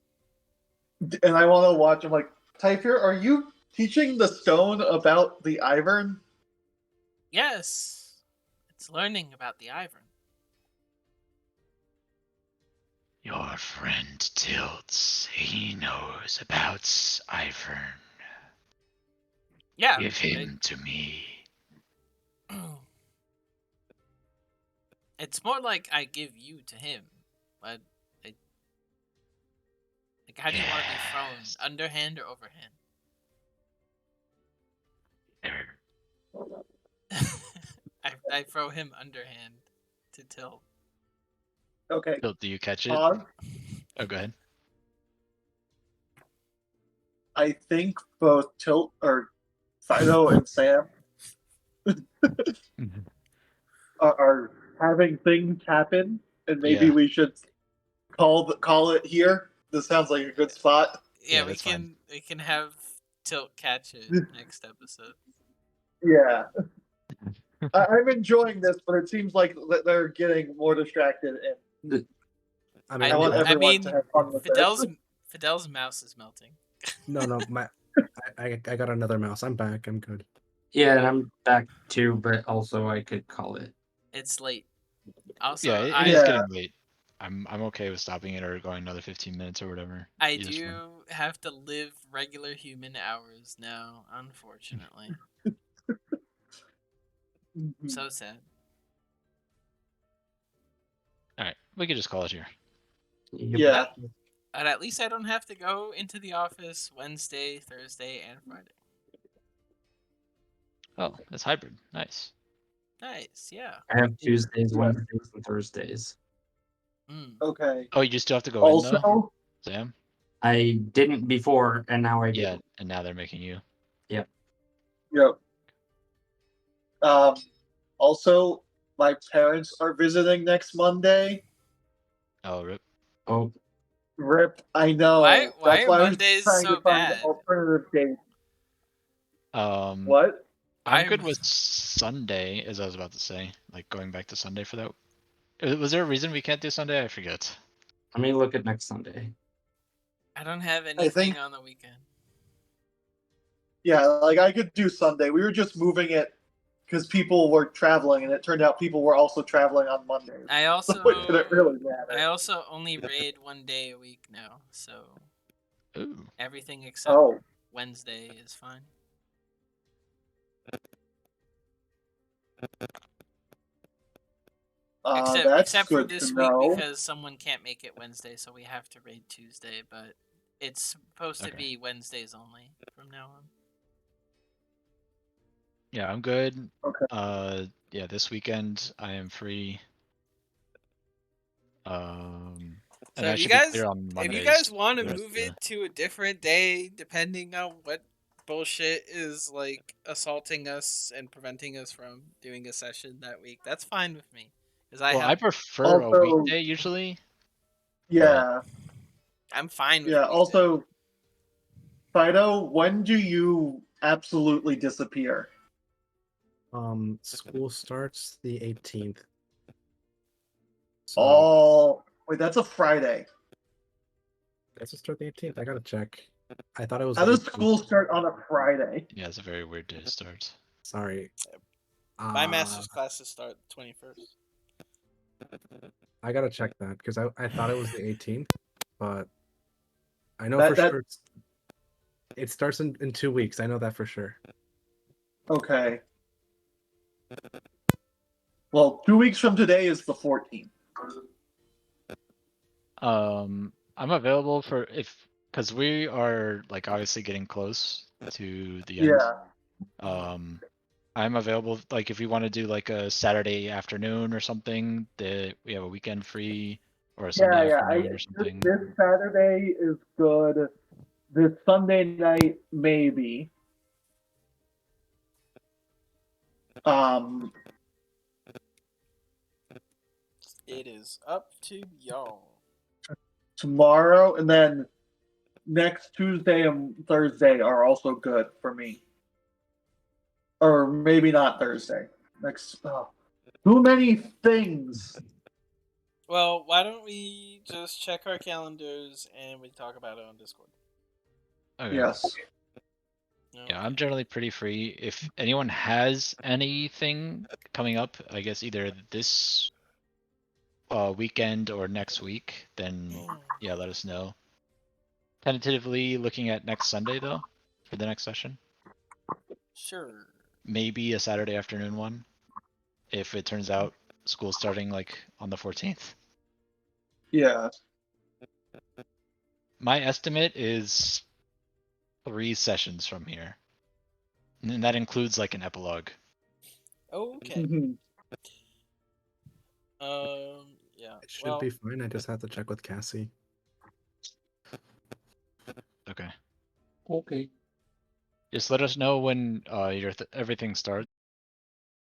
And I want to watch. I'm like, Typhir, are you teaching the stone about the Ivern? Yes. It's learning about the Ivern. Your friend Tilts, he knows about Ivern. Yeah. Give him to me. It's more like I give you to him. But how do you want to be thrown? Yes. Underhand or overhand? I throw him underhand to Tilt. Okay. Tilt, do you catch it? Pause. Oh, go ahead. I think both Tilt or Fido and Sam are having things happen, and maybe Yeah. we should call it here. This sounds like a good spot. Yeah, Yeah, that's fine. we can have Tilt catch it next episode. Yeah. I'm enjoying this, but it seems like they're getting more distracted, and I mean, I want I everyone mean, to have fun with Fidel's mouse is melting. no, I got another mouse. I'm back. I'm good. Yeah, and I'm back too, but also I could call it. It's late. Also, Yeah, it I is getting late. I'm okay with stopping it or going another 15 minutes or whatever. I You just do win. have to live regular human hours now, unfortunately. So sad. All right, we could just call it here. Yeah. But at least I don't have to go into the office Wednesday, Thursday, and Friday. Oh, that's hybrid. Nice. Nice, yeah. I have Tuesdays, Wednesdays, and Thursdays. Okay. Oh, you still have to go in though, Also, Sam? I didn't before, and now I do. Yeah, and now they're making you. yep. Also, my parents are visiting next Monday. Oh, rip. Oh, Rip, I know. Why That's are why I was Mondays trying so to find bad? alternative dates. What? I'm good I'm- with Sunday, as I was about to say. Like going back to Sunday for that. Was there a reason we can't do Sunday? I forget. Let me look at next Sunday. I don't have I anything think- on the weekend. Yeah, like I could do Sunday. We were just moving it because people were traveling, and it turned out people were also traveling on Mondays. I also So it didn't really matter. I also only raid 1 day a week now, so Ooh. everything except Oh, Wednesday is fine. Except that's except for good this to week know. because someone can't make it Wednesday, so we have to raid Tuesday, but it's supposed to Okay. be Wednesdays only from now on. Yeah, I'm good. Okay. Yeah, this weekend I am free. So And I if you should be guys clear on if Mondays. you guys want to for the rest move of the- it to a different day, depending on what bullshit is like assaulting us and preventing us from doing a session that week, that's fine with me. Because Well, I prefer a Also- weekday usually. Yeah, I'm fine with yeah. weekday. Also, Fido, when do you absolutely disappear? School starts the 18th. So Oh, wait, that's a Friday. does it start the 18th? I gotta check. I thought it was How the does 18th. school start on a Friday? Yeah, it's a very weird day to start. Sorry. My master's classes start 21st. I gotta check that because I thought it was the 18th, but I know That- for that- sure it starts in 2 weeks. I know that for sure. Okay. Well, 2 weeks from today is the 14th. I'm available for because we are like obviously getting close to the end. Yeah. I'm available like if you want to do like a Saturday afternoon or something that we have a weekend free or a Sunday afternoon or something. This Saturday is good. This Sunday night, maybe. It is up to y'all. Tomorrow, and then next Tuesday and Thursday are also good for me. Or maybe not Thursday. Too many things. Well, why don't we just check our calendars and we talk about it on Discord? Okay. Yes. Yeah, I'm generally pretty free. If anyone has anything coming up, I guess either this weekend or next week, then yeah, let us know. Tentatively looking at next Sunday though, for the next session. Sure. Maybe a Saturday afternoon one, if it turns out school's starting like on the 14th. Yeah. My estimate is 3 sessions from here, and that includes like an epilogue. Okay. Mhm. Yeah. It should be fine. I just have to check with Cassie. Okay. Okay. Just let us know when everything starts.